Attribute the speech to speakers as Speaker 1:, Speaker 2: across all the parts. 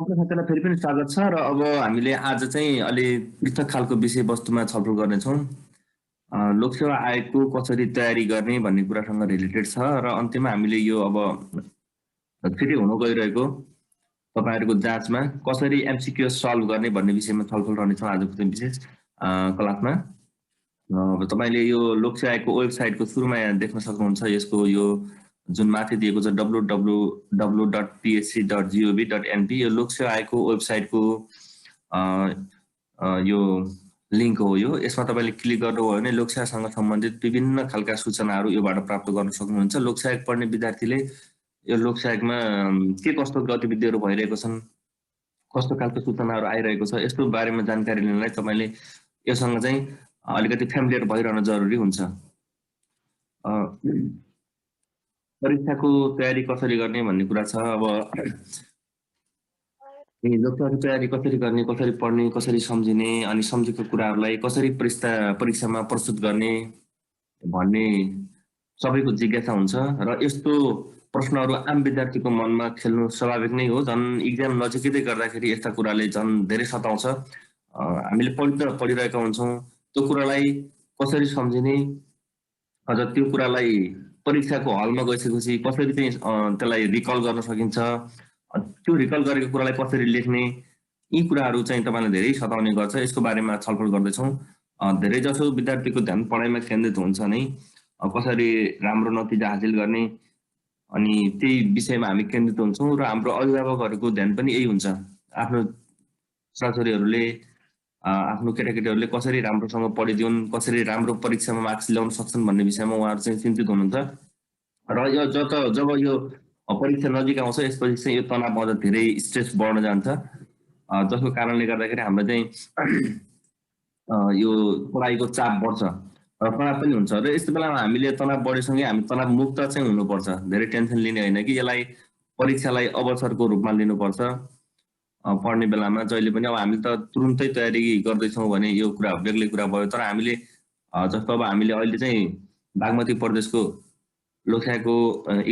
Speaker 1: नमस्कार साथीहरूलाई फेरि पनि स्वागत छ र अब हामीले आज चाहिँ अलि पृथक खालको विषयवस्तुमा छलफल गर्नेछौँ। लोकसेवा आयोगको कसरी तयारी गर्ने भन्ने कुरासँग रिलेटेड छ र अन्त्यमा हामीले यो अब छिटै हुन गइरहेको तपाईँहरूको जाँचमा कसरी एमसिक्यू सल्भ गर्ने भन्ने विषयमा छलफल रहनेछौँ आजको चाहिँ विशेष क्लासमा। अब तपाईँले यो लोकसेवा आयोगको वेबसाइटको सुरुमा यहाँ देख्न सक्नुहुन्छ। यसको यो जुन माथि दिएको छ www.psc.gov.np यो लोकसेवा आयोगको वेबसाइटको यो लिङ्क हो। यसमा तपाईँले क्लिक गर्नुभयो भने लोकसेवासँग सम्बन्धित विभिन्न खालका सूचनाहरू योबाट प्राप्त गर्न सक्नुहुन्छ। लोकसेवा आयोग पढ्ने विद्यार्थीले यो लोकसेवा आयोगमा के कस्तो गतिविधिहरू भइरहेको छन्, कस्तो खालको सूचनाहरू आइरहेको छ, यस्तो बारेमा जानकारी लिनलाई तपाईँले योसँग चाहिँ अलिकति फ्यामिलियर भइरहन जरुरी हुन्छ। परीक्षाको तयारी कसरी गर्ने भन्ने कुरा छ। अब लोकसेवाको तयारी कसरी गर्ने, कसरी पढ्ने, कसरी सम्झिने, अनि सम्झेको कुराहरूलाई कसरी परीक्षामा प्रस्तुत गर्ने भन्ने सबैको जिज्ञासा हुन्छ र यस्तो प्रश्नहरू आम विद्यार्थीको मनमा खेल्नु स्वाभाविक नै हो। झन् इक्जाम नजिकै गर्दाखेरि यस्ता कुराले झन् धेरै सताउँछ। हामीले पढिरहेका हुन्छौँ, त्यो कुरालाई कसरी सम्झिने, अझ त्यो कुरालाई परीक्षाको हलमा गइसकेपछि कसरी चाहिँ त्यसलाई रिकल गर्न सकिन्छ, त्यो रिकल गरेको कुरालाई कसरी लेख्ने, यी कुराहरू चाहिँ तपाईँलाई धेरै सताउने गर्छ। यसको बारेमा छलफल गर्दैछौँ। धेरै जसो विद्यार्थीको ध्यान पढाइमा केन्द्रित हुन्छ नै, कसरी राम्रो नतिजा हासिल गर्ने, अनि त्यही विषयमा हामी केन्द्रित हुन्छौँ र हाम्रो अभिभावकहरूको ध्यान पनि यही हुन्छ। आफ्नो छोराछोरीहरूले आफ्नो केटाकेटीहरूले कसरी राम्रोसँग पढिदिउन्, कसरी राम्रो परीक्षामा मार्क्स ल्याउन सक्छन् भन्ने विषयमा उहाँहरू चाहिँ चिन्तित हुनुहुन्छ। र यो जब यो परीक्षा नजिक आउँछ यसपछि चाहिँ यो तनाव अझ धेरै स्ट्रेस बढ्न जान्छ, जसको कारणले गर्दाखेरि हाम्रो चाहिँ यो पढाइको चाप बढ्छ र तनाव पनि हुन्छ। र यस्तो बेलामा हामीले तनाव बढेसँगै हामी तनाव मुक्त चाहिँ हुनुपर्छ। धेरै टेन्सन लिने होइन कि यसलाई परीक्षालाई अवसरको रूपमा लिनुपर्छ। पढ्ने बेलामा जहिले पनि अब हामीले त तुरुन्तै तयारी गर्दैछौँ भने यो कुरा बेग्लै कुरा भयो। तर हामीले जस्तो अब हामीले अहिले चाहिँ बागमती प्रदेशको लोकसेवाको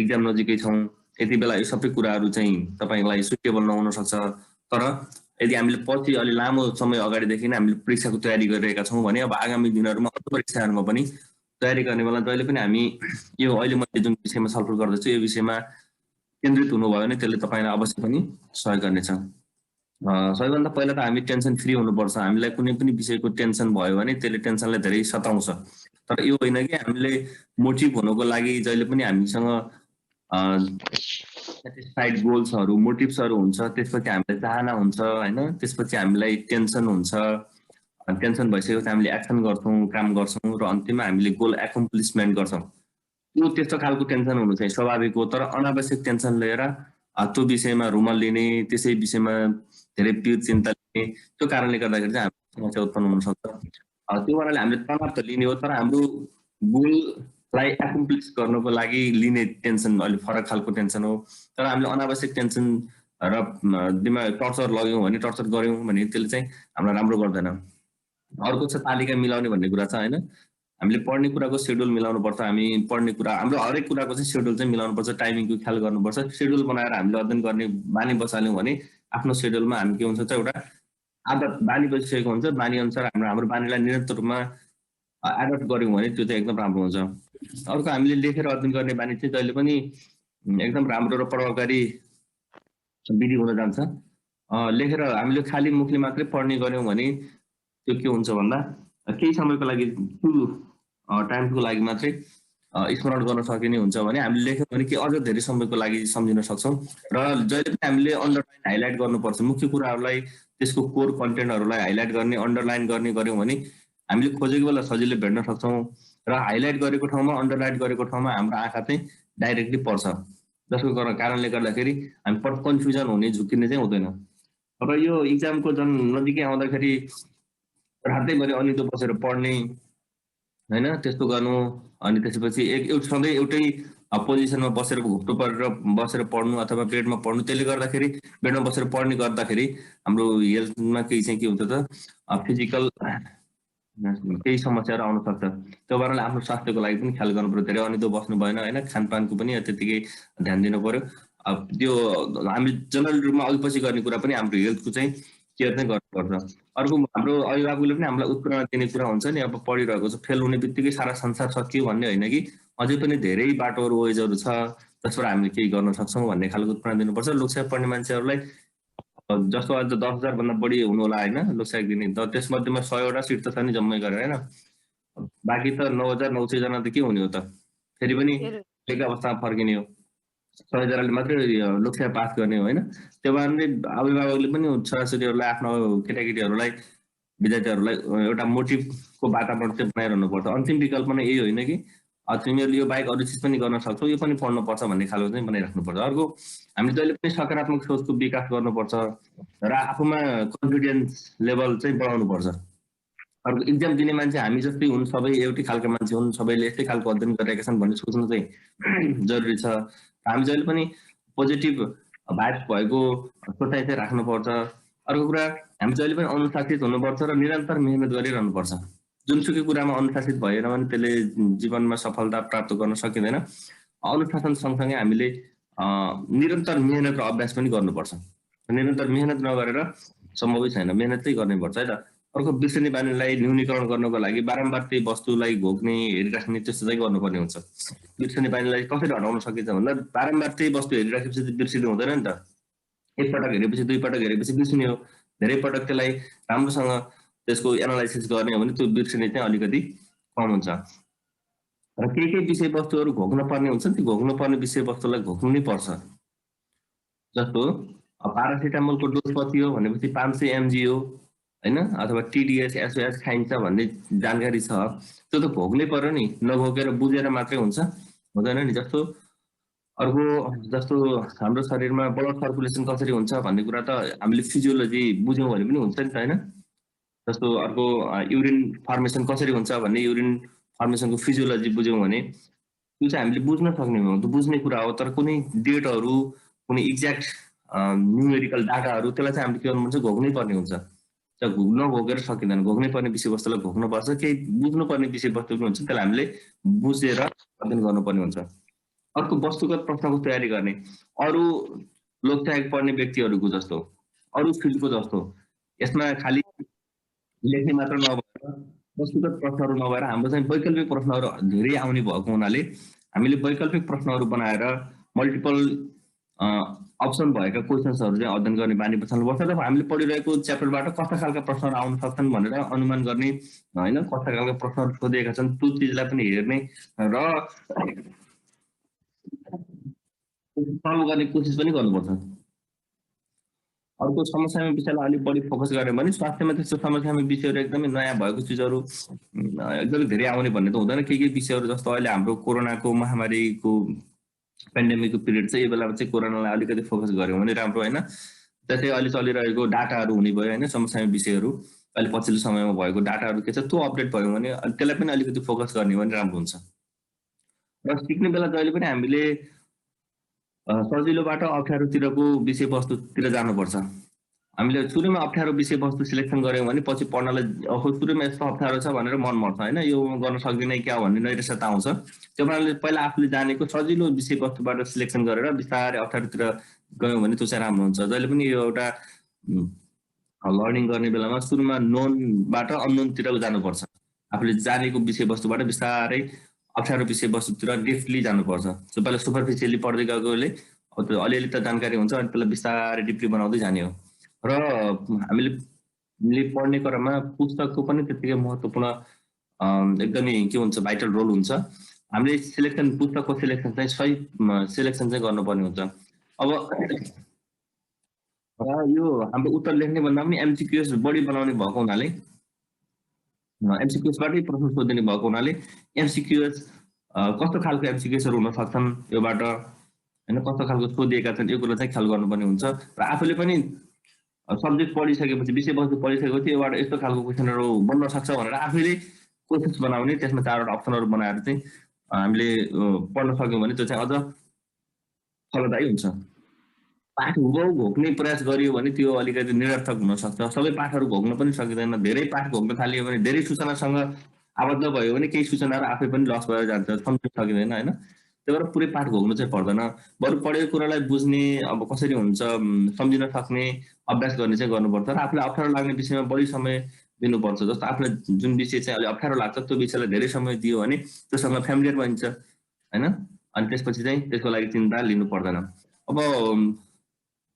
Speaker 1: इक्जाम नजिकै छौँ, यति बेला यो सबै कुराहरू चाहिँ तपाईँलाई सुटेबल नहुन सक्छ। तर यदि हामीले पछि अलि लामो समय अगाडिदेखि नै हामीले परीक्षाको तयारी गरिरहेका छौँ भने अब आगामी दिनहरूमा अरू परीक्षाहरूमा पनि तयारी गर्ने बेला जहिले पनि हामी यो अहिले मैले जुन विषयमा छलफल गर्दैछु यो विषयमा केन्द्रित हुनुभयो भने त्यसले तपाईँलाई अवश्य पनि सहयोग गर्नेछ। सबैभन्दा पहिला त हामी टेन्सन फ्री हुनुपर्छ। हामीलाई कुनै पनि विषयको टेन्सन भयो भने त्यसले टेन्सनलाई धेरै सताउँछ। तर यो होइन कि हामीले मोटिभ हुनको लागि जहिले पनि हामीसँग सेटिस्फाइड गोल्सहरू, मोटिभ्सहरू हुन्छ, त्यसपछि हामीलाई चाहना हुन्छ होइन, त्यसपछि हामीलाई टेन्सन हुन्छ। टेन्सन भइसकेपछि हामीले एक्सन गर्छौँ, काम गर्छौँ र अन्तिममा हामीले गोल एकोम्प्लिसमेन्ट गर्छौँ। त्यो त्यस्तो खालको टेन्सन हुनु चाहिँ स्वाभाविक हो। तर अनावश्यक टेन्सन लिएर त्यो विषयमा रुमल लिने, त्यसै विषयमा धेरै पिर चिन्ता लिने, त्यो कारणले गर्दाखेरि चाहिँ हाम्रो समस्या उत्पन्न हुन सक्छ। त्यो भएर हामीले तनाव त लिने हो, तर हाम्रो गोललाई एकोम्प्लिस गर्नको लागि लिने टेन्सन अलिक फरक खालको टेन्सन हो। तर हामीले अनावश्यक टेन्सन र दिमाग टर्चर गऱ्यौँ भने त्यसले चाहिँ हामीलाई राम्रो गर्दैन। अर्को छ तालिका मिलाउने भन्ने कुरा छ होइन। हामीले पढ्ने कुराको सेड्युल मिलाउनु पर्छ। हामी पढ्ने कुरा हाम्रो हरेक कुराको चाहिँ सेड्युल चाहिँ मिलाउनु पर्छ, टाइमिङको ख्याल गर्नुपर्छ। सेड्युल बनाएर हामीले अध्ययन गर्ने बानी बसाल्यौँ भने आफ्नो सेड्युलमा हामी के हुन्छ त एउटा आदत बानी बसिसकेको हुन्छ। बानी अनुसार हाम्रो बानीलाई निरन्तर रूपमा एडप्ट गऱ्यौँ भने त्यो चाहिँ एकदम राम्रो हुन्छ। अर्को हामीले लेखेर अध्ययन गर्ने बानी चाहिँ जहिले पनि एकदम राम्रो र प्रभावकारी विधि हुन जान्छ। लेखेर हामीले खाली मुखले मात्रै पढ्ने गऱ्यौँ भने त्यो के हुन्छ भन्दा केही समयको लागि टाइमको लागि मात्रै स्मरण गर्न सकिने हुन्छ भने हामीले लेख्यौँ भने कि अझ धेरै समयको लागि सम्झिन सक्छौँ। र जहिले पनि हामीले अन्डरलाइन हाइलाइट गर्नुपर्छ। मुख्य कुराहरूलाई, त्यसको कोर कन्टेन्टहरूलाई हाइलाइट गर्ने, अन्डरलाइन गर्ने गऱ्यौँ भने हामीले खोजेको बेला सजिलै भेट्न सक्छौँ। र हाइलाइट गरेको ठाउँमा, अन्डरलाइन गरेको ठाउँमा हाम्रो आँखा चाहिँ डाइरेक्टली पर्छ, जसको कारणले गर्दाखेरि हामी कन्फ्युजन हुने, झुक्किने चाहिँ हुँदैन। र यो इक्जामको झन् नजिकै आउँदाखेरि रातैभरि अनिदो बसेर पढ्ने होइन, त्यस्तो गर्नु, अनि त्यसपछि सधैँ एउटै पोजिसनमा बसेर घुप्टो परेर बसेर पढ्नु अथवा बेडमा पढ्नु, त्यसले गर्दाखेरि बेडमा बसेर पढ्ने गर्दाखेरि हाम्रो हेल्थमा केही चाहिँ के हुन्छ त फिजिकल केही समस्याहरू आउन सक्छ। त्यो कारणले आफ्नो स्वास्थ्यको लागि पनि ख्याल गर्नु पर्यो। धेरै अनिदो बस्नु भएन होइन, खानपानको पनि त्यतिकै ध्यान दिनु पर्यो। त्यो हामी जनरल रूपमा अघि पछि गर्ने कुरा पनि हाम्रो हेल्थको चाहिँ केयर चाहिँ गर्नुपर्छ। अर्को हाम्रो अभिभावकले पनि हामीलाई उत्प्रेरणा दिने कुरा हुन्छ नि, अब पढिरहेको छ फेल हुने बित्तिकै सारा संसार सकियो भन्ने होइन कि अझै पनि धेरै बाटोहरू वेजहरू छ जसबाट हामीले केही गर्न सक्छौँ भन्ने खालको उत्प्रेरणा दिनुपर्छ। लोकसेवा पढ्ने मान्छेहरूलाई जस्तो आज 10,000 भन्दा बढी हुनु होला होइन लोकसेवा दिने, त्यसमध्येमा 100वटा सिट त छ नि जम्मै गरेर होइन, बाँकी त 9,900 जना त के हुने हो त, फेरि पनि एक अवस्थामा फर्किने हो। 100 जनाले मात्रै लोकसेवा पास गर्ने हो होइन। त्यो कारणले अभिभावकले पनि छोराछोरीहरूलाई आफ्नो केटाकेटीहरूलाई विद्यार्थीहरूलाई एउटा मोटिभको वातावरण चाहिँ बनाइरहनु पर्छ। अन्तिम विकल्प नै यही होइन कि तिमीहरूले यो बाहेक अरू चिज पनि गर्न सक्छौ, यो पनि पढ्नुपर्छ भन्ने खालको चाहिँ बनाइराख्नुपर्छ। अर्को हामीले जहिले पनि सकारात्मक सोचको विकास गर्नुपर्छ र आफूमा कन्फिडेन्स लेभल चाहिँ बढाउनुपर्छ। अर्को इक्जाम दिने मान्छे हामी जस्तै हुन्, सबै एउटै खालको मान्छे हुन्, सबैले यस्तै खालको अध्ययन गरिरहेका छन् भन्ने सोच्नु चाहिँ जरुरी छ। हामी जहिले पनि पोजिटिभ भाइब्स भएको सोचाइ चाहिँ राख्नुपर्छ। अर्को कुरा हामी जहिले पनि अनुशासित हुनुपर्छ र निरन्तर मेहनत गरिरहनुपर्छ। जुनसुकै कुरामा अनुशासित भएन भने त्यसले जीवनमा सफलता प्राप्त गर्न सकिँदैन। अनुशासन सँगसँगै हामीले निरन्तर मेहनत र अभ्यास पनि गर्नुपर्छ। निरन्तर मेहनत नगरेर सम्भवै छैन, मेहनत चाहिँ गर्नुपर्छ है त। अर्को बिर्सने बानीलाई न्यूनीकरण गर्नको लागि बारम्बार त्यही वस्तुलाई घोक्ने हेरिराख्ने त्यस्तो चाहिँ गर्नुपर्ने हुन्छ। बिर्सने बानीलाई कसरी हटाउन सकिन्छ भन्दा बारम्बार त्यही वस्तु हेरिराखेपछि बिर्सिनु हुँदैन नि त। एकपटक हेरेपछि दुईपटक हेरेपछि बिर्सिने हो, धेरै पटक त्यसलाई राम्रोसँग त्यसको एनालाइसिस गर्ने हो भने त्यो बिर्सिने चाहिँ अलिकति कम हुन्छ। र केही विषयवस्तुहरू घोक्न पर्ने हुन्छ नि, त्यो घोक्न पर्ने विषयवस्तुलाई घोक्नु नै पर्छ। जस्तो पारासिटामोलको डोज कति हो भनेपछि 500 mg हो होइन, अथवा टिडिएस एसओएस खाइन्छ भन्ने जानकारी छ, त्यो त घोक्नै पर्यो नि, नघोकेर बुझेर मात्रै हुन्छ हुँदैन नि। जस्तो अर्को जस्तो हाम्रो शरीरमा ब्लड सर्कुलेसन कसरी हुन्छ भन्ने कुरा त हामीले फिजियोलोजी बुझ्यौँ भने पनि हुन्छ नि त होइन। जस्तो अर्को युरिन फर्मेसन कसरी हुन्छ भन्ने युरिन फर्मेसनको फिजियोलोजी बुझ्यौँ भने त्यो चाहिँ हामीले बुझ्न सक्ने हो, त्यो बुझ्ने कुरा हो। तर कुनै डेटहरू कुनै एक्ज्याक्ट न्युमेरिकल डाटाहरू त्यसलाई चाहिँ हामीले के गर्नुपर्छ, घोक्नै पर्ने हुन्छ। नघोकेर सकिँदैन, घोक्नै पर्ने विषयवस्तुलाई घोक्नुपर्छ। केही बुझ्नुपर्ने विषयवस्तु पनि हुन्छ त्यसलाई हामीले बुझेर अध्ययन गर्नुपर्ने हुन्छ। अर्को वस्तुगत प्रश्नको तयारी गर्ने, अरू लोकसेवा पढ्ने व्यक्तिहरूको जस्तो अरू फिल्डको जस्तो यसमा खालि लेख्ने मात्र नभएर वस्तुगत प्रश्नहरू नभएर हाम्रो चाहिँ वैकल्पिक प्रश्नहरू धेरै आउने भएको हुनाले हामीले वैकल्पिक प्रश्नहरू बनाएर मल्टिपल अप्सन भएका क्वेसन्सहरू चाहिँ अध्ययन गर्ने बानी बसाल्नुपर्छ। र हामीले पढिरहेको च्याप्टरबाट कस्ता खालका प्रश्नहरू आउन सक्छन् भनेर अनुमान गर्ने होइन, कस्ता खालका प्रश्नहरू सोधिएका छन् त्यो चिजलाई पनि हेर्ने र सल्भ गर्ने कोसिस पनि गर्नुपर्छ। अर्को समस्यामा विषयलाई अलिक बढी फोकस गऱ्यो भने स्वास्थ्यमा त्यस्तो समस्यामा विषयहरू एकदमै नयाँ भएको चिजहरू एकदमै धेरै आउने भन्ने त हुँदैन। केही विषयहरू जस्तो अहिले हाम्रो कोरोनाको महामारीको पेन्डेमिकको पिरियड चाहिँ यो बेलामा चाहिँ कोरोनालाई अलिकति फोकस गऱ्यौँ भने राम्रो होइन। त्यसै अहिले चलिरहेको डाटाहरू हुने भयो होइन, समस्यामा विषयहरू अहिले पछिल्लो समयमा भएको डाटाहरू के छ त्यो अपडेट भयो भने त्यसलाई पनि अलिकति फोकस गर्ने भने राम्रो हुन्छ। र सिक्ने बेला जहिले पनि हामीले सजिलोबाट अप्ठ्यारोतिरको विषयवस्तुतिर जानुपर्छ। हामीले सुरुमा अप्ठ्यारो विषयवस्तु सिलेक्सन गऱ्यौँ भने पछि पढ्नलाई सुरुमा यस्तो अप्ठ्यारो छ भनेर मन मर्छ होइन, यो गर्न सक्दिनँ क्या भन्ने नैराश्यता आउँछ। त्यो कारणले पहिला आफूले जानेको सजिलो विषयवस्तुबाट सिलेक्सन गरेर बिस्तारै अप्ठ्यारोतिर गयौँ भने त्यो चाहिँ राम्रो हुन्छ। जहिले पनि यो एउटा लर्निङ गर्ने बेलामा सुरुमा नोनबाट अननोनतिर जानुपर्छ। आफूले जानेको विषयवस्तुबाट बिस्तारै अप्ठ्यारो विषयवस्तुतिर डेप्थली जानुपर्छ। पहिला सुपरफिसियली पढ्दै गएकोले अलिअलि त जानकारी हुन्छ अनि त्यसलाई बिस्तारै डिपली बनाउँदै जाने हो। र हामीले पढ्ने क्रममा पुस्तकको पनि त्यतिकै महत्त्वपूर्ण एकदमै के हुन्छ भाइटल रोल हुन्छ। हामीले सिलेक्सन पुस्तकको सिलेक्सन चाहिँ सही सिलेक्सन चाहिँ गर्नुपर्ने हुन्छ। अब यो हाम्रो उत्तर लेख्ने भन्दा पनि एमसिक्युएस बढी बनाउने भएको हुनाले एमसिक्युएसबाटै प्रश्न सोधिने भएको हुनाले एमसिक्युएस कस्तो खालको एमसिक्युएसहरू हुन सक्छन् योबाट होइन, कस्तो खालको सोधिएका छन् यो कुरा चाहिँ ख्याल गर्नुपर्ने हुन्छ। र आफूले पनि सब्जेक्ट पढिसकेपछि विषयवस्तु पढिसकेपछि योबाट यस्तो खालको क्वेसनहरू बन्न सक्छ भनेर आफैले कोसिस बनाउने, त्यसमा 4वटा अप्सनहरू बनाएर चाहिँ हामीले पढ्न सक्यौँ भने त्यो चाहिँ अझ फलदायी हुन्छ। पाठ हुबहु घोक्ने प्रयास गरियो भने त्यो अलिकति निरर्थक हुन सक्छ। सबै पाठहरू घोक्न पनि सकिँदैन। धेरै पाठ घोक्न थालियो भने धेरै सूचनासँग आबद्ध भयो भने केही सूचनाहरू आफै पनि लस भएर जान्छ, सम्झिन सकिँदैन होइन। त्यही भएर पुरै पाठ घोक्नु चाहिँ पर्दैन, बरु पढेको कुरालाई बुझ्ने, अब कसरी हुन्छ सम्झिन सक्ने अभ्यास गर्ने चाहिँ गर्नुपर्छ र आफूलाई अप्ठ्यारो लाग्ने विषयमा बढी समय दिनुपर्छ। जस्तो आफूलाई जुन विषय चाहिँ अलिक अप्ठ्यारो लाग्छ त्यो विषयलाई धेरै समय दियो भने त्योसँग फ्यामिलियर बनिन्छ होइन, अनि त्यसपछि चाहिँ त्यसको लागि चिन्ता लिनु पर्दैन। अब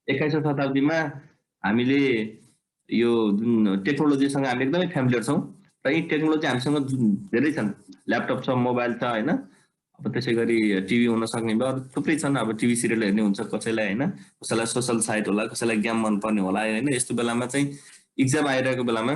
Speaker 1: 21औं शताब्दीमा हामीले यो जुन टेक्नोलोजीसँग हामी एकदमै फ्यामिलियर छौँ र यी टेक्नोलोजी हामीसँग जुन धेरै छन्, ल्यापटप छ, मोबाइल छ होइन, अब त्यसै गरी टिभी हुन सक्ने भयो, अरू थुप्रै छन्। अब टिभी सिरियल हेर्ने हुन्छ कसैलाई होइन, कसैलाई सोसल साइट होला, कसैलाई गेम मनपर्ने होला होइन। यस्तो बेलामा चाहिँ इक्जाम आइरहेको बेलामा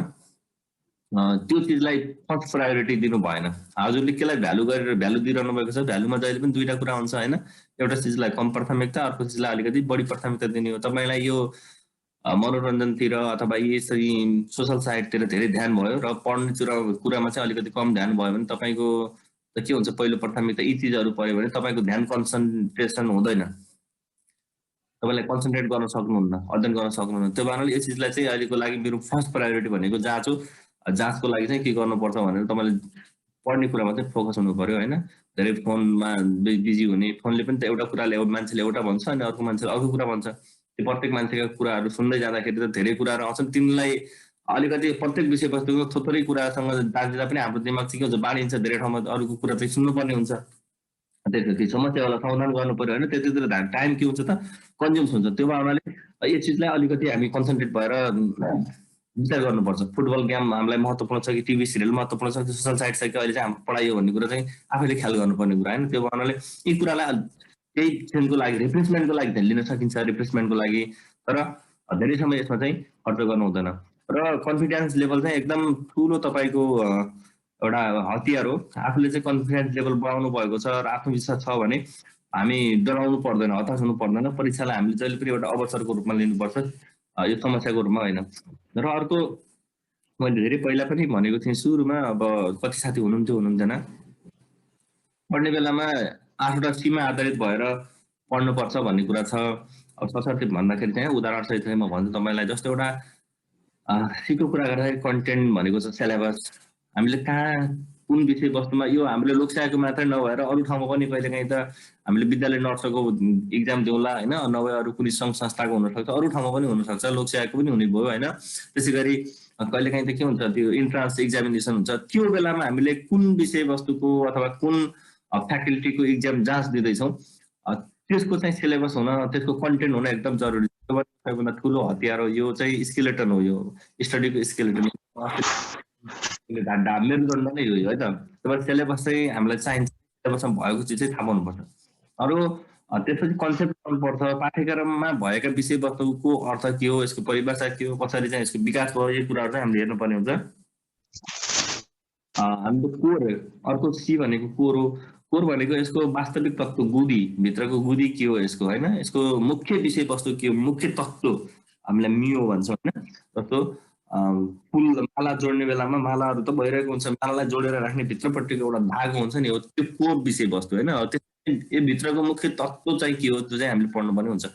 Speaker 1: त्यो चिजलाई फर्स्ट प्रायोरिटी दिनु भएन। हजुरले केलाई भ्यालु गरेर भ्यालु दिइरहनु भएको छ, भ्यालुमा जहिले पनि दुईटा कुरा हुन्छ होइन, एउटा चिजलाई कम प्राथमिकता, अर्को चिजलाई अलिकति बढी प्राथमिकता दिने हो। तपाईँलाई यो मनोरञ्जनतिर अथवा यसरी सोसल साइटतिर धेरै ध्यान भयो र पढ्ने कुरामा चाहिँ अलिकति कम ध्यान भयो भने तपाईँको के हुन्छ, पहिलो प्राथमिकता यी चिजहरू पऱ्यो भने तपाईँको ध्यान कन्सन्ट्रेसन हुँदैन, तपाईँलाई कन्सन्ट्रेट गर्न सक्नुहुन्न, अध्ययन गर्न सक्नुहुन्न। त्यो कारणले यो चिजलाई चाहिँ अहिलेको लागि मेरो फर्स्ट प्रायोरिटी भनेको जाँचको लागि चाहिँ के गर्नुपर्छ भनेर तपाईँले पढ्ने कुरामा चाहिँ फोकस हुनु पर्यो होइन। धेरै फोनमा बिजी हुने, फोनले पनि त एउटा कुराले मान्छेले एउटा भन्छ अनि अर्को मान्छेले अर्को कुरा भन्छ। त्यो प्रत्येक मान्छेका कुराहरू सुन्दै जाँदाखेरि त धेरै कुराहरू आउँछन्, तिनलाई अलिकति प्रत्येक विषयवस्तुको थोरै कुरासँग दार्जिँदा पनि हाम्रो दिमाग चाहिँ के हुन्छ, बाँडिन्छ, धेरै ठाउँमा अरूको कुरा चाहिँ सुन्नुपर्ने हुन्छ। त्यसपछि समस्यालाई समाधान गर्नु पर्यो होइन, त्यतिखेर टाइम के हुन्छ त कन्ज्युम्स हुन्छ। त्यो हुनाले यो चिजलाई अलिकति हामी कन्सन्ट्रेट भएर विचार गर्नुपर्छ। फुटबल गेम हामीलाई महत्त्वपूर्ण छ कि टिभी सिरियल महत्त्वपूर्ण छ कि सोसल साइट छ कि अहिले चाहिँ हाम्रो पढाइ हो भन्ने कुरा चाहिँ आफैले ख्याल गर्नुपर्ने कुरा होइन। त्यो हुनाले यी कुरालाई केही क्षणको लागि रिफ्रेसमेन्टको लागि लिन सकिन्छ, रिफ्रेसमेन्टको लागि, तर धेरै समय यसमा चाहिँ खर्च गर्नु हुँदैन। र कन्फिडेन्स लेभल चाहिँ एकदम ठुलो तपाईँको एउटा हतियार हो। आफूले चाहिँ कन्फिडेन्स लेभल बढाउनु भएको छ र आत्मविश्वास छ भने हामी डराउनु पर्दैन, हताश हुनु पर्दैन। परीक्षालाई हामीले जहिले पनि एउटा अवसरको रूपमा लिनुपर्छ, यो समस्याको रूपमा होइन। र अर्को मैले धेरै पहिला पनि भनेको थिएँ सुरुमा, अब कति साथी हुनुहुन्थेन, पढ्ने बेलामा 8वटा सीमा आधारित भएर पढ्नुपर्छ भन्ने कुरा छ। अब सशर्त भन्दाखेरि चाहिँ उदाहरणसहित चाहिँ म भन्छु तपाईँलाई, जस्तो एउटा सिको कुरा गर्दाखेरि कन्टेन्ट भनेको छ सिलेबस। हामीले कहाँ कुन विषयवस्तुमा यो हामीले लोकसेवाको मात्रै नभएर अरू ठाउँमा पनि कहिलेकाहीँ त हामीले विद्यालय नर्सको इक्जाम दिउँला होइन, नभए अरू कुनै सङ्घ संस्थाको हुनसक्छ, अरू ठाउँमा पनि हुनसक्छ, लोकसेवाको पनि हुने भयो होइन। त्यसै गरी कहिलेकाहीँ त के हुन्छ, त्यो इन्ट्रान्स एक्जामिनेसन हुन्छ, त्यो बेलामा हामीले कुन विषयवस्तुको अथवा कुन फ्याकल्टीको इक्जाम जाँच दिँदैछौँ त्यसको चाहिँ सिलेबस हुन, त्यसको कन्टेन्ट हुन एकदम जरुरी छ। सबैभन्दा ठुलो हतियार हो यो चाहिँ, स्केलेटन हो यो स्टडीको स्केलेटन, मेरुदण्ड नै हो है त। त्यही सिलेबस चाहिँ हामीलाई चाहिन्छ, सिलेबसमा भएको चिज चाहिँ थाहा पाउनुपर्छ। अरू त्यसपछि कन्सेप्ट गर्नुपर्छ, पाठ्यक्रममा भएका विषयवस्तुको अर्थ के हो, यसको परिभाषा के हो, कसरी चाहिँ यसको विकास भयो, यो कुराहरू चाहिँ हामीले हेर्नुपर्ने हुन्छ। हाम्रो कोर, अर्को सी भनेको कोर हो। कोर भनेको यसको वास्तविक तत्त्व, गुदी, भित्रको गुदी के हो यसको होइन, यसको मुख्य विषयवस्तु के हो, मुख्य तत्त्व हामीलाई मियो भन्छौँ होइन। जस्तो फुल माला जोड्ने बेलामा मालाहरू त भइरहेको हुन्छ, मालालाई जोडेर राख्ने भित्रपट्टिको एउटा धागो हुन्छ नि, हो त्यो कोर विषयवस्तु होइन। यो भित्रको मुख्य तत्त्व चाहिँ के हो, त्यो चाहिँ हामीले पढ्नुपर्ने हुन्छ।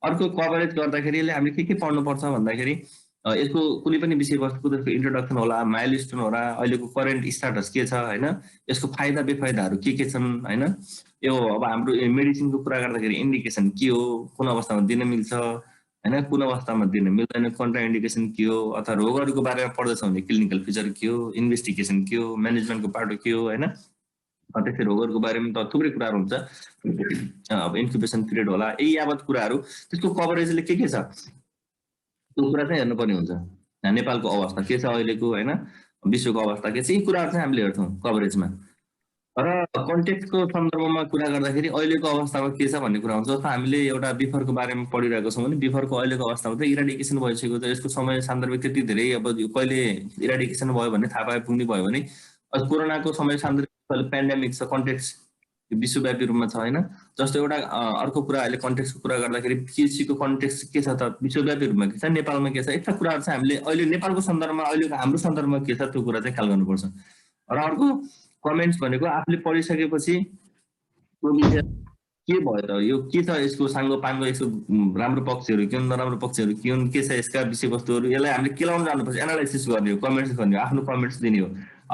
Speaker 1: अर्को कभरेज गर्दाखेरि हामीले के पढ्नुपर्छ भन्दाखेरि यसको कुनै पनि विषयवस्तुको त्यसको इन्ट्रोडक्सन होला, माइलस्टोन होला, अहिलेको करेन्ट स्टाटस के छ होइन, यसको फाइदा बेफाइदाहरू के छन् होइन। यो अब हाम्रो मेडिसिनको कुरा गर्दाखेरि इन्डिकेसन के हो, कुन अवस्थामा दिन मिल्छ होइन, कुन अवस्थामा दिन मिल्दैन, कन्ट्राइन्डिकेसन के हो, अथवा रोगहरूको बारेमा पढ्दैछ भने क्लिनिकल फिचर के हो, इन्भेस्टिगेसन के हो, म्यानेजमेन्टको पाटो के हो होइन। त्यसै रोगहरूको बारेमा त थुप्रै कुराहरू हुन्छ, अब इन्क्युबेसन पिरियड होला, यही यावत कुराहरू त्यसको कभरेजले के छ त्यो कुरा चाहिँ हेर्नुपर्ने हुन्छ। नेपालको अवस्था के छ अहिलेको होइन, विश्वको अवस्था के छ, यी कुराहरू चाहिँ हामीले हेर्छौँ कभरेजमा। र कन्टेक्स्टको सन्दर्भमा कुरा गर्दाखेरि अहिलेको अवस्थामा के छ भन्ने कुरा हुन्छ। जस्तो हामीले एउटा बिफरको बारेमा पढिरहेको छौँ भने बिफरको अहिलेको अवस्थामा त इराडिकेसन भइसकेको छ, यसको समय सान्दर्भिक त्यति धेरै अब कहिले इराडिकेसन भयो भने थाहा पाए पुग्ने भयो भने, कोरोनाको समय सान्दर्भिक पेन्डेमिक छ, कन्टेक्स्ट विश्वव्यापी रूपमा छ होइन। जस्तो एउटा अर्को कुरा अहिले कन्टेक्स्टको कुरा गर्दाखेरि पिएचसीको कन्टेक्स्ट के छ त, विश्वव्यापी रूपमा के छ, नेपालमा के छ, यस्ता कुराहरू चाहिँ हामीले अहिले नेपालको सन्दर्भमा, अहिलेको हाम्रो सन्दर्भमा के छ त्यो कुरा चाहिँ ख्याल गर्नुपर्छ। र अर्को कमेन्ट्स भनेको आफूले पढिसकेपछि त्यो विषय के भयो त, यो के छ, यसको साङ्गो पाङ्गो, यसको राम्रो पक्षहरू के हुन्, नराम्रो पक्षहरू के हुन्, के छ यसका विषयवस्तुहरू, यसलाई हामीले केलाउन जानुपर्छ, एनालाइसिस गर्ने हो, कमेन्ट्स गर्ने हो, आफ्नो कमेन्ट्स दिने हो।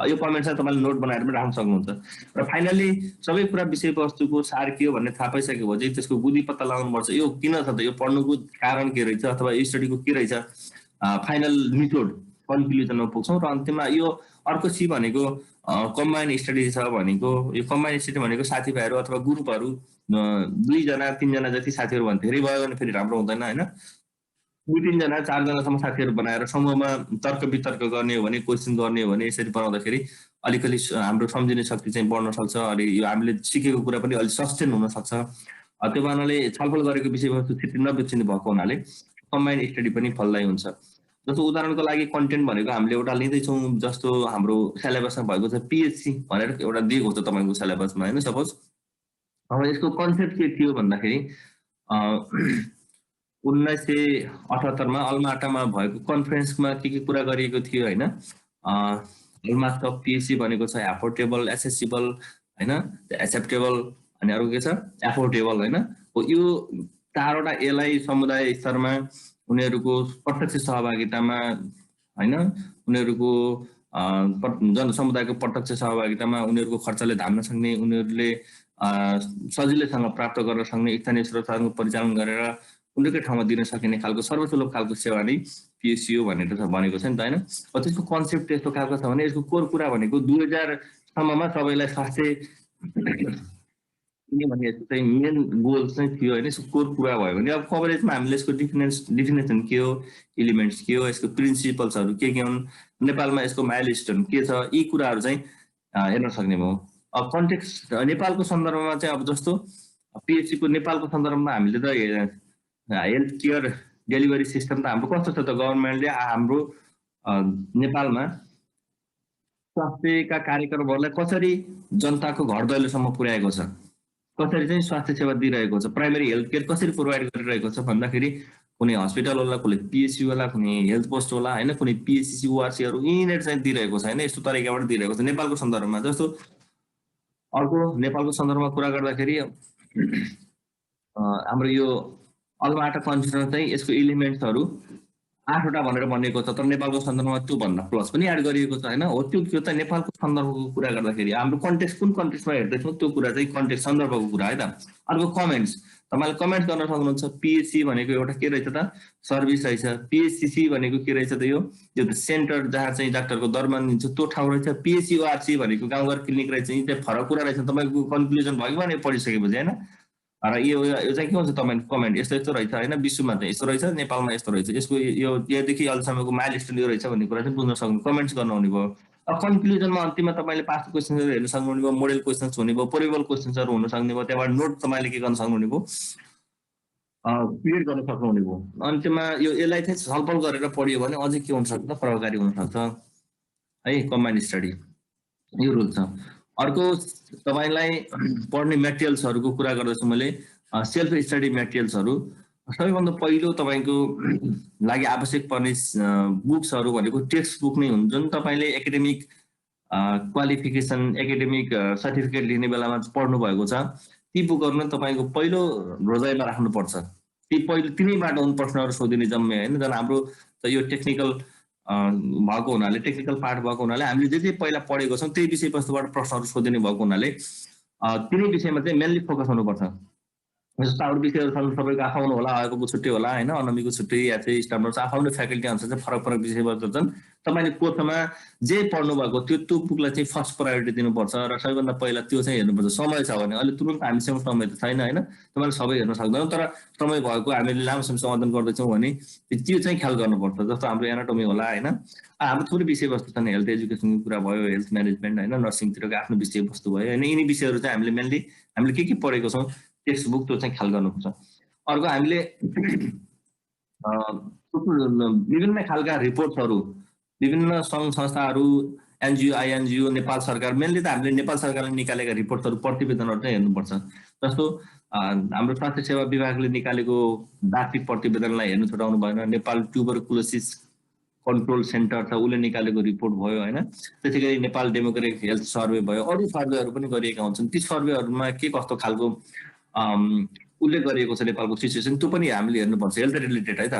Speaker 1: यो कमेन्ट चाहिँ तपाईँले नोट बनाएर पनि राख्न सक्नुहुन्छ। र फाइनली सबै कुरा विषयवस्तुको सार के हो भन्ने थाहा पाइसकेपछि त्यसको बुद्धि पत्ता लगाउनुपर्छ। यो किन छ त, यो पढ्नुको कारण के रहेछ अथवा यो स्टडीको के रहेछ, फाइनल निचोड कन्क्लुजनमा पुग्छौँ। र अन्तिममा यो अर्को सी भनेको कम्बाइन स्टडी छ भनेको, यो कम्बाइन स्टडी भनेको साथीभाइहरू अथवा ग्रुपहरू 2 जना 3 जना जति साथीहरू भने धेरै भयो भने फेरि राम्रो हुँदैन होइन। 2-3 जना 4 जनासम्म साथीहरू बनाएर समूहमा तर्क वितर्क गर्ने हो भने, क्वेसन गर्ने हो भने यसरी बनाउँदाखेरि अलिकति हाम्रो सम्झिने शक्ति चाहिँ बढ्न सक्छ। अनि यो हामीले सिकेको कुरा पनि अलिक सस्टेन हुन सक्छ। त्यो कारणले छलफल गरेको विषयवस्तु छिट्टै नबिर्सिने भएको हुनाले कम्बाइन स्टडी पनि फलदायी हुन्छ। जस्तो उदाहरणको लागि कन्टेन्ट भनेको हामीले एउटा लिँदैछौँ, जस्तो हाम्रो सिलेबसमा भएको छ पिएचसी भनेर एउटा दिएको छ तपाईँको सिलेबसमा होइन सपोज। अब यसको कन्सेप्ट के थियो भन्दाखेरि 1978 मा अल्माटामा भएको कन्फरेन्समा के कुरा गरिएको थियो होइन। हलमार्क अफ पिएचसी भनेको छ एफोर्डेबल, एसेसिबल होइन, एक्सेप्टेबल अनि अरू के छ एफोर्डेबल होइन। यो 4वटा एलाई समुदाय स्तरमा उनीहरूको प्रत्यक्ष सहभागितामा होइन, उनीहरूको जनसमुदायको प्रत्यक्ष सहभागितामा उनीहरूको खर्चले धान्न सक्ने, उनीहरूले सजिलैसँग प्राप्त गर्न सक्ने, स्थानीय स्रोतहरूको परिचालन गरेर उनीहरूकै ठाउँमा दिन सकिने खालको सर्वसुलभ खालको सेवा नै पिएचसी हो भनेर भनेको छ नि त होइन। त्यसको कन्सेप्ट त्यस्तो खालको छ भने यसको कोर कुरा भनेको 2000 सम्ममा सबैलाई स्वास्थ्य किनभने यसको चाहिँ मेन गोल चाहिँ थियो होइन। यसको कोर कुरा भयो भने अब कभरेजमा हामीले यसको डिफिनेसन के हो, इलिमेन्ट्स के हो, यसको प्रिन्सिपल्सहरू के हुन्, नेपालमा यसको माइलस्टोन के छ, यी कुराहरू चाहिँ हेर्न सक्ने भयो। अब कन्टेक्स्ट नेपालको सन्दर्भमा चाहिँ अब जस्तो पिएचसीको नेपालको सन्दर्भमा हामीले त हेल्थ केयर डेलिभरी सिस्टम त हाम्रो कस्तो छ त, गभर्मेन्टले हाम्रो नेपालमा स्वास्थ्यका कार्यक्रमहरूलाई कसरी जनताको घर दैलोसम्म पुर्याएको छ, कसरी चाहिँ स्वास्थ्य सेवा दिइरहेको छ, प्राइमेरी हेल्थ केयर कसरी प्रोभाइड गरिरहेको छ भन्दाखेरि कुनै हस्पिटल होला, कुनै पिएचसी होला, कुनै हेल्थ पोस्ट होला होइन, कुनै पिएचसी ओआरसीहरू यिनीहरू चाहिँ दिइरहेको छ होइन। यस्तो तरिकाबाट दिइरहेको छ नेपालको सन्दर्भमा। जस्तो अर्को नेपालको सन्दर्भमा कुरा गर्दाखेरि हाम्रो यो अल्माटा कन्फरेन्स चाहिँ यसको इलिमेन्ट्सहरू 8वटा भनेर भनिएको छ, तर नेपालको सन्दर्भमा त्यो भन्दा प्लस पनि एड गरिएको छ होइन। हो त्यो त नेपालको सन्दर्भको कुरा गर्दाखेरि हाम्रो कन्टेक्स्ट कुन कन्टेक्स्टमा हेर्दैछौँ त्यो कुरा चाहिँ कन्टेक्स्ट सन्दर्भको कुरा है त। अर्को कमेन्ट्स, तपाईँले कमेन्ट गर्न सक्नुहुन्छ पिएचसी भनेको एउटा के रहेछ त सर्भिस रहेछ, पिएचसी भनेको के रहेछ त यो सेन्टर जहाँ चाहिँ डाक्टरको दरमा दिन्छ त्यो ठाउँ रहेछ, पिएचसी ओआरसी भनेको गाउँघर क्लिनिक रहेछ। यी चाहिँ फरक कुरा रहेछ। तपाईँको कन्क्लुजन भयो भने पढिसकेपछि होइन। र यो चाहिँ के हुन्छ तपाईँको कमेन्ट यस्तो यस्तो रहेछ होइन, विश्वमा चाहिँ यस्तो रहेछ, नेपालमा यस्तो रहेछ, यसको योदेखि अहिलेसम्मको माइलस्टोन यो रहेछ भन्ने कुरा चाहिँ बुझ्न सक्नु, कमेन्ट्स गर्न हुने भयो। अब कन्क्लुजनमा अन्तिममा तपाईँले पास्ट क्वेसन्सहरू हेर्न सक्नुहुने भयो, मोडल क्वेसन्स हुने भयो, प्रोबेबल क्वेसन्सहरू हुन सक्ने भयो। त्यहाँबाट नोट तपाईँले के गर्न सक्नुहुने भयो, क्रिएट गर्न सक्नुहुने भयो। अन्त्यमा यो यसलाई चाहिँ छलफल गरेर पढियो भने अझै के हुनसक्छ, प्रभावकारी हुनसक्छ है कम्बाइन्ड स्टडी। यो रुल छ। अर्को तपाईँलाई पढ्ने मेटेरियल्सहरूको कुरा गर्दैछु मैले, सेल्फ स्टडी मेटेरियल्सहरू। सबैभन्दा पहिलो तपाईँको लागि आवश्यक पर्ने बुक्सहरू भनेको टेक्स्ट बुक नै हुन्, जुन तपाईँले एकाडेमिक क्वालिफिकेसन, एकाडेमिक सर्टिफिकेट लिने बेलामा पढ्नु भएको छ। ती बुकहरू नै तपाईँको पहिलो रोजाइमा राख्नुपर्छ। तिनैबाट प्रश्नहरू सोधिने जम्मे होइन। झन् हाम्रो त यो टेक्निकल भएको हुनाले, टेक्निकल पार्ट भएको हुनाले हामीले जे पहिला पढेको छौँ त्यही विषयवस्तुबाट प्रश्नहरू सोधिने भएको हुनाले तिनै विषयमा चाहिँ मेनली फोकस हुनुपर्छ। जस्तो अरू विषयहरू छन्, सबैको आफ्नो होला, आयोको छुट्टै होला होइन, अनमीको छुट्टै या चाहिँ स्टाफमा आफ्नो फ्याकल्टी अनुसार चाहिँ फरक फरक विषयवस्तु छन्। तपाईँले कोर्समा जे पढ्नु भएको त्यो बुकलाई चाहिँ फर्स्ट प्रायोरिटी दिनुपर्छ। र सबैभन्दा पहिला त्यो चाहिँ हेर्नुपर्छ। समय छ भने, अहिले तुरुन्त हामीसँग समय त छैन होइन, तपाईँले सबै हेर्न सक्दैनौँ, तर समय भएको हामीले लामो समय समाधान गर्दैछौँ भने त्यो चाहिँ ख्याल गर्नुपर्छ। जस्तो हाम्रो एनाटोमी होला होइन, हाम्रो थुप्रै विषयवस्तु छन्, हेल्थ एजुकेसनको कुरा भयो, हेल्थ म्यानेजमेन्ट होइन, नर्सिङतिरको आफ्नो विषयवस्तु भयो होइन। यिनी विषयहरू चाहिँ हामीले मेनली हामीले के पढेको छौँ टेक्स्ट बुक त्यो चाहिँ ख्याल गर्नुपर्छ। अर्को हामीले विभिन्न खालका रिपोर्ट्सहरू, विभिन्न सङ्घ संस्थाहरू, एनजिओ, आइएनजिओ, नेपाल सरकार, मेनली त हामीले नेपाल सरकारले निकालेका रिपोर्टहरू, प्रतिवेदनहरू चाहिँ हेर्नुपर्छ। जस्तो हाम्रो स्वास्थ्य सेवा विभागले निकालेको वार्षिक प्रतिवेदनलाई हेर्नु छुटाउनु भएन। नेपाल ट्युबरकुलोसिस कन्ट्रोल सेन्टर छ, उसले निकालेको रिपोर्ट भयो होइन। त्यसै गरी नेपाल डेमोग्राफिक हेल्थ सर्वे भयो, अरू सर्वेहरू पनि गरिएका हुन्छन्। ती सर्वेहरूमा के कस्तो खालको उल्लेख गरिएको छ नेपालको सिचुएसन, त्यो पनि हामीले हेर्नुपर्छ, हेल्थ रिलेटेड है त।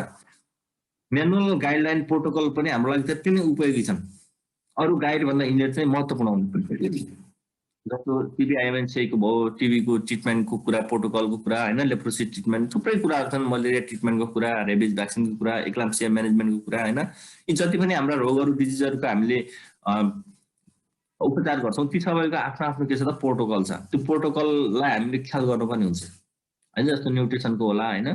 Speaker 1: म्यानुअल गाइडलाइन प्रोटोकल पनि हाम्रो लागि त्यति नै उपयोगी छन्। अरू गाइड भन्दा यिनीहरू चाहिँ महत्त्वपूर्ण हुनुपर्छ। जस्तो टिबी-आइएमएनसीको भयो, टिबीको ट्रिटमेन्टको कुरा, प्रोटोकलको कुरा होइन, लेप्रोसी ट्रिटमेन्ट, थुप्रै कुराहरू छन्, मलेरिया ट्रिटमेन्टको कुरा, रेबिज भ्याक्सिनको कुरा, एक्लाम्सिया म्यानेजमेन्टको कुरा होइन, यी जति पनि हाम्रा रोगहरू डिजिजहरूको हामीले उपचार गर्छौँ ती सबैको आफ्नो आफ्नो के छ त प्रोटोकल छ। त्यो प्रोटोकललाई हामीले ख्याल गर्नुपर्ने हुन्छ होइन। जस्तो न्युट्रिसनको होला होइन,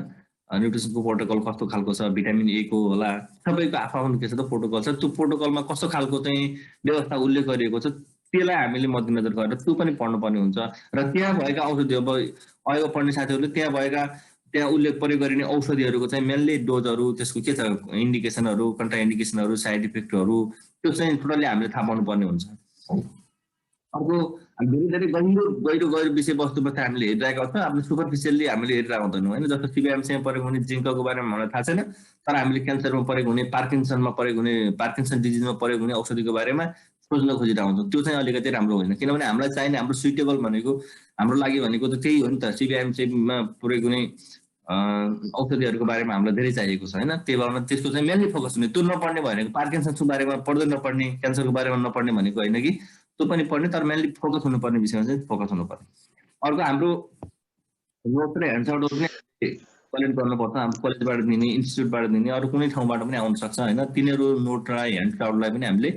Speaker 1: न्युट्रिसनको प्रोटोकल कस्तो खालको छ, भिटामिन ए को होला, सबैको आफ्नो आफ्नो के छ त प्रोटोकल छ। त्यो प्रोटोकलमा कस्तो खालको चाहिँ व्यवस्था उल्लेख गरिएको छ त्यसलाई हामीले मध्यनजर गरेर त्यो पनि पढ्नुपर्ने हुन्छ। र त्यहाँ भएका औषधि अब अहिले पढ्ने साथीहरूले त्यहाँ उल्लेख प्रयोग गरिने औषधिहरूको चाहिँ मेनली डोजहरू, त्यसको के छ इन्डिकेसनहरू, कन्ट्रा इन्डिकेसनहरू, साइड इफेक्टहरू, त्यो चाहिँ टोटल्ली हामीले थाहा पाउनुपर्ने हुन्छ। अर्को धेरै गहिरो विषयवस्तुमा चाहिँ हामीले हेरिरहेका हुन्छौँ, हामीले सुपरफिसियल्ली हामीले हेरिरहेको हुँदैनौँ होइन। जस्तो सिबिएमसीमा परेको हुने जिङ्कको बारेमा मलाई थाहा छैन, तर हामीले क्यान्सरमा परेको हुने, पार्किन्सनमा परेको हुने, पार्किन्सन डिजिजमा परेको हुने औषधिको बारेमा सोच्न खोजिरहेको हुन्छौँ। त्यो चाहिँ अलिकति राम्रो होइन, किनभने हामीलाई चाहिने हाम्रो सुइटेबल भनेको हाम्रो लागि भनेको त त्यही हो नि त। सिबिएमसीमा परेको हुने औषधिहरूको बारेमा हामीलाई धेरै चाहिएको छ होइन। त्यही भएर त्यसको चाहिँ मेनली फोकस हुने, त्यो नपढ्ने भनेको पार्किन्सनको बारेमा पढ्दै नपढ्ने, क्यान्सरको बारेमा नपढ्ने भनेको होइन कि त्यो पनि पढ्ने, तर मेनली फोकस हुनुपर्ने विषयमा चाहिँ फोकस हुनुपर्ने। अर्को हाम्रो नोट र ह्यान्डआउटहरू पनि कलेक्ट गर्नुपर्छ। हाम्रो कलेजबाट दिने, इन्स्टिट्युटबाट दिने, अरू कुनै ठाउँबाट पनि आउन सक्छ होइन। तिनीहरू नोट र ह्यान्डआउटलाई पनि हामीले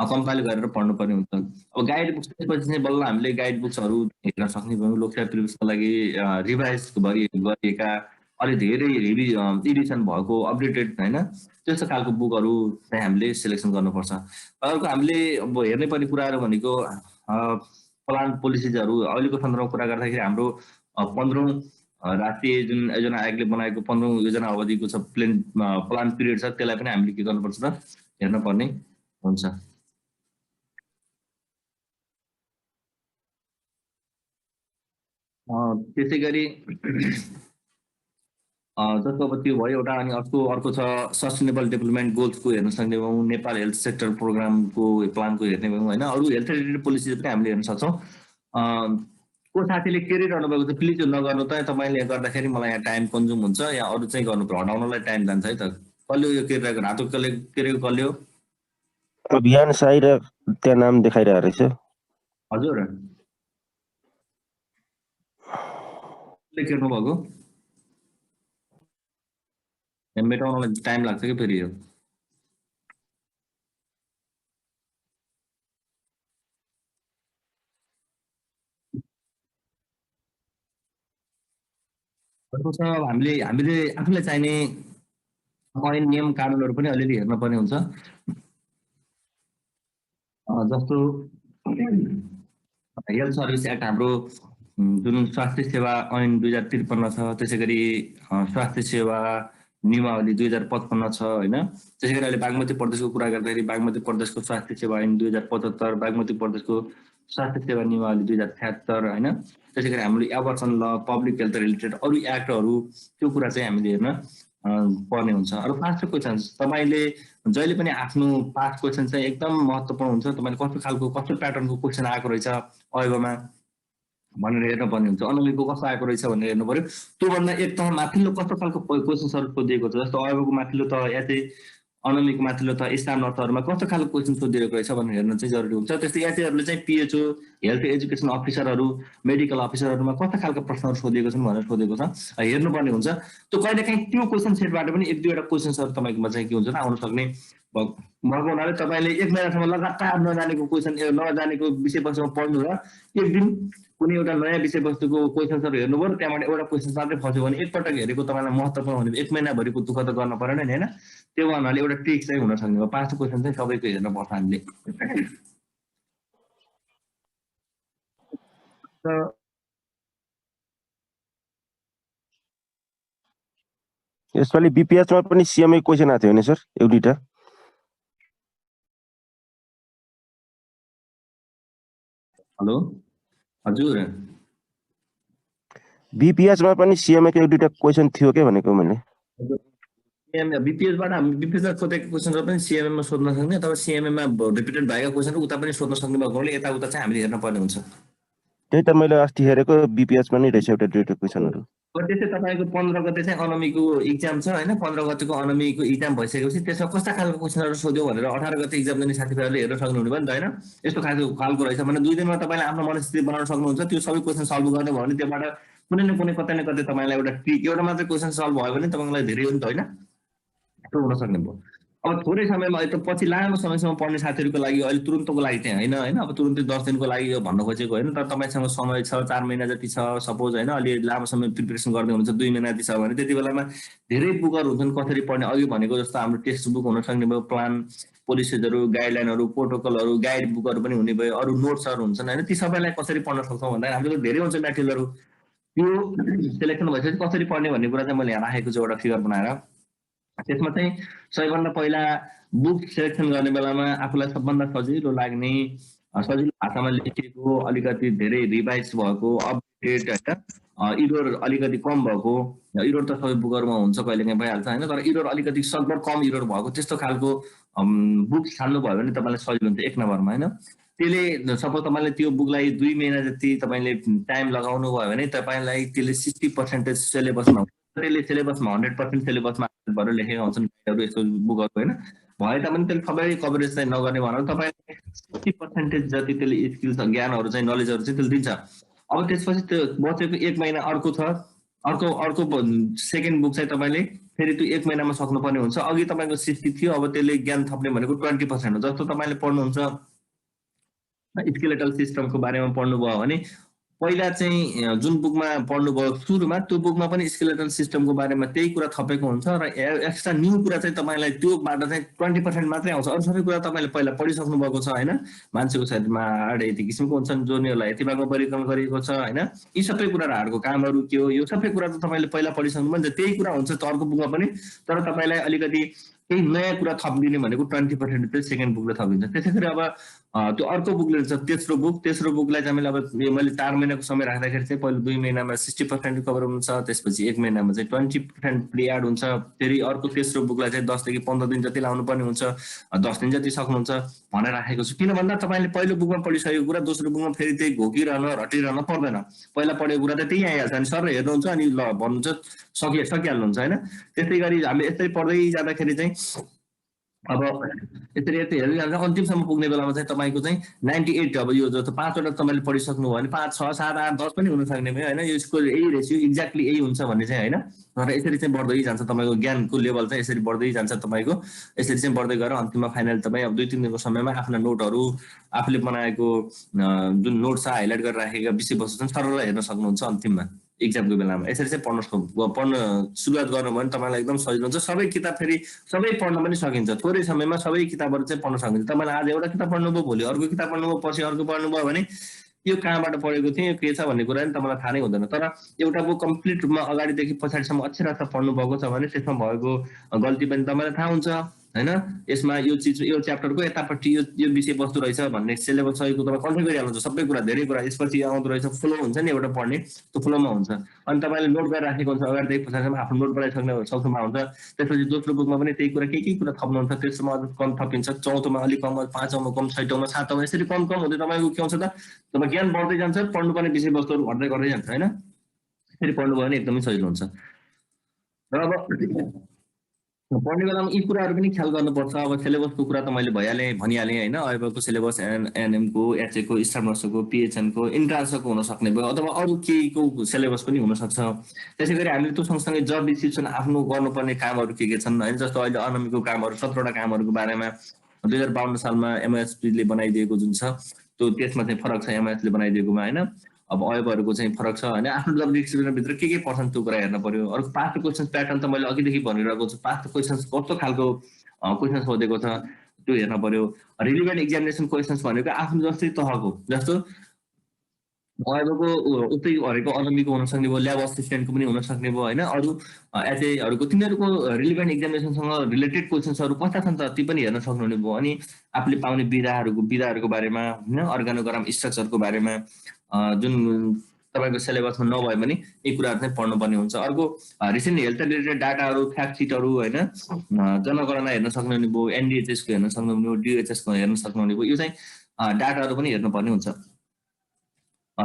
Speaker 1: कम्पाइल गरेर पढ्नुपर्ने हुन्छ। अब गाइड बुक्स त्यसपछि चाहिँ बल्ल हामीले गाइड बुक्सहरू हेर्न सक्ने भयौँ। लोकसेवा प्रिभिलेजको लागि रिभाइज गरिएका अलि धेरै एडिसन भएको अपडेटेड होइन त्यस्तो खालको बुकहरू चाहिँ हामीले सेलेक्सन गर्नुपर्छ। अर्को हामीले अब हेर्नै पर्ने कुराहरू भनेको प्लान पोलिसिजहरू। अहिलेको सन्दर्भमा कुरा गर्दाखेरि हाम्रो 15औं राष्ट्रिय जुन योजना आयोगले बनाएको 15औं योजना अवधिको छ प्लान पिरियड छ, त्यसलाई पनि हामीले के गर्नुपर्छ त हेर्न पर्ने हुन्छ। त्यसै गरी जस्तो अब त्यो भयो एउटा, अनि अर्को छ सस्टेनेबल डेभलपमेन्ट गोल्सको हेर्न सक्ने भयौँ, नेपाल हेल्थ सेक्टर प्रोग्रामको प्लानको हेर्ने भयौँ होइन। अरू हेल्थ रिलेटेड पोलिसी पनि हामीले हेर्न सक्छौँ। को साथीले गरिरहनु भएको छ प्लिज नगर्नु त, तपाईँले गर्दाखेरि मलाई यहाँ टाइम कन्ज्युम हुन्छ, या अरू चाहिँ गर्नु हटाउनलाई टाइम जान्छ है त। कसले यो गरिरहेको रातो गरेको कसले हो?
Speaker 2: अभियान साई र त्यहाँ नाम देखाइरहेको रहेछ।
Speaker 1: हजुर लेख्नु भएको मेटाउनलाई टाइम लाग्छ कि फेरि यो? हामीले आफूलाई चाहिने ऐन नियम कानुनहरू पनि अलिअलि हेर्न पर्ने हुन्छ। जस्तो हेल्थ सर्भिस एक्ट हाम्रो जुन स्वास्थ्य सेवा ऐन 2053 छ, त्यसै गरी स्वास्थ्य सेवा नियमावली 2055 छ होइन। त्यसै गरी अहिले बागमती प्रदेशको कुरा गर्दाखेरि बागमती प्रदेशको स्वास्थ्य सेवा ऐन 2075, बागमती प्रदेशको स्वास्थ्य सेवा नियमावली 2076 होइन। त्यसै गरी हामीले एबर्सन ल, पब्लिक हेल्थ रिलेटेड अरू एक्टहरू, त्यो कुरा चाहिँ हामीले हेर्न पर्ने हुन्छ। अरू पास्ट क्वेसन, तपाईँले जहिले पनि आफ्नो पास्ट क्वेसन चाहिँ एकदम महत्त्वपूर्ण हुन्छ। तपाईँले कस्तो प्याटर्नको क्वेसन आएको रहेछ अयोगमा भनेर हेर्न पर्ने हुन्छ। अनलिगको कस्तो आएको रहेछ भनेर हेर्नु पर्यो। त्योभन्दा एक तह माथिल्लो कस्तो खालको क्वेसन्सहरू सोधिएको छ, जस्तो अयोगको माथिल्लो तह या चाहिँ अनलिगको माथिल्लो तह इस्लाम अर्थहरूमा कस्तो खालको क्वेसन सोधिएको रहेछ भनेर हेर्न चाहिँ जरुरी हुन्छ। त्यस्तै याचीहरूले चाहिँ पिएचओ, हेल्थ एजुकेसन अफिसरहरू, मेडिकल अफिसरहरूमा कस्तो खालको प्रश्नहरू सोधिएको छन् भनेर सोधेको छ हेर्नुपर्ने हुन्छ। त्यो कहिलेकाहीँ त्यो क्वेसन सेटबाट पनि एक दुईवटा क्वेसन्सहरू तपाईँकोमा चाहिँ के हुन्छ त आउन सक्ने भएको हुनाले तपाईँले 1 महिनासम्म लगातार नजानेको क्वेसन, नजानेको विषयवस्तुमा पढ्नु र एक दिन कुनै एउटा नयाँ विषयवस्तुको क्वेसन्सहरू हेर्नुभयो, त्यहाँबाट एउटा क्वेसन मात्रै फस्यो भने एकपटक हेरेको तपाईँलाई महत्त्वपूर्ण हुने 1 महिनाभरिको दुःख त गर्न परेन नि होइन। त्यो भन्नाले एउटा ट्रिक चाहिँ हुन सक्ने हो। पास्ट क्वेसन चाहिँ सबैको हेर्नुपर्छ हामीले।
Speaker 2: यसपालि बीपीएचमा पनि सीएमए क्वेसन आएको थियो नि सर, एउटैटा।
Speaker 1: हेलो हजुर,
Speaker 2: बीपीएचमा पनि सीएमए को एउटैटा क्वेसन थियो के भनेको मैले।
Speaker 1: बीपीएचबाट बीपीएचमा सोधेको क्वेसनहरू पनि सीएमएमा सोध्न सक्ने, अथवा सीएमएमा रिपिटेड भएका क्वेसनहरू उता पनि सोध्न सक्ने भएकोले यताउता चाहिँ हामीले हेर्न पर्ने हुन्छ।
Speaker 2: त्यही त मैले अस्ति हेरेको बीपीएचमा नै रहेछ एउटा दुईटा क्वेसनहरू।
Speaker 1: त्यसै तपाईँको 15 गते चाहिँ अनमीको इक्जाम छ होइन, 15 गतेको अनमीको इक्जाम भइसकेपछि त्यसमा कस्ता खालको क्वेसनहरू सोध्यो भनेर 18 गते इक्जाम दिने साथीभाइहरूले हेर्न सक्नुहुने भयो नि त होइन। यस्तो खालको रहेछ भने 2 दिनमा तपाईँले आफ्नो मनस्थिति बनाउन सक्नुहुन्छ। त्यो सबै क्वेसन सल्भ गर्नु भयो भने त्योबाट कुनै न कुनै कतै न कतै तपाईँलाई एउटा ट्रिक, एउटा मात्रै क्वेसन सल्भ भयो भने तपाईँलाई धेरै हो नि त होइन, यस्तो हुन सक्ने भयो। अब थोरै समयमा अहिले त पछि लामो समयसम्म पढ्ने साथीहरूको लागि अहिले तुरुन्तको लागि चाहिँ होइन होइन, अब तुरुन्तै 10 दिनको लागि यो भन्न खोजेको होइन, तर तपाईँसँग समय छ 4 महिना जति छ सपोज होइन, अलि लामो समय प्रिपरेसन गर्दै हुनुहुन्छ 2 महिना जति छ भने त्यति बेलामा धेरै बुकहरू हुन्छन् कसरी पढ्ने। अघि भनेको जस्तो हाम्रो टेक्स्ट बुक हुन सक्ने भयो, प्लान पोलिसीहरू गाइडलाइनहरू प्रोटोकलहरू गाइड बुकहरू पनि हुने भयो, अरू नोट्सहरू हुन्छन् होइन। ती सबैलाई कसरी पढ्न सक्छौँ भन्दा हाम्रो धेरै हुन्छ मेटेरियलहरू, त्यो सेलेक्सन भइसकेपछि कसरी पढ्ने भन्ने कुरा चाहिँ मैले यहाँ राखेको छु एउटा फिगर बनाएर। त्यसमा चाहिँ सबैभन्दा पहिला बुक सेलेक्सन गर्ने बेलामा आफूलाई सबभन्दा सजिलो लाग्ने, सजिलो भाषामा लेखिएको, अलिकति धेरै रिभाइज भएको, अपडेटेड होइन, इरोर अलिकति कम भएको, इरोर त सबै बुकहरूमा हुन्छ कहिलेकाहीँ भइहाल्छ होइन, तर इरोर अलिकति सकभर कम इरोर भएको त्यस्तो खालको बुक छान्नुभयो भने तपाईँलाई सजिलो हुन्छ 1 नम्बरमा होइन। त्यसले सपोज तपाईँले त्यो बुकलाई 2 महिना जति तपाईँले टाइम लगाउनु भयो भने तपाईँलाई त्यसले 60% सिलेबसमा, त्यसले सिलेबसमा 100% सिलेबसमा भएर लेखेका हुन्छन् यस्तो बुकहरू होइन। भए तापनि त्यसले सबै कभरेज चाहिँ नगर्ने भनेर तपाईँलाई 60% जति त्यसले स्किल्स ज्ञानहरू चाहिँ नलेजहरू चाहिँ त्यसले दिन्छ। अब त्यसपछि त्यो बचेको 1 महिना अर्को छ, अर्को सेकेन्ड बुक चाहिँ तपाईँले फेरि त्यो 1 महिनामा सक्नुपर्ने हुन्छ। अघि तपाईँको 60 थियो, अब त्यसले ज्ञान थप्ने भनेको 20% हो। जस्तो तपाईँले पढ्नुहुन्छ स्केलेटल सिस्टमको बारेमा पढ्नुभयो भने पहिला चाहिँ जुन बुकमा पढ्नुभयो सुरुमा त्यो बुकमा पनि स्केलेटल सिस्टमको बारेमा त्यही कुरा थपेको हुन्छ र एक्स्ट्रा न्यू कुरा चाहिँ तपाईँलाई त्योबाट चाहिँ 20% मात्रै आउँछ। अरू सबै कुरा तपाईँले पहिला पढिसक्नु भएको छ होइन। मान्छेको शरीरमा हाड यति किसिमको हुन्छन्, जोनीहरूलाई यति भागमा वर्गीकरण गरिएको छ होइन। यी सबै कुराहरूको कामहरू के हो यो सबै कुरा त तपाईँले पहिला पढिसक्नु भन्छ, त्यही कुरा हुन्छ अर्को बुकमा पनि, तर तपाईँलाई अलिकति केही नयाँ कुरा थपिदिने भनेको 20% चाहिँ सेकेन्ड बुकले थपिन्छ। त्यसै गरी अब त्यो अर्को बुकले हुन्छ तेस्रो बुकलाई चाहिँ मैले 4 महिनाको समय राख्दाखेरि चाहिँ पहिलो 2 महिनामा 60% कभर हुन्छ, त्यसपछि 1 महिनामा चाहिँ 20% प्रि एड हुन्छ। फेरि अर्को तेस्रो बुकलाई चाहिँ 10 देखि 15 दिन जति लाउनु पर्ने हुन्छ, 10 दिन जति सक्नुहुन्छ भनेर राखेको छु। किन भन्दा तपाईँले पहिलो बुकमा पढिसकेको कुरा दोस्रो बुकमा फेरि त्यही घोकिरहन रटिरहन पर्दैन। पहिला पढेको कुरा त त्यही आइहाल्छ अनि सर हेर्नुहुन्छ अनि ल भन्नुहुन्छ सकिहाल्नुहुन्छ होइन। त्यसै गरी हामीले यसरी पढ्दै जाँदाखेरि चाहिँ अब यसरी हेर्दै जाँदा अन्तिमसम्म पुग्ने बेलामा चाहिँ तपाईँको चाहिँ 98, अब यो जस्तो 5वटा तपाईँले पढिसक्नु भयो भने 5, 6, 7, 8, 10 पनि हुन सक्ने भयो होइन। यसको यही रेसियो एक्ज्याक्टली यही हुन्छ भन्ने चाहिँ होइन, तर यसरी चाहिँ बढ्दै जान्छ तपाईँको ज्ञानको लेभल चाहिँ यसरी बढ्दै जान्छ तपाईँको। यसरी चाहिँ बढ्दै गएर अन्तिममा फाइनल तपाईँ अब 2-3 दिनको समयमा आफ्ना नोटहरू आफूले बनाएको जुन नोट छ हाइलाइट गरेर राखेका विषयवस्तु चाहिँ सरल हेर्न सक्नुहुन्छ अन्तिममा एक्जामको बेलामा। यसरी चाहिँ पढ्न सुरुवात गर्नु भने तपाईँलाई एकदम सजिलो हुन्छ। सबै किताब फेरि सबै पढ्न पनि सकिन्छ, थोरै समयमा सबै किताबहरू चाहिँ पढ्न सकिन्छ। तपाईँले आज एउटा किताब पढ्नुभयो, भोलि अर्को किताब पढ्नुभयो, पछि अर्को पढ्नुभयो भने यो कहाँबाट पढेको थिएँ यो के छ भन्ने कुरा नि तपाईँलाई थाहा नै हुँदैन। तर एउटा बुक कम्प्लिट रूपमा अगाडिदेखि पछाडिसम्म अक्षरशः पढ्नु भएको छ भने त्यसमा भएको गल्ती पनि तपाईँलाई थाहा हुन्छ होइन। यसमा यो चिज यो च्याप्टरको यतापट्टि यो विषयवस्तु रहेछ भन्ने सिलेबस सहीको तपाईँ कन्ट्रोल गरिहाल्नुहुन्छ सबै कुरा, धेरै कुरा यसपछि आउँदो रहेछ। फ्लो हुन्छ नि एउटा पढ्ने, त्यो फ्लोमा हुन्छ। अनि तपाईँले नोट गरेर राखेको हुन्छ, अगाडिदेखि पछाडिसम्म आफ्नो नोट बनाइसक्नुमा हुन्छ। त्यसपछि दोस्रो बुकमा पनि त्यही कुरा केही कुरा थप्नुहुन्छ, तेस्रोमा अलिक कम थपिन्छ, चौथोमा अलिक कम, पाँचौँमा कम, छैटौँमा, सातौँमा यसरी कम हुँदै तपाईँको के हुन्छ त तपाईँ ज्ञान बढ्दै जान्छ, पढ्नुपर्ने विषयवस्तुहरू घट्दै गर्दै जान्छ होइन। यसरी पढ्नुभयो भने एकदमै सजिलो हुन्छ। र अब पढ्ने बेलामा यी कुराहरू पनि ख्याल गर्नुपर्छ। अब सिलेबसको कुरा त मैले भनिहालेँ होइन। अहिलेको सिलेबस एनएमको, एचएको, स्टाफ नर्सको, पिएचएनको, इन्ट्रान्सको हुन सक्ने भयो अथवा अरू केहीको सिलेबस पनि हुनसक्छ। त्यसै गरी हामीले त्यो सँगसँगै जब डिस्क्रिप्सन आफ्नो गर्नुपर्ने कामहरू के छन् होइन। जस्तो अहिले अनमीको कामहरू 17वटा कामहरूको बारेमा 2052 सालमा एमएसपीले बनाइदिएको जुन छ त्यो त्यसमा चाहिँ फरक छ एमएसले बनाइदिएकोमा होइन। अब अयबहरूको चाहिँ फरक छ होइन। आफ्नो जब डिस्क्रिप्सनभित्र के पर्छन् त्यो कुरा हेर्न पर्यो। अर्को पास्ट क्वेसन्स प्याटर्न त मैले अघिदेखि भनिरहेको छु, पास्ट क्वेसन्स कस्तो खालको क्वेसन्स सोधेको छ त्यो हेर्न पर्यो। रिलिभेन्ट एक्जामिनेसन क्वेसन्स भनेको आफ्नो जस्तै तहको, जस्तो अयबको उतै हरेको अनमीको हुन सक्ने भयो, ल्याब असिस्टेन्टको पनि हुन सक्ने भयो होइन। अरू एचएहरूको तिनीहरूको रिलिभेन्ट एक्जामिनेसनसँग रिलेटेड क्वेसन्सहरू कस्ता छन् त ती पनि हेर्न सक्नुहुने भयो। अनि आफूले पाउने विधाहरूको बारेमा होइन, अर्गानोग्राम स्ट्रक्चरको बारेमा जुन तपाईँको सिलेबसमा नभए पनि यी कुराहरू चाहिँ पढ्नुपर्ने हुन्छ। अर्को रिसेन्ट हेल्थ रिलेटेड डाटाहरू, फ्याक्ट सिटहरू होइन, जनगणना हेर्न सक्नुहुने भयो, एनडिएचएसको हेर्न सक्नुहुने भयो, डिएचएसको हेर्न सक्नुहुने भयो। यो चाहिँ डाटाहरू पनि हेर्नुपर्ने हुन्छ।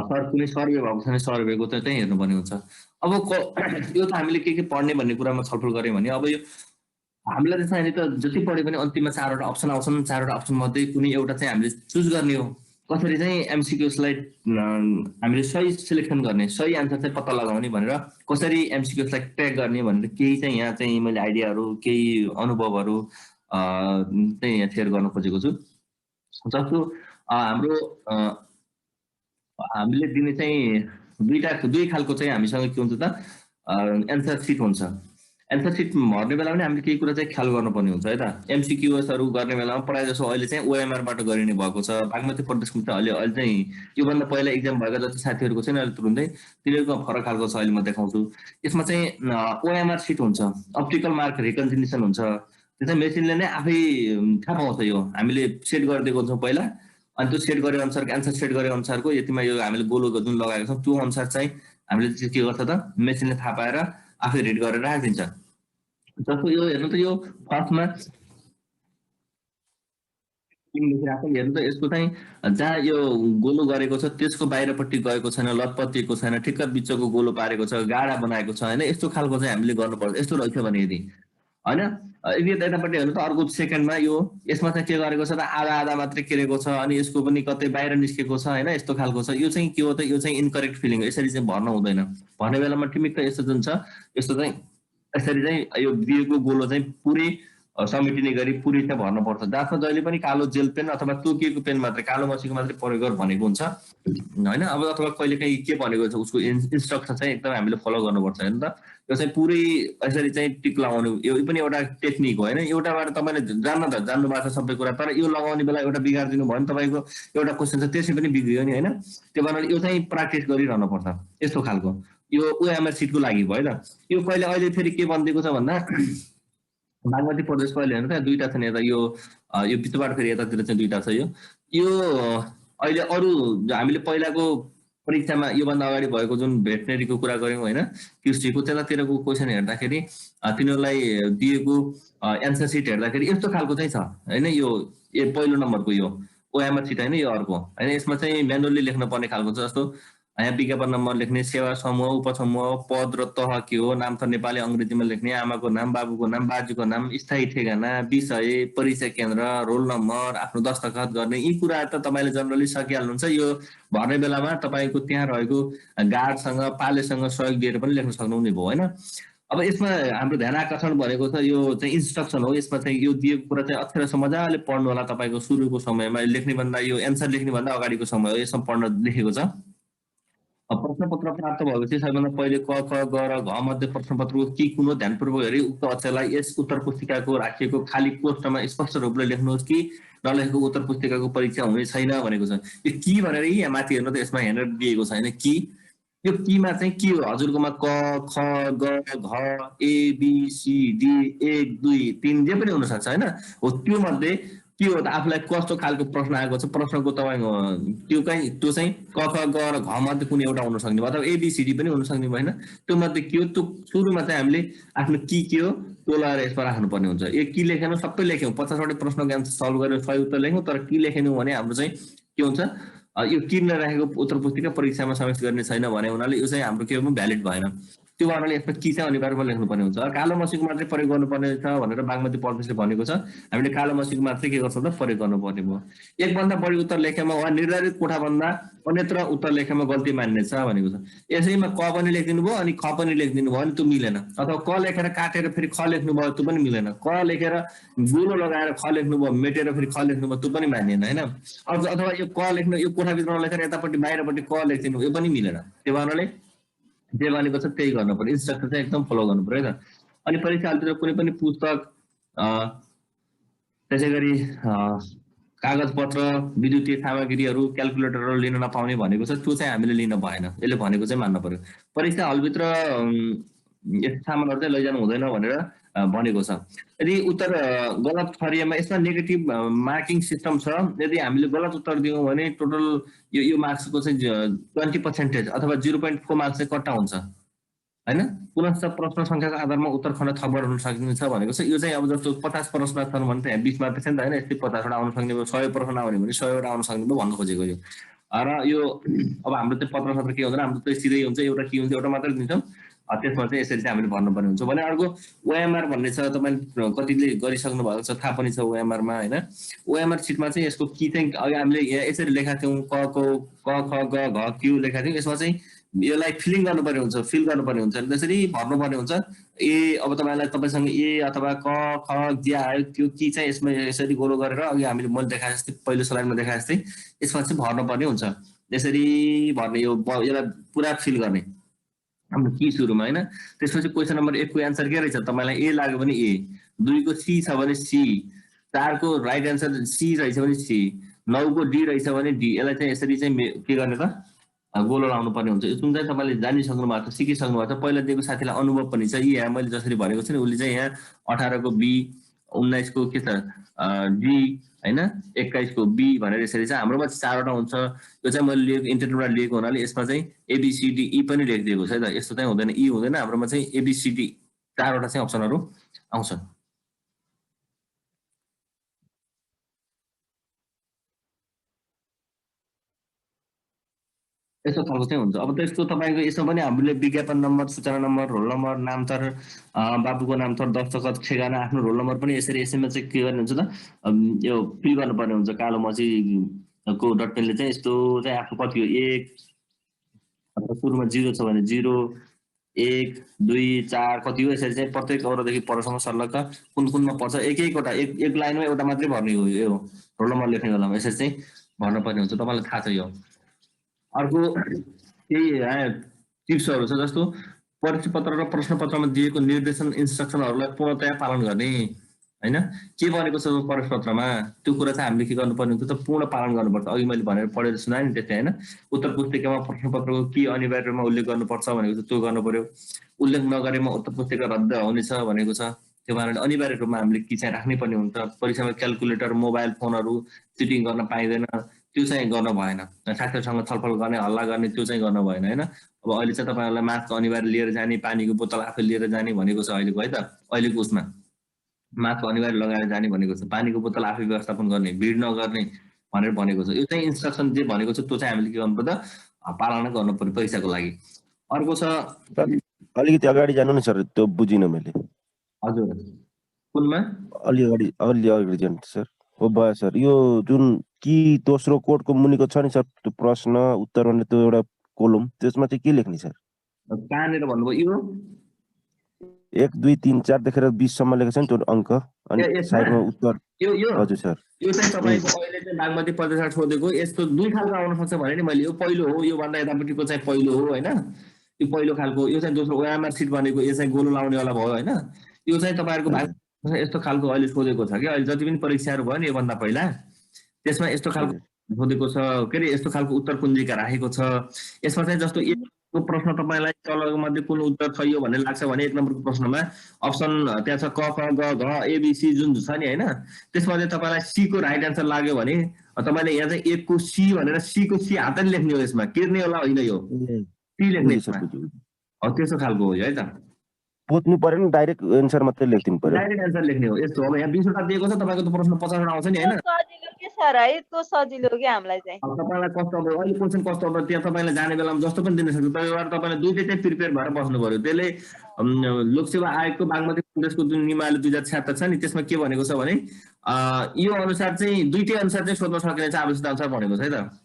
Speaker 1: सर कुनै सर्वे भएको छैन, सर्वेको त त्यही हेर्नुपर्ने हुन्छ। अब यो त हामीले के पढ्ने भन्ने कुरामा छलफल गऱ्यौँ भने अब यो हामीलाई चाहिँ अहिले त जति पढे पनि अन्तिममा 4 वटा अप्सन आउँछन्, 4 वटा अप्सन मध्ये कुनै एउटा चाहिँ हामीले चुज गर्ने हो। कसरी चाहिँ एमसिक्यूसलाई हामीले सही सिलेक्सन गर्ने, सही आन्सर चाहिँ पत्ता लगाउने भनेर कसरी एमसिक्यूसलाई ट्र्याक गर्ने भनेर केही चाहिँ यहाँ चाहिँ मैले आइडियाहरू, केही अनुभवहरू चाहिँ यहाँ सेयर गर्न खोजेको छु। जस्तो हाम्रो हामीले दिने चाहिँ दुई खालको चाहिँ हामीसँग के हुन्छ त एन्सर सिट हुन्छ। एन्सर सिट भर्ने बेला पनि हामीले केही कुरा चाहिँ ख्याल गर्नुपर्ने हुन्छ है त। एमसिक्यूएसहरू गर्ने बेलामा प्रायः जसो अहिले चाहिँ ओएमआरबाट गरिने भएको छ। बागमती प्रदेशमा चाहिँ अहिले चाहिँ योभन्दा पहिला एक्जाम भएका जति साथीहरूको छैन अहिले तुरुन्तै तिनीहरूको फरक खालको छ अहिले म देखाउँछु। यसमा चाहिँ ओएमआर सिट हुन्छ, अप्टिकल मार्क रिकन्सिलिएसन हुन्छ। त्यो चाहिँ मेसिनले नै आफै थाहा पाउँछ, यो हामीले सेट गरिदिएको हुन्छौँ पहिला, अनि त्यो सेट गरे अनुसारको एन्सर सेट गरे अनुसारको यतिमा यो हामीले गोलो जुन लगाएको छौँ त्यो अनुसार चाहिँ हामीले चाहिँ के गर्छ त मेसिनले थाहा पाएर आफै रिड गरेर राखिदिन्छ। जस्तो यो हेर्नु त यो फर्स्टमा हेर्नु त यसको चाहिँ जहाँ यो गोलो गरेको छ त्यसको बाहिरपट्टि गएको छैन, लतपतिएको छैन, ठिक्क बिचको गोलो पारेको छ, गाडा बनाएको छ होइन, यस्तो खालको चाहिँ हामीले गर्नुपर्छ। यस्तो रहेछ भने यदि होइन यदि यतापट्टि हेर्नु त अर्को सेकेन्डमा यो यसमा चाहिँ के गरेको छ त आधा आधा मात्रै केरेको छ अनि यसको पनि कतै बाहिर निस्केको छ होइन, यस्तो खालको छ। यो चाहिँ के हो त, यो चाहिँ इनकरेक्ट फिलिङ हो, यसरी चाहिँ भर्न हुँदैन। भन्ने बेलामा टिमिक्क यस्तो जुन छ यस्तो चाहिँ यसरी चाहिँ यो दिएको गोलो चाहिँ पुरै समेटिने गरी पुरै चाहिँ भर्नुपर्छ। जसमा जहिले पनि कालो जेल पेन अथवा तोकिएको पेन मात्रै, कालो मसीको मात्रै प्रयोग गर भनेको हुन्छ होइन। अब अथवा कहिले काहीँ के भनेको छ उसको इन्स्ट्रक्सन चाहिँ एकदम हामीले फलो गर्नुपर्छ होइन त। यो चाहिँ पुरै यसरी चाहिँ टिक लगाउनु यो पनि एउटा टेक्निक हो होइन। एउटाबाट तपाईँले जान्नु भएको छ सबै कुरा, तर यो लगाउने बेला एउटा बिगारिदिनु भयो भने तपाईँको एउटा क्वेसन छ त्यसै पनि बिग्रियो नि होइन। त्यो कारणले यो चाहिँ प्र्याक्टिस गरिरहनु पर्छ यस्तो खालको। यो ओएमआर सिटको लागि भयो त। यो कहिले अहिले फेरि के भनिदिएको छ भन्दा बागमती प्रदेशको अहिले हेर्नु त दुईटा छन् यता, यो बिचबाट फेरि यतातिर चाहिँ दुईटा छ। यो अहिले अरू हामीले पहिलाको परीक्षामा योभन्दा अगाडि भएको जुन भेटनेरीको कुरा गऱ्यौँ होइन, कृषिको त्यतातिरको क्वेसन हेर्दाखेरि तिनीहरूलाई दिएको एन्सर सिट हेर्दाखेरि यस्तो खालको चाहिँ छ होइन। यो पहिलो नम्बरको यो ओएमआर सिट होइन, यो अर्को होइन। यसमा चाहिँ म्यानुअली लेख्न पर्ने खालको छ। जस्तो यहाँ विज्ञापन नम्बर लेख्ने, सेवा समूह, उपसमूह, पद र तह के हो, नाम त नेपाली अङ्ग्रेजीमा लेख्ने, आमाको नाम, बाबुको नाम, बाजुको नाम, स्थायी ठेगाना, विषय, परिचय केन्द्र, रोल नम्बर, आफ्नो दस्तखत गर्ने, यी कुरा त तपाईँले जनरली सकिहाल्नुहुन्छ। यो भर्ने बेलामा तपाईँको त्यहाँ रहेको गार्डसँग पालेसँग सहयोग दिएर पनि लेख्न सक्नुहुने भयो होइन। अब यसमा हाम्रो ध्यान आकर्षण भनेको छ यो चाहिँ इन्स्ट्रक्सन हो। यसमा चाहिँ यो दिएको कुरा चाहिँ अक्षरशः मजाले पढ्नु होला तपाईँको सुरुको समयमा, लेख्नेभन्दा यो एन्सर लेख्नेभन्दा अगाडिको समय हो, यसमा पढ्न लेखेको छ। प्रश्नपत्र प्राप्त भएपछि सबैभन्दा पहिले क ख ग र घ मध्ये प्रश्नपत्रको के कुन हो ध्यानपूर्वक हेरी उक्त अक्षरलाई यस उत्तर पुस्तिकाको राखिएको खाली कोष्ठमा स्पष्ट रूपले लेख्नुहोस् कि नलेखेको उत्तर पुस्तिकाको परीक्षा हुने छैन भनेको छ। यो कि भनेर यहाँ माथि हेर्नु त यसमा हेरेर दिएको छ होइन कि। यो किमा चाहिँ के हो हजुरकोमा क ख ग घ ए बी सी डी 1 2 3 जे पनि हुनसक्छ होइन। हो त्यो मध्ये के हो त आफूलाई कस्तो खालको प्रश्न आएको छ, प्रश्नको तपाईँको त्यो चाहिँ क ख ग र घ मध्ये कुनै एउटा हुन सक्ने भयो अथवा एबिसिडी पनि हुन सक्ने भयो होइन। त्यो मध्ये के हो त्यो सुरुमा चाहिँ हामीले आफ्नो के हो त्यो लगाएर यसमा राख्नुपर्ने हुन्छ। यो कि लेखेनौँ सबै लेख्यौँ 50वटै प्रश्नको एन्सर सल्भ गरेर सही उत्तर लेख्यौँ, तर कि लेखेनौँ भने हाम्रो चाहिँ के हुन्छ यो किन राखेको उत्तर पुस्तिका परीक्षामा समावेश गर्ने छैन भने हुनाले यो चाहिँ हाम्रो के हो भ्यालिड भएन। त्यो कारणले यसमा कि चाहिँ अनिवार्य रूपमा लेख्नुपर्ने हुन्छ। कालो मसीको मात्रै प्रयोग गर्नुपर्ने छ भनेर बागमती प्रदेशले भनेको छ। हामीले कालो मसीको मात्रै के गर्छौँ त प्रयोग गर्नुपर्ने भयो। एकभन्दा बढी उत्तर लेखेमा वा निर्धारित कोठाभन्दा अन्यत्र उत्तर लेखेमा गल्ती मान्ने छ भनेको छ। यसैमा क पनि लेखिदिनु भयो अनि ख पनि लेखिदिनु भयो भने त्यो मिलेन, अथवा क लेखेर काटेर फेरि ख लेख्नु भयो त्यो पनि मिलेन, क लेखेर गोलो लगाएर ख लेख्नु भयो मेटेर फेरि ख लेख्नु भयो त्यो पनि मानिएन होइन। अथवा यो क लेख्नु यो कोठाभित्र नलेखेर यतापट्टि बाहिरपट्टि क लेखिदिनु यो पनि मिलेन। त्यो कारणले जे भनेको छ त्यही गर्नु पर्यो, इन्स्ट्रक्सन चाहिँ एकदम फलो गर्नु पर्यो है त। अनि परीक्षा हलतिर कुनै पनि पुस्तक त्यसै गरी कागजपत्र विद्युतीय सामग्रीहरू क्यालकुलेटरहरू लिन नपाउने भनेको छ, त्यो चाहिँ हामीले लिन भएन, यसले भनेको चाहिँ मान्नु पर्यो। परीक्षा हलभित्र यस्तो सामानहरू चाहिँ लैजानु हुँदैन भनेर भनेको छ। यदि उत्तर गलत ठरिएमा यसमा नेगेटिभ मार्किङ सिस्टम छ। यदि हामीले गलत उत्तर दियौँ भने टोटल यो मार्क्सको चाहिँ 20% अथवा 0.4 मार्क्स चाहिँ कट्टा हुन्छ होइन। पुनश्च प्रश्न सङ्ख्याको आधारमा उत्तर खण्ड थप हुन सकिन्छ भनेको छ। यो चाहिँ अब जस्तो 50 प्रश्न छन् भने त 20 मार्क्स छ नि त होइन। यस्तै 50वटा आउन सक्ने भयो, 100 प्रश्न आउने भने 100वटा आउन सक्ने भयो भन्न खोजेको यो। र यो अब हाम्रो त्यो पत्र के हुँदैन, हाम्रो त्यो सिधै हुन्छ, एउटा के हुन्छ एउटा मात्रै दिन्छौँ। त्यसमा चाहिँ यसरी चाहिँ हामीले भर्नुपर्ने हुन्छ। भने अर्को ओएमआर भन्ने छ, तपाईँले कतिले गरिसक्नु भएको छ थाहा पनि छ ओएमआरमा होइन। ओएमआर सिटमा चाहिँ यसको की चाहिँ अघि हामीले यहाँ यसरी लेखाएको थियौँ, क ख ग घ क्यु लेखाएको थियौँ। यसमा चाहिँ यसलाई फिलिङ गर्नुपर्ने हुन्छ, फिल गर्नुपर्ने हुन्छ, त्यसरी भर्नुपर्ने हुन्छ। अब तपाईँसँग ए अथवा क ख जे आयो त्यो की चाहिँ यसमा यसरी गोलो गरेर अघि हामीले मैले देखाए जस्तै पहिलो स्लाइडमा देखाए जस्तै यसमा चाहिँ भर्नुपर्ने हुन्छ। यसरी भर्ने यसलाई पुरा फिल गर्ने हाम्रो की सुरुमा होइन। त्यसपछि क्वेसन नम्बर 1 को एन्सर के रहेछ, तपाईँलाई ए लाग्यो भने ए, 2 को सी छ भने सी, 4 को राइट एन्सर सी रहेछ भने सी, 9 को डी रहेछ भने डी। यसलाई चाहिँ यसरी चाहिँ के गर्ने त गोलो लाउनु पर्ने हुन्छ। जुन चाहिँ तपाईँले जानिसक्नु भएको छ, सिकिसक्नु भएको छ। पहिला दिएको साथीलाई अनुभव पनि छ। यहाँ मैले जसरी भनेको छु नि, उसले चाहिँ यहाँ 18 को बी, 19 को के छ डी होइन, 21 को बी भनेर यसरी चाहिँ हाम्रोमा 4वटा हुन्छ। यो चाहिँ मैले लिएको इन्टरनेटबाट लिएको हुनाले यसमा चाहिँ एबिसिडी पनि लेखिदिएको छ है त। यस्तो चाहिँ हुँदैन, ई हुँदैन, हाम्रोमा चाहिँ एबिसिडी 4वटा चाहिँ अप्सनहरू आउँछ। यस्तो खालको चाहिँ हुन्छ। अब त्यसको तपाईँको यसमा पनि हामीले विज्ञापन नम्बर, सूचना नम्बर, रोल नम्बर, नामथर, बाबुको नामथर, दस्तखत, ठेगाना, आफ्नो रोल नम्बर पनि यसरी यसैमा चाहिँ के गर्ने हुन्छ त यो फिल गर्नुपर्ने हुन्छ। कालो मसीको डटपेनले चाहिँ यस्तो चाहिँ आफ्नो कति हो 1 सुरुमा 0 छ भने 0, 1, 2, 4 कति हो यसरी चाहिँ प्रत्येक औरदेखि परसम्म सर्लक्क कुन कुनमा पर्छ एक-एकवटा एक लाइनमा एउटा मात्रै भर्ने हो। यो रोल नम्बर लेख्ने बेलामा यसरी चाहिँ भर्नुपर्ने हुन्छ। तपाईँलाई थाहा छ यो। अर्को केही टिप्सहरू छ, जस्तो परीक्षा पत्र र प्रश्नपत्रमा दिएको निर्देशन इन्स्ट्रक्सनहरूलाई पूर्णतया पालन गर्ने होइन। के भनेको छ परीक्षा पत्रमा त्यो कुरा चाहिँ हामीले के गर्नुपर्ने हुन्छ त पूर्ण पालन गर्नुपर्छ। अघि मैले भनेर पढेर सुनाएँ नि त्यस्तै होइन। उत्तर पुस्तिकामा प्रश्नपत्रको के अनिवार्य रूपमा उल्लेख गर्नुपर्छ भनेको छ त्यो गर्नु पर्यो। उल्लेख नगरेमा उत्तर पुस्तिका रद्द हुनेछ भनेको छ। त्यो कारणले अनिवार्य रूपमा हामीले की चाहिँ राख्नै पर्ने हुन्छ। परीक्षामा क्यालकुलेटर, मोबाइल फोनहरू चिटिङ गर्न पाइँदैन, त्यो चाहिँ गर्न भएन। साथीहरूसँग छलफल गर्ने, हल्ला गर्ने त्यो चाहिँ गर्न भएन होइन। अब अहिले चाहिँ तपाईँहरूलाई मास्क अनिवार्य लिएर जाने, पानीको बोतल आफै लिएर जाने भनेको छ अहिलेको है त। अहिलेको उसमा मास्क अनिवार्य लगाएर जाने भनेको छ, पानीको बोतल आफै व्यवस्थापन गर्ने, भिड नगर्ने भनेर भनेको छ। यो चाहिँ इन्स्ट्रक्सन जे भनेको छ त्यो चाहिँ हामीले के गर्नु पर्छ पालना गर्नु पर्यो परीक्षाको लागि। अर्को छ
Speaker 2: अलिकति अगाडि जानु नि सर, त्यो बुझिनँ मैले।
Speaker 1: हजुर कुनमा
Speaker 2: अलि अगाडि जानु सर। हो भयो सर। यो जुन कि दोस्रो कोडको मुनिको छ नि सर, त्यो प्रश्न उत्तर भन्ने त्यो एउटा कोलम, त्यसमा चाहिँ के लेख्ने सर?
Speaker 1: कहाँनिर भन्नुभयो यो
Speaker 2: 1, 2, 3, 4 देखेर 20 सम्म लेखेको छ नि त्यो अङ्क, अनि साइडमा उत्तर। हजुर सर।
Speaker 1: यो चाहिँ तपाईँको अहिले चाहिँ बागमती प्रदेशबाट सोधेको यस्तो 2 खालको आउन सक्छ भने नि मैले यो पहिलो हो, यो भन्दा यतापट्टिको चाहिँ पहिलो हो होइन। यो पहिलो खालको, यो चाहिँ दोस्रो ओएमआर सिट भनेको यो चाहिँ गोलो लाउनेवाला भयो होइन। यो चाहिँ तपाईँहरूको यस्तो खालको अहिले सोधेको छ कि अहिले जति पनि परीक्षाहरू भयो नि योभन्दा पहिला त्यसमा यस्तो खालको सोधेको छ के अरे, यस्तो खालको उत्तर कुञ्जिका राखेको छ। यसमा चाहिँ जस्तो को प्रश्न तपाईँलाई तलको मध्ये कुन उत्तर छ यो भन्ने लाग्छ भने 1 नम्बरको प्रश्नमा अप्सन त्यहाँ छ क ख ग घ एबिसी जुन छ नि होइन। त्यसमा चाहिँ तपाईँलाई सी को राइट एन्सर लाग्यो भने तपाईँले यहाँ चाहिँ 1 को सी भनेर सी को सी हातले लेख्ने हो, यसमा किर्ने होला होइन, यो सी लेख्ने त्यस्तो खालको हो है त।
Speaker 2: बुझ्नु पर्यो नि, डाइरेक्ट एन्सर मात्रै लेखिदिनु पर्यो।
Speaker 1: डाइरेक्ट एन्सर लेख्ने हो। यस्तो अब यहाँ 20 वटा दिएको छ, तपाईँको त प्रश्न 50 वटा आउँछ नि होइन।
Speaker 3: सजिलो के सर है, त्यो सजिलो के हामीलाई चाहिँ।
Speaker 1: अब तपाईँलाई कस्तो अब अहिले क्वेसन कस्तो अब त्यहाँ तपाईँले जाने बेलामा जस्तो पनि दिन सक्छ। तपाईँले दुईटै चाहिँ प्रिपेयर भएर बस्नु पर्यो। त्यसले लोकसेवा आयोगको बागमती प्रदेशको जुन नियमावली 2076 छ नि त्यसमा के भनेको छ भने यो अनुसार चाहिँ दुईटै अनुसार चाहिँ सोध्न सकिने चाहिँ आवश्यकता अनुसार भनेको छ है त।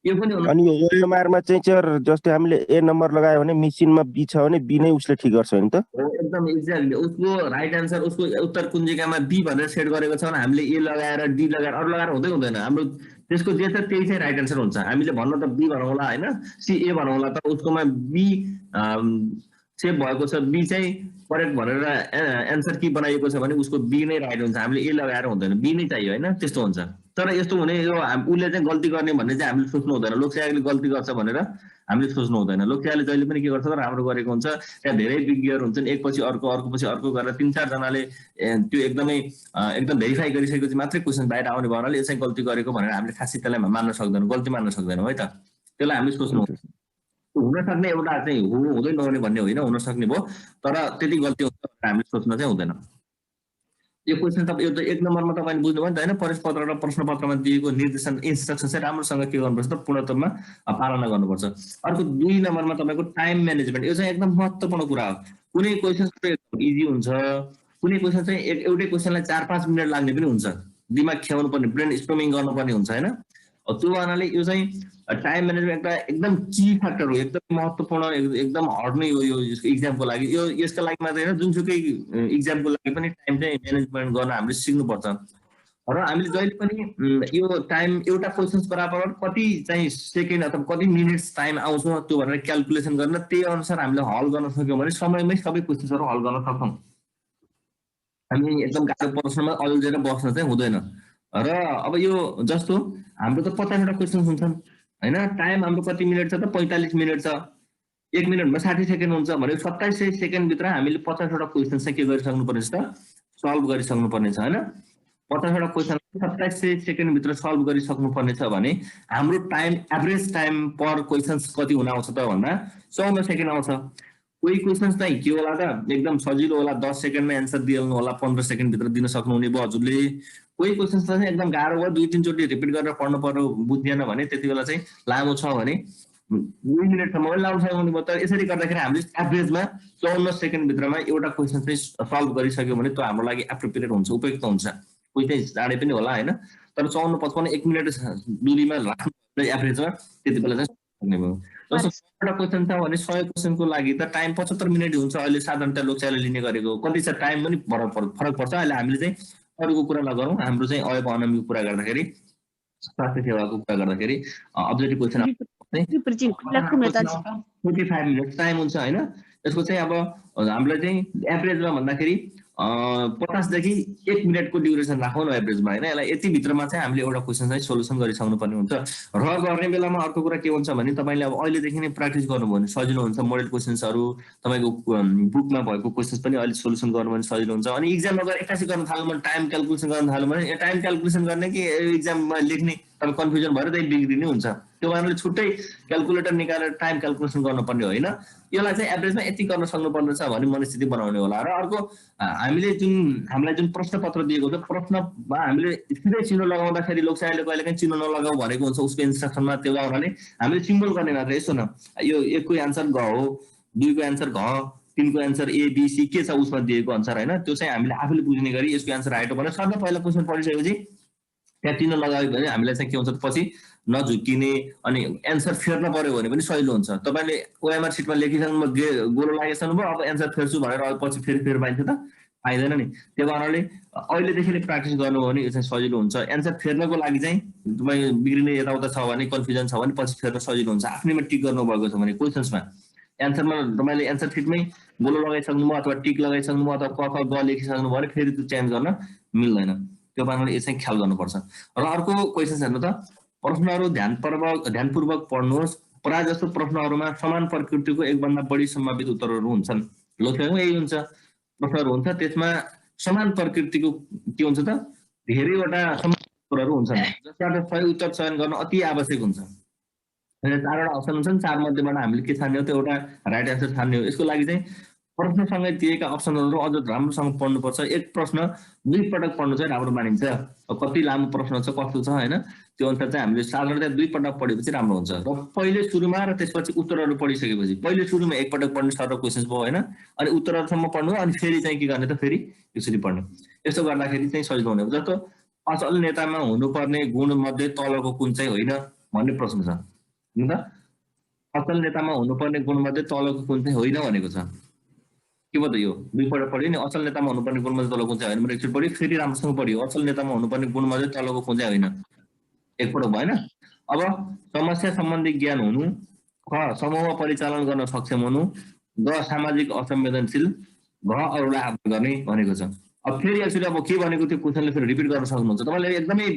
Speaker 1: यो पनि
Speaker 2: अनि ओएमआरमा चाहिँ सर जस्तै हामीले ए नम्बर लगायो भने मेसिनमा बी छ भने बी नै उसले ठिक गर्छ नि त।
Speaker 1: एकदम एक्ज्याक्टली उसको राइट एन्सर उसको उत्तर कुञ्जिकामा बी भनेर सेट गरेको छ भने हामीले ए लगाएर डी लगाएर अरू लगाएर हुँदैन। हाम्रो त्यसको जे छ त्यही चाहिँ राइट एन्सर हुन्छ। हामीले भन्न त बी भनौँला होइन, सी ए भनौँला, तर उसकोमा बी सेभ भएको छ, बी चाहिँ करेक्ट भनेर एन्सर के बनाइएको छ भने उसको बी नै राइट हुन्छ। हामीले ए लगाएर हुँदैन, बी नै चाहियो होइन, त्यस्तो हुन्छ। तर यस्तो हुने यो उसले चाहिँ गल्ती गर्ने भन्ने चाहिँ हामीले सोच्नु हुँदैन। लोकसेवाले गल्ती गर्छ भनेर हामीले सोच्नु हुँदैन। लोकसेवाले जहिले पनि के गर्छ त राम्रो गरेको हुन्छ। त्यहाँ धेरै विज्ञहरू हुन्छन्, एकपछि अर्को अर्कोपछि अर्को गरेर 3-4 जनाले त्यो एकदम भेरिफाई गरिसकेपछि मात्रै क्वेसन बाहिर आउने भन्नाले यो चाहिँ गल्ती गरेको भनेर हामीले खासै त्यसलाई मान्न सक्दैनौँ, गल्ती मान्न सक्दैनौँ है त। त्यसलाई हामीले सोच्नु हुन सक्ने एउटा चाहिँ हुँदै नहुने भन्ने होइन, हुन सक्ने भयो तर त्यति गल्ती हुन्छ हामीले सोच्न चाहिँ हुँदैन। यो क्वेसन तपाईँ एउटा 1 नम्बरमा तपाईँले बुझ्नुभयो नि त होइन, प्रवेशपत्र र प्रश्नपत्रमा दिएको निर्देशन इन्स्ट्रक्सन चाहिँ राम्रोसँग के गर्नुपर्छ त पूर्णत्वमा पालना गर्नुपर्छ। अर्को 2 नम्बरमा तपाईँको टाइम म्यानेजमेन्ट, यो चाहिँ एकदम महत्त्वपूर्ण कुरा हो। कुनै क्वेसन इजी हुन्छ, कुनै क्वेसन चाहिँ एउटै क्वेसनलाई 4-5 मिनट लाग्ने पनि हुन्छ, दिमाग खेलाउनु पर्ने, ब्रेन स्टर्मिङ गर्नुपर्ने हुन्छ होइन। त्यो हुनाले यो चाहिँ टाइम म्यानेजमेन्ट एकदम की फ्याक्टर हो, एकदम महत्त्वपूर्ण, एकदम हर्ड नै हो यो इक्जामको लागि। यो यसका लागि मात्रै होइन, जुनसुकै इक्जामको लागि पनि टाइम चाहिँ म्यानेजमेन्ट गर्न हामीले सिक्नुपर्छ। र हामीले जहिले पनि यो टाइम एउटा क्वेसन्स बराबर कति चाहिँ सेकेन्ड अथवा कति मिनट्स टाइम आउँछ त्यो भनेर क्यालकुलेसन गरेर त्यही अनुसार हामीले हल गर्न सक्यौँ भने समयमै सबै क्वेसन्सहरू हल गर्न सक्छौँ। हामी एकदम गाह्रो प्रश्नमा अल्झेर बस्न चाहिँ हुँदैन। र अब यो जस्तो हाम्रो त 50वटा क्वेसन्स हुन्छन् होइन, टाइम हाम्रो कति मिनट छ त 45 मिनट छ, 1 मिनटमा 60 सेकेन्ड हुन्छ भने 2700 सेकेन्डभित्र हामीले 50वटा क्वेसन चाहिँ के गरिसक्नु पर्ने छ त, सल्भ गरिसक्नु पर्ने छ होइन। 50वटा क्वेसन 2700 सेकेन्डभित्र सल्भ गरिसक्नु पर्ने छ भने हाम्रो टाइम, एभरेज टाइम पर क्वेसन्स कति हुन आउँछ त भन्दा 54 सेकेन्ड आउँछ। कोही क्वेसन्स चाहिँ के होला त एकदम सजिलो होला, 10 सेकेन्डमा एन्सर दिइहाल्नु होला, 15 सेकेन्डभित्र दिन सक्नुहुने भयो हजुरले। कोही क्वेसन्स चाहिँ एकदम गाह्रो भयो, 2-3 चोटि रिपिट गरेर पढ्नु पर्यो, बुझ्दैन भने त्यति बेला चाहिँ लामो छ भने 2 मिनटसम्म पनि लामो सक्नु भयो। तर यसरी गर्दाखेरि हामीले एभरेजमा 54 सेकेन्डभित्रमा एउटा क्वेसन चाहिँ सल्भ गरिसक्यो भने त्यो हाम्रो लागि एप्रोप्रिएट हुन्छ, उपयुक्त हुन्छ। कोही चाहिँ चाँडै पनि होला होइन, तर 54-55 1 मिनट दुरीमा राख्नु एभरेजमा, त्यति बेला चाहिँ सक्ने भयो। जस्तो 100वटा क्वेसन छ भने 100 क्वेसनको लागि त टाइम 75 मिनट हुन्छ अहिले साधारणतया लोकसेवाले लिने गरेको। कति छ टाइम पनि फरक पर्छ। अहिले हामीले चाहिँ अरूको कुरा नगरौँ, हाम्रो चाहिँ अयब अनमीको कुरा गर्दाखेरि, स्वास्थ्य सेवाको कुरा गर्दाखेरि अब्जेक्टिभ क्वेसन 45 मिनट टाइम हुन्छ होइन। यसको चाहिँ अब हामीलाई चाहिँ एभरेजमा भन्दाखेरि 50 देखि 1 मिनटको ड्युरेसन राखौँ न एभरेजमा होइन। यसलाई यति भित्रमा चाहिँ हामीले एउटा क्वेसन चाहिँ सोल्युसन गरिसक्नु पर्ने हुन्छ। र गर्ने बेलामा अर्को कुरा के हुन्छ भने तपाईँले अब अहिलेदेखि नै प्र्याक्टिस गर्नुभयो भने सजिलो हुन्छ। मोडल क्वेसन्सहरू तपाईँको बुकमा भएको क्वेसन्स पनि अहिले सोल्युसन गर्नु भने सजिलो हुन्छ। अनि इक्जाम अगर एक्कासी गर्न थाल्नु भने, टाइम क्यालकुलेसन गर्न थाल्नु भने, टाइम क्यालकुलेसन गर्ने कि इक्जाममा लेख्ने तपाईँ कन्फ्युजन भएर त्यही बिग्रिने हुन्छ। त्यो कारणले छुट्टै क्यालकुलेटर निकालेर टाइम क्यालकुलेसन गर्नुपर्ने होइन। यसलाई चाहिँ एभरेजमा यति गर्न सक्नुपर्ने छ भन्ने मनस्थिति बनाउने होला। र अर्को हामीले हामीलाई जुन प्रश्नपत्र दिएको छ, प्रश्नमा हामीले सिधै चिनो लगाउँदाखेरि लोकसेवाले कहिलेकाहीँ चिनो नलगाऊ भनेको हुन्छ उसको इन्स्ट्रक्सनमा। त्यो हुनाले हामीले सिम्बल गर्ने मात्र, यसो न यो 1 को एन्सर घ हो, 2 को एन्सर घ, 3 को एन्सर ए बी सी के छ उसमा दिएको अनुसार होइन। त्यो चाहिँ हामीले आफूले बुझ्ने गरी यसको एन्सर राइट हो भने सबै पहिला क्वेसन पढिसकेपछि त्यहाँ चिनो लगायो भने हामीलाई चाहिँ के हुन्छ पछि नझुक्किने, अनि एन्सर फेर्न पर्यो भने पनि सजिलो हुन्छ। तपाईँले ओएमआर सिटमा लेखिसक्नु गोलो लागेसक्नु भयो, अब एन्सर फेर्छु भनेर पछि फेरि पाइन्छ त, पाइँदैन नि। त्यो कारणले अहिलेदेखि नै प्र्याक्टिस गर्नु हो भने यो चाहिँ सजिलो हुन्छ। एन्सर फेर्नको लागि चाहिँ तपाईँ बिग्रिने यताउता छ भने, कन्फ्युजन छ भने पछि फेर्न सजिलो हुन्छ। आफ्नैमा टिक गर्नुभएको छ भने क्वेसन्समा, एन्सरमा तपाईँले एन्सर सिटमै गोलो लगाइसक्नु भयो अथवा टिक लगाइसक्नु भयो अथवा क ख ग लेखिसक्नु भयो भने फेरि त्यो चेन्ज गर्न मिल्दैन। त्यो कारणले यो चाहिँ ख्याल गर्नुपर्छ। र अर्को क्वेसन्स हेर्नु त, प्रश्नहरू ध्यानपूर्वक पढ्नुहोस्। प्राय जस्तो प्रश्नहरूमा समान प्रकृतिको एकभन्दा बढी सम्भावित उत्तरहरू हुन्छन्। लोकसेवामा यही हुन्छ, प्रश्नहरू हुन्छ त्यसमा समान प्रकृतिको के हुन्छ त, धेरैवटा उत्तरहरू हुन्छन् जसबाट सही उत्तर चयन गर्न अति आवश्यक हुन्छ। 4वटा अप्सन हुन्छन्, 4 मध्येबाट हामीले के छान्ने हो त, एउटा राइट एन्सर छान्ने हो। यसको लागि चाहिँ प्रश्नसँगै दिएका अप्सनहरू अझ राम्रोसँग पढ्नुपर्छ। एक प्रश्न 2 पटक पढ्नु चाहिँ राम्रो मानिन्छ। कति लामो प्रश्न छ कस्तो छ होइन, त्यो अनुसार चाहिँ हामीले साधारणतया 2 पटक पढेपछि राम्रो हुन्छ। र पहिले सुरुमा र त्यसपछि उत्तरहरू पढिसकेपछि, पहिले सुरुमा 1 पटक पढ्नु सरल क्वेसन्स भयो होइन, अनि उत्तरहरूसम्म पढ्नु, अनि फेरि चाहिँ के गर्ने त, फेरि यसरी पढ्नु। यस्तो गर्दाखेरि चाहिँ सजिलो हुने। जस्तो असल नेतामा हुनुपर्ने गुण मध्ये तलको कुन चाहिँ होइन भन्ने प्रश्न छ नि त। असल नेतामा हुनुपर्ने गुण मध्ये तलको कुन चाहिँ होइन भनेको छ। के भयो त, यो 2 पटक पढ्यो नि। असल नेतामा हुनुपर्ने गुण मध्ये तलको कुन चाहिँ होइन भने एकचोटि पढ्यो, फेरि राम्रोसँग पढ्यो असल नेतामा हुनुपर्ने गुण मध्ये तलको कुन चाहिँ होइन, एकपटक भएन। अब समस्या सम्बन्धी ज्ञान हुनु, ख समूह परिचालन गर्न सक्षम हुनु, ग सामाजिक असंवेदनशील, घ अरूलाई आफ्नो गर्ने भनेको छ। अब फेरि यसरी अब के भनेको त्यो क्वेसनले फेरि रिपिट गर्न सक्नुहुन्छ। तपाईँले एकदमै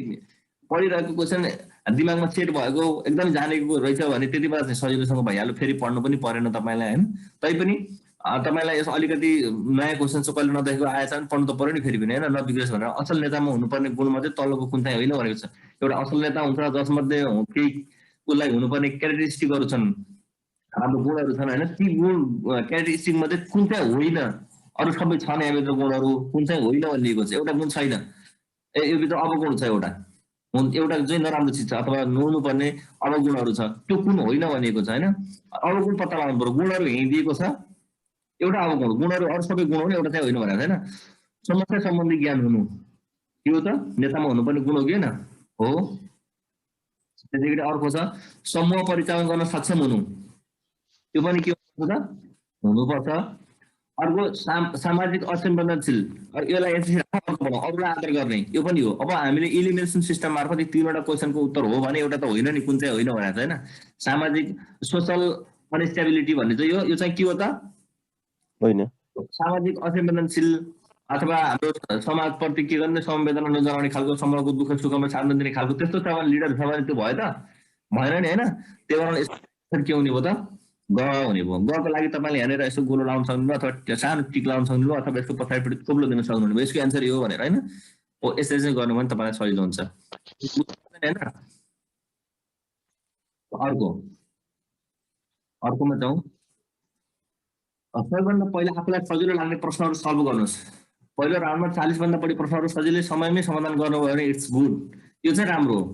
Speaker 1: पढिरहेको क्वेसन दिमागमा सेट भएको एकदमै जानेको रहेछ भने त्यति बेला चाहिँ सजिलोसँग भइहाल्यो, फेरि पढ्नु पनि परेन तपाईँलाई होइन। तैपनि तपाईँलाई यस अलिकति नयाँ क्वेसन चाहिँ कहिले नदेखेको आएछ भने पढ्नु त पऱ्यो नि फेरि पनि होइन, नबिग्रेस् भनेर। असल नेतामा हुनुपर्ने गुण मध्ये तलको कुन चाहिँ होइन भनेको छ। एउटा असल नेता हुन्छ जसमध्ये केही उसलाई हुनुपर्ने क्यारेक्टरिस्टिकहरू छन्, राम्रो गुणहरू छन् होइन, ती गुण क्यारेक्टरिस्टिक मध्ये कुन चाहिँ होइन अरू सबै छन् यहाँभित्र गुणहरू, कुन चाहिँ होइन भनिएको छ, एउटा गुण छैन, यो भित्र अवगुण छ एउटा चाहिँ नराम्रो चिज छ अथवा नहुनुपर्ने अवगुणहरू छ, त्यो कुन होइन भनिएको छ होइन। अवगुण पत्ता लगाउनु पर्यो, गुणहरू यहीँ दिएको छ, एउटा अवगुण, गुणहरू अरू सबै गुण हुने, एउटा चाहिँ होइन भनेको छैन। समस्या सम्बन्धी ज्ञान हुनु के हो त, नेतामा हुनुपर्ने गुण हो कि होइन हो। त्यसै गरी अर्को छ समूह परिचालन गर्न सक्षम हुनु, त्यो पनि के हुन्छ त हुनुपर्छ। अर्को सामाजिक असंवेदनशील, यसलाई अरूलाई आदर गर्ने, यो पनि हो। अब हामीले इलिमिनेसन सिस्टम मार्फत 3वटा क्वेसनको उत्तर हो भने एउटा त होइन नि, कुन चाहिँ होइन भनेको छ होइन। सामाजिक सोसल अनस्टेबिलिटी भन्ने चाहिँ यो चाहिँ के हो त
Speaker 2: होइन,
Speaker 1: सामाजिक असंवेदनशील अथवा हाम्रो समाजप्रति के गर्ने संवेदना नजनाउने खालको, समूहको दुःख सुखमा साथ दिने खालको त्यस्तो छ भने लिडर छ भने त्यो भयो त भएन नि होइन। त्यही कारण के हुने भयो त ग हुने भयो। गको लागि तपाईँले हेरेर यसो गोलो लाउन सक्नुभयो अथवा सानो टिक लाउन सक्नुभयो अथवा यसको पछाडिपट्टि तोप्लो दिन सक्नुहुने भयो, यसको एन्सर यो भनेर होइन। हो यसरी चाहिँ गर्नु भने तपाईँलाई सजिलो हुन्छ होइन। अर्कोमा जाउँ। सबैभन्दा पहिला आफूलाई सजिलो लाग्ने प्रश्नहरू सल्भ गर्नुहोस्। पहिलो राउन्डमा 40 भन्दा बढी प्रश्नहरू सजिलै समयमै समाधान गर्नुभयो भने इट्स गुड, यो चाहिँ राम्रो हो।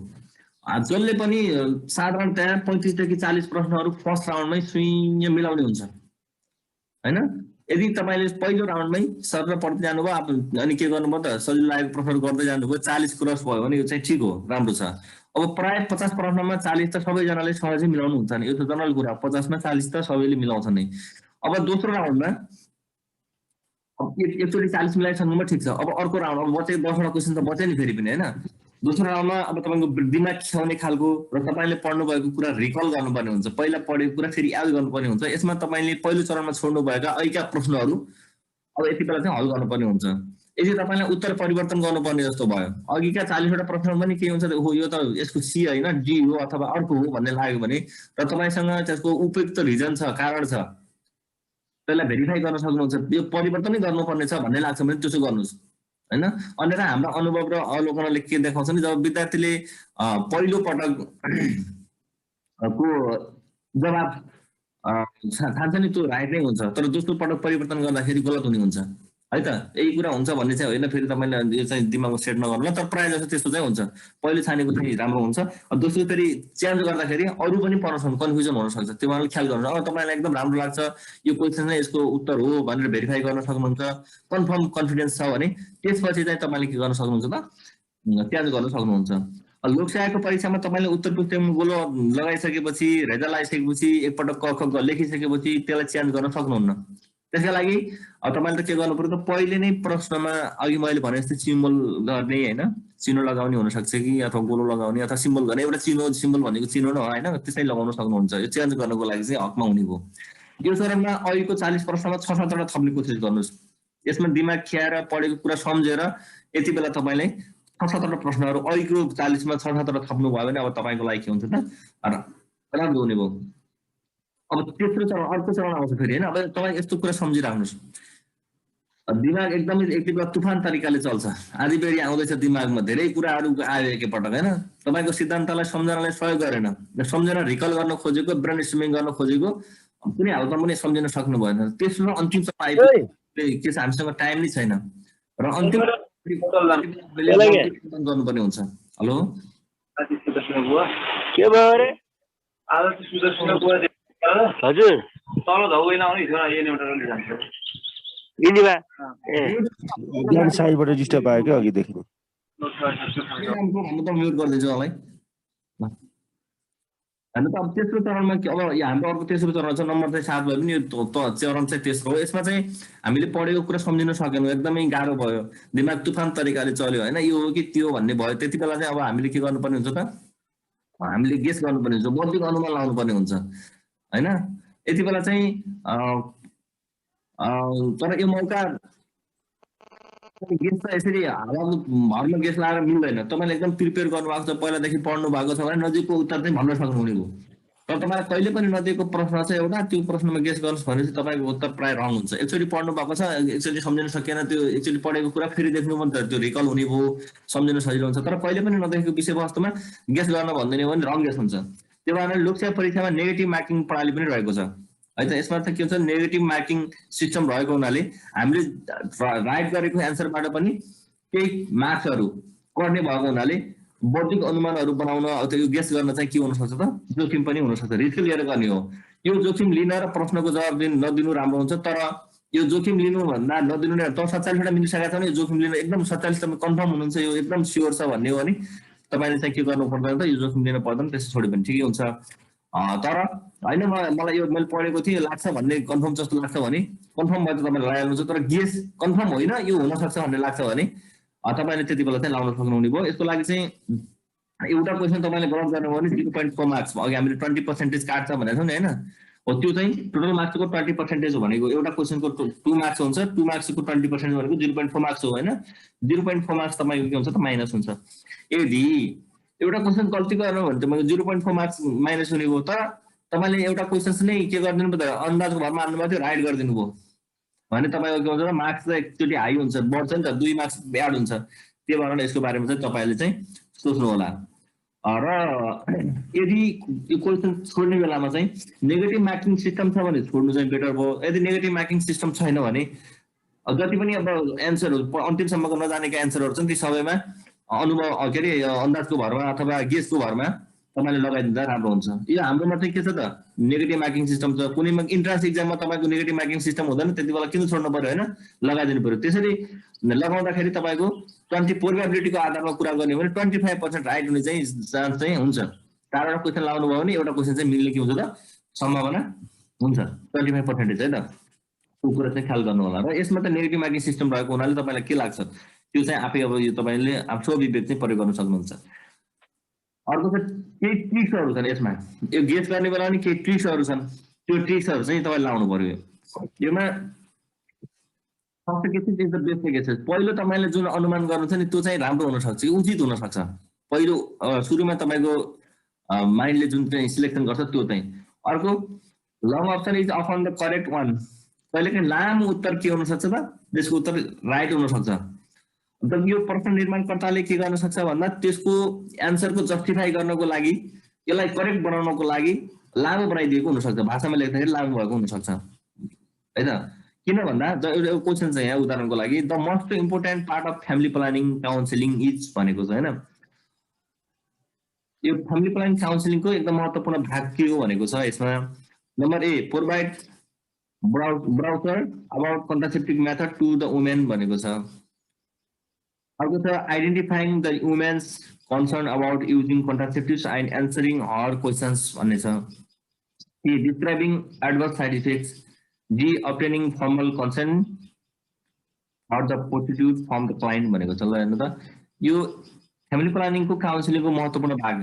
Speaker 1: जसले पनि साधारणतया 35 देखि 40 प्रश्नहरू फर्स्ट राउन्डमै सुइँ मिलाउने हुन्छ होइन। यदि तपाईँले पहिलो राउन्डमै सर पढ्दै जानुभयो अनि के गर्नुभयो त सजिलो लागेको प्रश्नहरू गर्दै जानुभयो, 40 क्रस भयो भने यो चाहिँ ठिक हो, राम्रो छ। अब प्राय 50 प्रश्नमा 40 त सबैजनाले सहजै मिलाउनु हुन्छ नि, यो त जनरल कुरा। 50मा 40 त सबैले मिलाउँछ नै। अब दोस्रो राउन्डमा एकचोटि 40 मिलाइसक्नुमा ठिक छ। अब अर्को राउन्ड, अब बचे 10वटा क्वेसन त बचे नि फेरि पनि होइन। दोस्रो राउन्डमा अब तपाईँको दिमाग खिचाउने खालको र तपाईँले पढ्नु भएको कुरा रिकल गर्नुपर्ने हुन्छ, पहिला पढेको कुरा फेरि याद गर्नुपर्ने हुन्छ। यसमा तपाईँले पहिलो चरणमा छोड्नुभएका अहिलेका प्रश्नहरू अब यति बेला चाहिँ हल गर्नुपर्ने हुन्छ। यदि तपाईँलाई उत्तर परिवर्तन गर्नुपर्ने जस्तो भयो, अघिका 40वटा प्रश्न पनि के हुन्छ हो यो त यसको सी होइन डी हो अथवा अर्को हो भन्ने लाग्यो भने र तपाईँसँग त्यसको उपयुक्त रिजन छ, कारण छ, त्यसलाई भेरिफाई गर्न सक्नुहुन्छ, यो परिवर्तनै गर्नुपर्ने छ भन्ने लाग्छ भने त्यसो गर्नुहोस् होइन। अन्यथा हाम्रो अनुभव र अवलोकनले के देखाउँछ नि, जब विद्यार्थीले पहिलो पटक को जवाब ठान्छ नि त्यो राइट नै हुन्छ, तर दोस्रो पटक परिवर्तन गर्दाखेरि गलत हुने हुन्छ है त। यही कुरा हुन्छ भन्ने चाहिँ होइन, फेरि तपाईँले यो चाहिँ दिमागमा सेट नगर्नु, तर प्रायः जस्तो त्यस्तो चाहिँ हुन्छ। पहिलो छानेको चाहिँ राम्रो हुन्छ, दोस्रो फेरि चेन्ज गर्दाखेरि अरू पनि पर्न कन्फ्युजन हुनसक्छ, त्यो भएर ख्याल गर्नुहोस्। अब तपाईँलाई एकदम राम्रो लाग्छ यो क्वेसन चाहिँ यसको उत्तर हो भनेर भेरिफाई गर्न सक्नुहुन्छ, कन्फर्म कन्फिडेन्स छ भने त्यसपछि चाहिँ तपाईँले के गर्न सक्नुहुन्छ त चेन्ज गर्न सक्नुहुन्छ। लोकसेवाको परीक्षामा तपाईँले उत्तर पुस्तिकामा गोलो लगाइसकेपछि, रेजल्ट आइसकेपछि, एकपटक क ख लेखिसकेपछि त्यसलाई चेन्ज गर्न सक्नुहुन्न। त्यसका लागि तपाईँले त के गर्नु पर्यो त पहिले नै प्रश्नमा अघि मैले भने जस्तै सिम्बल गर्ने होइन, चिनो लगाउने हुनसक्छ कि अथवा गोलो लगाउने अथवा सिम्बल गर्ने, एउटा चिनो सिम्बल भनेको चिनो न होइन, त्यसै लगाउन सक्नुहुन्छ। यो चेन्ज गर्नको लागि चाहिँ हकमा हुने भयो। यो चरणमा अहिलेको 40 प्रश्नमा 6-7वटा थप्ने कोसिस गर्नुहोस्। यसमा दिमाग खियाएर पढेको कुरा सम्झेर यति बेला तपाईँले 6-7वटा प्रश्नहरू अहिलेको 40मा 6-7वटा थप्नु भयो भने अब तपाईँको लागि के हुन्छ त राम्रो हुने भयो। अब तेस्रो चरण, अर्को चरण आउँछ फेरि होइन। अब तपाईँ यस्तो कुरा सम्झिराख्नुहोस्, दिमाग एकदमै यति बेला तुफान तरिकाले चल्छ, आधी बेरी आउँदैछ दिमागमा धेरै कुराहरू आयो एकैपटक होइन। तपाईँको सिद्धान्तलाई सम्झनालाई सहयोग गरेन, सम्झना रिकल गर्न खोजेको, ब्रेन स्ट्रिमिङ गर्न खोजेको कुनै हालतमा पनि सम्झिन सक्नु भएन। तेस्रो अन्तिम चरण आइपुग्यो के छ, हामीसँग टाइम नै छैन र अन्तिम गर्नुपर्ने हुन्छ। हेलो
Speaker 4: के भयो अरे हजुर तल धौइन आउने थियो यो नेउटरले जान्छ इन्डिया
Speaker 2: ज्ञान साइबाट डिस्टर्ब आयो क्या अघिदेखि।
Speaker 1: म्युट गरिदिन्छु मलाई होइन त। अब तेस्रो चरणमा के, अब हाम्रो अर्को तेस्रो चरण छ, नम्बर चाहिँ 7 भयो पनि यो चरण चाहिँ तेस्रो हो। यसमा चाहिँ हामीले पढेको कुरा सम्झिन सकेनौँ, एकदमै गाह्रो भयो, दिमाग तुफान तरिकाले चल्यो होइन, यो हो कि त्यो भन्ने भयो। त्यति बेला चाहिँ अब हामीले के गर्नुपर्ने हुन्छ त हामीले गेस गर्नुपर्ने हुन्छ, बौद्धिक अनुमान लाउनुपर्ने हुन्छ होइन। यति बेला चाहिँ तर यो मौका गेस त यसरी हावामा गेस लगाएर मिल्दैन। तपाईँले एकदम प्रिपेयर गर्नुभएको छ, पहिलादेखि पढ्नु भएको छ भने नजिकको उत्तर चाहिँ भन्न सक्नुहुने भयो। तर तपाईँलाई कहिले पनि नदिएको प्रश्न छ एउटा, त्यो प्रश्नमा गेस गर्नुहोस् भनेपछि तपाईँको उत्तर प्रायः रङ हुन्छ। एकचोटि पढ्नु भएको छ, एकचोटि सम्झिन सकेन, त्यो एकचोटि पढेको कुरा फेरि देख्नु पनि त्यो रिकल हुने भयो, सम्झिन सजिलो हुन्छ। तर कहिले पनि नदेखेको विषयवस्तुमा गेस गर्न भन्दैन भने रङ गेस हुन्छ। त्यो भएर लोकसेवा परीक्षामा नेगेटिभ मार्किङ प्रणाली पनि रहेको छ। है त। यसमा त के हुन्छ नेगेटिभ मार्किङ सिस्टम रहेको हुनाले हामीले राइट गरेको एन्सरबाट पनि केही मार्क्सहरू गर्ने भएको हुनाले बौद्धिक अनुमानहरू बनाउन अथवा यो गेस गर्न चाहिँ के हुनसक्छ त जोखिम पनि हुनसक्छ, रिस्क लिएर गर्ने हो। यो जोखिम लिन र प्रश्नको जवाब नदिनु राम्रो हुन्छ, तर यो जोखिम लिनुभन्दा नदिनु नै। त 47वटा मिलिसकेको छ भने यो जोखिम लिनु एकदम 47 तपाईँ कन्फर्म हुनुहुन्छ यो एकदम स्योर छ भन्ने हो भने तपाईँले चाहिँ के गर्नु पर्दैन त, यो जोखिम लिनु पर्दैन, त्यसो छोड्यो भने ठिकै हुन्छ। तर होइन मलाई यो मैले पढेको थिएँ लाग्छ भन्ने कन्फर्म जस्तो लाग्छ भने कन्फर्म भयो त तपाईँले लगाइहाल्नुहुन्छ, तर गेस कन्फर्म होइन यो हुनसक्छ भन्ने लाग्छ भने तपाईँले त्यति बेला चाहिँ लाउन सक्नुहुने भयो। यसको लागि चाहिँ एउटा क्वेसन तपाईँले गलत गर्नुभयो भने 0.4 मार्क्स, अघि हामीले 20% काट्छ भनेको छौँ नि होइन, हो त्यो चाहिँ टोटल मार्क्सको 20% हो भनेको। एउटा क्वेसनको 2 मार्क्स हुन्छ, 2 मार्क्सको 20% भनेको 0.4 मार्क्स हो होइन। 0.4 मार्क्स तपाईँको के हुन्छ त माइनस हुन्छ। यदि एउटा क्वेसन गल्ती गर्नुभयो भने तपाईँको 0.4 मार्क्स माइनस हुने भयो, तर तपाईँले एउटा क्वेसन नै के गरिदिनु भयो त अन्दाजको भरमा हाल्नुभयो थियो, राइट गरिदिनु भयो भने तपाईँको के हुन्छ त मार्क्स चाहिँ एकचोटि हाई हुन्छ, बढ्छ नि त, 2 मार्क्स एड हुन्छ। त्यो भएर यसको बारेमा चाहिँ तपाईँले चाहिँ सोच्नु होला। र यदि यो क्वेसन छोड्ने बेलामा चाहिँ नेगेटिभ मार्किङ सिस्टम छ भने छोड्नु चाहिँ बेटर भयो। यदि नेगेटिभ मार्किङ सिस्टम छैन भने जति पनि अब एन्सरहरू अन्तिमसम्मको नजानेका एन्सरहरू छन् ती सबैमा अनुभव के अरे अन्दाजको भरमा अथवा गेसको भरमा तपाईँले लगाइदिँदा राम्रो हुन्छ। यो हाम्रोमा चाहिँ के छ त नेगेटिभ मार्किङ सिस्टम छ, कुनैमा इन्ट्रान्स इक्जाममा तपाईँको नेगेटिभ मार्किङ सिस्टम हुँदैन, त्यति बेला किन छोड्नु पर्यो होइन, लगाइदिनु पर्यो। त्यसरी लगाउँदाखेरि तपाईँको 20 प्रोबेबिलिटीको आधारमा कुरा गर्ने हो भने 25% राइट हुने चाहिँ चान्स चाहिँ हुन्छ। 4वटा क्वेसन लाउनु भयो भने एउटा क्वेसन चाहिँ मिल्ने के हुन्छ त सम्भावना हुन्छ 25% है त। त्यो कुरा चाहिँ ख्याल गर्नु होला। र यसमा त नेगेटिभ मार्किङ सिस्टम रहेको हुनाले तपाईँलाई के लाग्छ त्यो चाहिँ आफै अब यो तपाईँले स्वविवेक चाहिँ प्रयोग गर्न सक्नुहुन्छ। अर्को चाहिँ केही ट्रिक्सहरू छन् यसमा, यो गेस गर्ने बेला पनि केही ट्रिक्सहरू छन्, त्यो ट्रिक्सहरू चाहिँ तपाईँले लाउनु पर्यो। योमा first cases is the best cases. पहिलो तपाईँले जुन अनुमान गर्नु छ नि त्यो चाहिँ राम्रो हुनसक्छ कि उचित हुनसक्छ। पहिलो सुरुमा तपाईँको माइन्डले जुन चाहिँ सिलेक्सन गर्छ त्यो चाहिँ। अर्को long option is often the correct one. कहिलेकाहीँ लामो उत्तर के हुनसक्छ त त्यसको उत्तर राइट हुनसक्छ। अन्त यो प्रश्न निर्माणकर्ताले के गर्न सक्छ भन्दा त्यसको एन्सरको जस्टिफाई गर्नको लागि यसलाई करेक्ट बनाउनको लागि लामो बनाइदिएको हुनसक्छ, भाषामा लेख्दाखेरि लामो भएको हुनसक्छ है त। किन भन्दा एउटा क्वेसन छ यहाँ उदाहरणको लागि, the most important part of family planning counselling is भनेको छ होइन। यो फ्यामिली प्लानिङ काउन्सिलिङको एकदम महत्त्वपूर्ण भाग के हो भनेको छ यसमा। Number A provide brochure about contraceptive method to the women भनेको छ। अर्को छ identifying the women's concern about using contraceptives and answering her questions भन्ने छ। A describing adverse side effects. G obtaining formal consent or the positive from the client भनेको छ। ल हेर्नु त यो फ्यामिली प्लानिङको काउन्सिलिङको महत्त्वपूर्ण भाग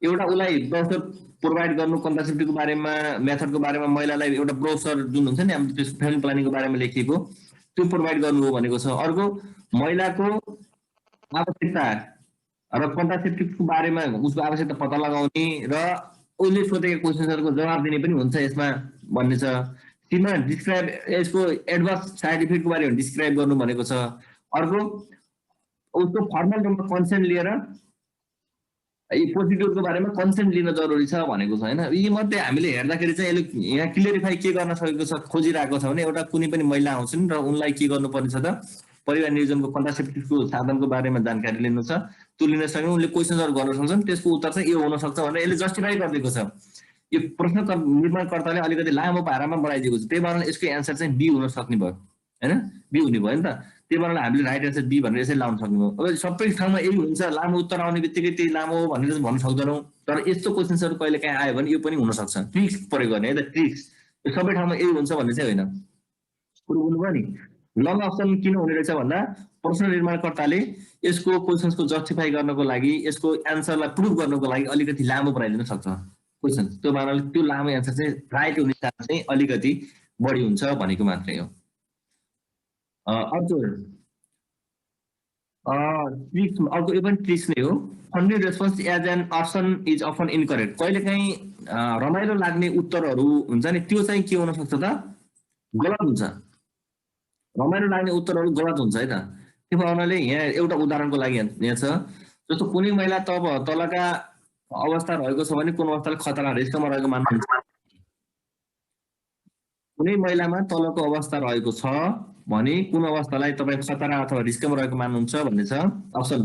Speaker 1: एउटा उसलाई ब्रोसर प्रोभाइड गर्नु कन्ट्रासेप्टिभको बारेमा मेथडको बारेमा महिलालाई एउटा ब्रोसर जुन हुन्छ नि हाम्रो त्यस फ्यामिली प्लानिङको बारेमा लेखिएको त्यो प्रोभाइड गर्नु हो भनेको छ। अर्को महिलाको आवश्यकता र कन्ट्रासेप्टिभको बारेमा उसको आवश्यकता पत्ता लगाउने र उसले सोधेका क्वेसन्सहरूको जवाब दिने पनि हुन्छ यसमा भन्ने छ। तिनमा डिस्क्राइब यसको एडभर्स साइड इफेक्टको बारेमा डिस्क्राइब गर्नु भनेको छ। अर्को उसको फर्मल रूपमा कन्सेन्ट लिएर पोजिटिभको बारेमा कन्सेन्ट लिन जरुरी छ भनेको छ होइन। यी मध्ये हामीले हेर्दाखेरि चाहिँ यसले यहाँ क्लियरिफाई के गर्न सकेको छ खोजिरहेको छ भने एउटा कुनै पनि महिला आउँछन् र उनलाई के गर्नुपर्ने छ त परिवार नियोजनको कन्ट्रासेप्टिभको साधनको बारेमा जानकारी लिनु छ, त्यो लिन सक्ने उनले क्वेसन्सहरू गर्न सक्छन्, त्यसको उत्तर चाहिँ यो हुनसक्छ भनेर यसले जस्टिफाई गरिदिएको छ। यो प्रश्न निर्माणकर्ताले अलिकति लामो पारामा बढाइदिएको छ, त्यही भएर यसको एन्सर चाहिँ बी हुन सक्ने भयो होइन, बी हुने भयो नि त। त्यही भएर हामीले राइट एन्सर बी भनेर यसरी लाउन सक्ने भयो। अब सबै ठाउँमा यही हुन्छ लामो उत्तर आउने बित्तिकै त्यही लामो हो भनेर चाहिँ भन्न सक्दैनौँ, तर यस्तो क्वेसन्सहरू कहिले काहीँ आयो भने यो पनि हुनसक्छ। ट्रिक्स प्रयोग गर्ने है त, ट्रिक्स। यो सबै ठाउँमा यही हुन्छ भन्ने चाहिँ होइन। कुरो बुझ्नुभयो नि। लङ अप्सन किन हुने रहेछ भन्दा प्रश्न निर्माणकर्ताले यसको क्वेसन्सको जस्टिफाई गर्नको लागि यसको एन्सरलाई प्रुभ गर्नको लागि अलिकति लामो बनाइदिन सक्छ क्वेसन, त्यो कारणले त्यो लामो एन्सर चाहिँ राइट हुने चान्स चाहिँ अलिकति बढी हुन्छ भनेको मात्रै हो। अर्को यो पनि ट्रिक्स नै हो। Funny response as an option is often incorrect. कहिलेकाहीँ रमाइलो लाग्ने उत्तरहरू हुन्छ नि त्यो चाहिँ के हुनसक्छ त गलत हुन्छ, रमाइलो लाग्ने उत्तरहरू गलत हुन्छ है त। त्यो हुनाले यहाँ एउटा उदाहरणको लागि यहाँ छ, जस्तो कुनै महिला तलका अवस्था रहेको छ भने कुन अवस्थाले खतरा रिस्कमा रहेको मान्नुहुन्छ। कुनै महिलामा तलको अवस्था रहेको छ भने कुन अवस्थालाई तपाईँ खतरा अथवा रिस्कमा रहेको मान्नुहुन्छ भन्ने छ। अप्सन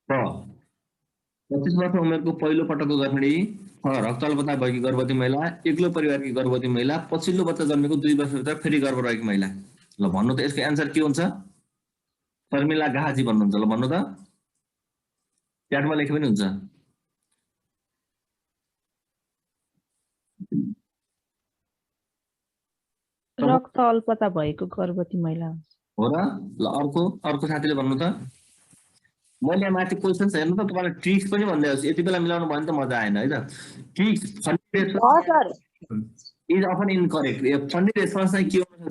Speaker 1: क 25 वर्ष उमेरको पहिलो पटकको गर्भिणी, रक्त अल्पता भएकी गर्भवती महिला, एक्लो परिवारकी गर्भवती महिला, पछिल्लो बच्चा जन्मेको 2 वर्षभित्र फेरि गर्भ रहेको महिला। ल भन्नु त यसको एन्सर के हुन्छ? शर्मिला गाहाजी भन्नुहुन्छ। ल भन्नु त, च्याटमा लेखे पनि हुन्छ।
Speaker 5: रक्त अल्पता भएको गर्भवती महिला
Speaker 1: हो र? ल अर्को साथीले भन्नु त। मैले माथि क्वेसन्स हेर्नु त, तपाईँलाई ट्रिक्स पनि भन्दै होस्, यति बेला मिलाउनु भयो भने त मजा आएन है त। Tricks is often incorrect. Funny response चाहिँ के हुन्छ?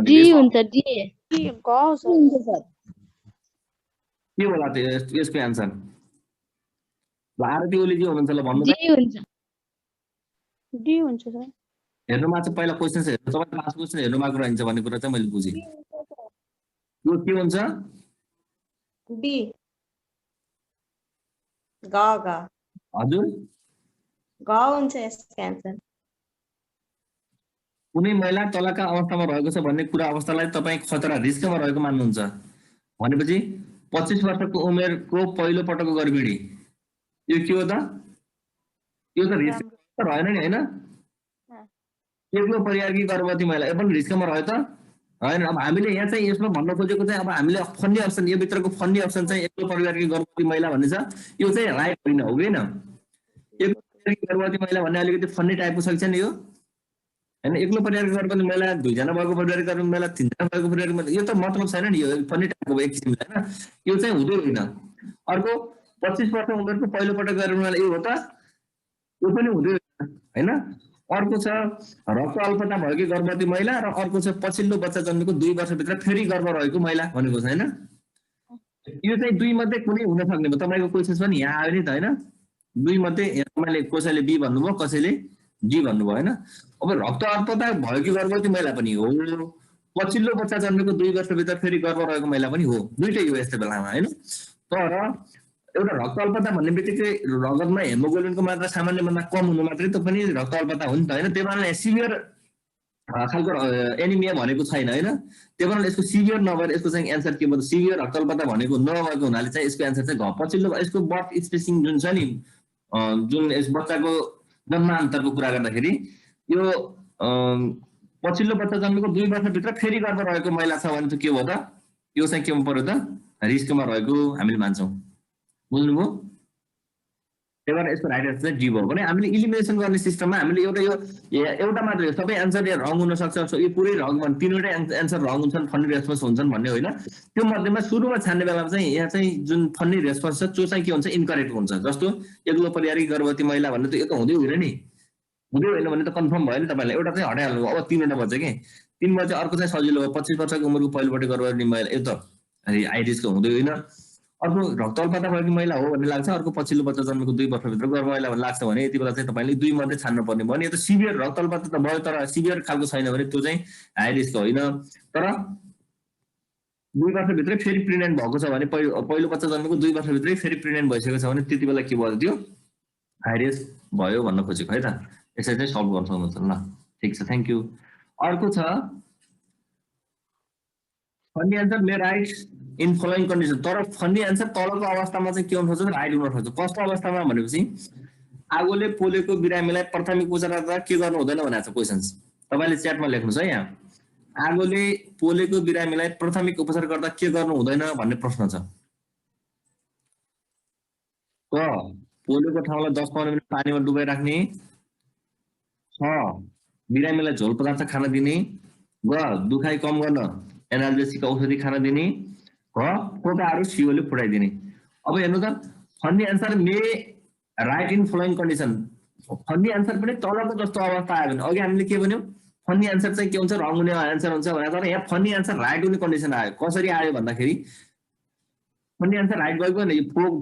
Speaker 6: डी हुन्छ, डी
Speaker 1: के होला त यसको एन्सर? ल आरती ओलीजी हुनुहुन्छ, ल भन्नु त।
Speaker 6: डी हुन्छ सर।
Speaker 1: हेर्नुमा चाहिँ पहिला क्वेसन्स हेर्नु, तपाईँ लास्ट क्वेसन हेर्नु मात्र रहन्छ भन्ने कुरा चाहिँ मैले बुझेँ। यो के हुन्छ?
Speaker 3: बी ग
Speaker 1: हजुर
Speaker 3: ग हुन्छ यसको एन्सर।
Speaker 1: कुनै महिला तलका अवस्थामा रहेको छ भन्ने कुरा अवस्थालाई तपाईँ खतरा रिस्कमा रहेको मान्नुहुन्छ भनेपछि 25 वर्षको उमेरको पहिलो पटकको गर्भिणी, यो के हो त? यो त रिस्क रहेन नि, होइन? एक्लो परिवारकी गर्भवती महिला, यो पनि रिस्कमा रह्यो त होइन? अब हामीले यहाँ चाहिँ यसमा भन्न खोजेको चाहिँ अब हामीले फन्डी अप्सन, यो भित्रको फन्डी अप्सन चाहिँ एक्लो परिवारकी गर्भवती महिला भन्ने छ, यो चाहिँ राइट होइन, हो कि होइन? एक्लो परिवारकी गर्भवती महिला भन्ने अलिकति फन्डी टाइपको छ नि यो, होइन? एक्लो परिवारको गर्भवती महिला, 2 जना भएको परिवारको गर्भवती महिला, 3 जना भएको परिवारको महिला, यो त मतलब छैन नि, यो फन्डी टाइपको एक किसिमले, होइन? यो चाहिँ हुँदै होइन। अर्को 25 वर्ष उमेरको पहिलो पटक गर्भवती महिला, यो हो त? यो पनि हुँदै होइन। अर्को छ रक्त अल्पता भएकी गर्भवती महिला र अर्को छ पछिल्लो बच्चा जन्मेको 2 वर्षभित्र फेरि गर्भ रहेको महिला भनेको छ, होइन? यो चाहिँ 2 मध्ये कुनै हुन सक्ने भयो। तपाईँको क्वेसन्स पनि यहाँ आयो नि त, होइन? 2 मध्ये तपाईँले कसैले बी भन्नुभयो, कसैले डी भन्नुभयो, होइन? अब रक्त अल्पता भएकी गर्भवती महिला पनि हो, पछिल्लो बच्चा जन्मेको 2 वर्षभित्र फेरि गर्भ रहेको महिला पनि हो, दुइटै हो यस्तो बेलामा, होइन? तर एउटा रक्त अल्पता भन्ने बित्तिकै रगतमा हेमोग्लोबिनको मात्रा सामान्यभन्दा कम हुनु मात्रै त पनि रक्त अल्पता हो नि त, होइन? त्यही भएर सिभियर खालको एनिमिया भनेको छैन, होइन? त्यही भएर यसको सिभियर नभएर यसको चाहिँ एन्सर के भयो? सिभियर रक्त अल्पता भनेको नभएको हुनाले चाहिँ यसको एन्सर चाहिँ पछिल्लो यसको बर्थ स्पेसिङ जुन छ नि, जुन यस बच्चाको जन्मान्तरको कुरा गर्दाखेरि यो पछिल्लो बच्चा जन्मेको 2 वर्षभित्र फेरि गर्भ रहेको महिला छ भने चाहिँ के हो त? यो चाहिँ केमा पर्यो त? रिस्कमा रहेको हामीले मान्छौँ। बुझ्नुभयो? त्यही भएर यसको राइट एन्सर चाहिँ डी भयो। भने हामीले इलिमिनेसन गर्ने सिस्टममा हामीले एउटा मात्रै हो, सबै एन्सर रङ हुन सक्छ, यो पुरै रङ भने 3वटै एन्सर रङ हुन्छन्, फन्नी रेस्पोन्स हुन्छन् भन्ने होइन। त्यो मध्येमा सुरुमा छान्ने बेलामा चाहिँ यहाँ चाहिँ जुन फन्नी रेस्पोन्स छ त्यो चाहिँ के हुन्छ? इनकरेक्ट हुन्छ। जस्तो एक्लो परिवारकी गर्भवती महिला भन्ने त यो त हुँदै हुँदैन नि, हुँदै होइन भने त कन्फर्म भयो नि तपाईँलाई। एउटा चाहिँ हटाइहाल्नु, अब 3वटा बच्च के 3 बच्चा। अर्को चाहिँ सजिलो हो, 25 वर्षको उमेरको पहिलोपटक गर्भवती महिला, यो त आइरिसको हुँदै होइन। अर्को रक्त अल्पता भएकी महिला हो भन्ने लाग्छ, अर्को पछिल्लो बच्चा जन्मेको 2 वर्षभित्र गर्भ महिला भन्ने लाग्छ भने यति बेला चाहिँ तपाईँले 2 मध्ये छान्नु पर्ने भयो। यो त सिभियर रक्त अल्पता त भयो तर सिभियर खालको छैन भने त्यो चाहिँ हाई रिस्क होइन। तर 2 वर्षभित्रै फेरि प्रेग्नेन्ट भएको छ भने, पहिलो बच्चा जन्मेको 2 वर्षभित्रै फेरि प्रेग्नेन्ट भइसकेको छ भने त्यति बेला के भयो? त्यो हाई रिस्क भयो भन्न खोजेको है त। यसरी चाहिँ सल्भ गर्न सक्नुहुन्छ। ल ठिक छ, थ्याङ्क यू। अर्को छ funny answer may write in following condition. तर फन्डी एन्सर तलको अवस्थामा चाहिँ के हुन सक्छ? राइट हुन सक्छ। कस्तो अवस्थामा भनेपछि आगोले पोलेको बिरामीलाई प्राथमिक उपचार गर्दा के गर्नु हुँदैन भनेको छ क्वेसन्स। तपाईँले च्याटमा लेख्नुहोस् है। यहाँ आगोले पोलेको बिरामीलाई प्राथमिक उपचार गर्दा के गर्नु हुँदैन भन्ने प्रश्न छ। क पोलेको ठाउँलाई 10-15 मिनट पानीमा डुबाइराख्ने, छ बिरामीलाई झोल पदार्थ खान दिने, ग दुखाइ कम गर्न एनाल्जेसिक औषधि खान दिने, घ फोकाहरू सियोले फुटाइदिने। अब हेर्नु त funny answer may write in following condition. Funny answer पनि तलको जस्तो अवस्था आयो भने अघि हामीले के भन्यौँ? फन्डी एन्सर चाहिँ के हुन्छ? रङ हुने एन्सर हुन्छ भने। तर यहाँ फन्डी एन्सर राइट हुने कन्डिसन आयो। कसरी आयो भन्दाखेरि फन्डी एन्सर राइट गएको भने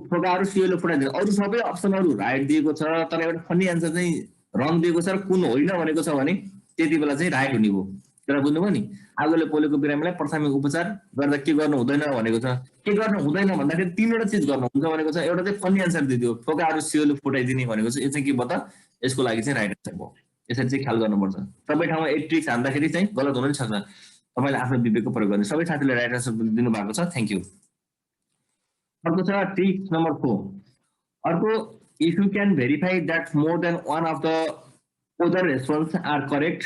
Speaker 1: फोकाहरू सियोले फुटाइदिने। अरू सबै अप्सनहरू राइट दिएको छ, तर एउटा फन्डी एन्सर चाहिँ रङ दिएको छ र कुन होइन भनेको छ भने त्यति बेला चाहिँ राइट हुने भयो। तर बुझ्नुभयो नि? आगोले पोलेको बिरामीलाई प्राथमिक उपचार गर्दा के गर्नु हुँदैन भनेको छ। के गर्नु हुँदैन भन्दाखेरि 3वटा चिज गर्नु हुन्छ भनेको छ। एउटा चाहिँ फन्डी एन्सर दिदियो, फोकाहरू सियोले फुटाइदिने भनेको छ। यो चाहिँ के भयो त? यसको लागि चाहिँ राइट एन्सर भयो। यसरी चाहिँ ख्याल गर्नुपर्छ। सबै ठाउँमा एक ट्रिक्स हान्दाखेरि चाहिँ गलत हुन नि सक्छ। तपाईँले आफ्नो विवेकको प्रयोग गर्ने। सबै साथीले राइट एन्सर दिनुभएको छ, थ्याङ्क यू। अर्को छ ट्रिक नम्बर 4। अर्को, if you can verify that more than one of the other responses are correct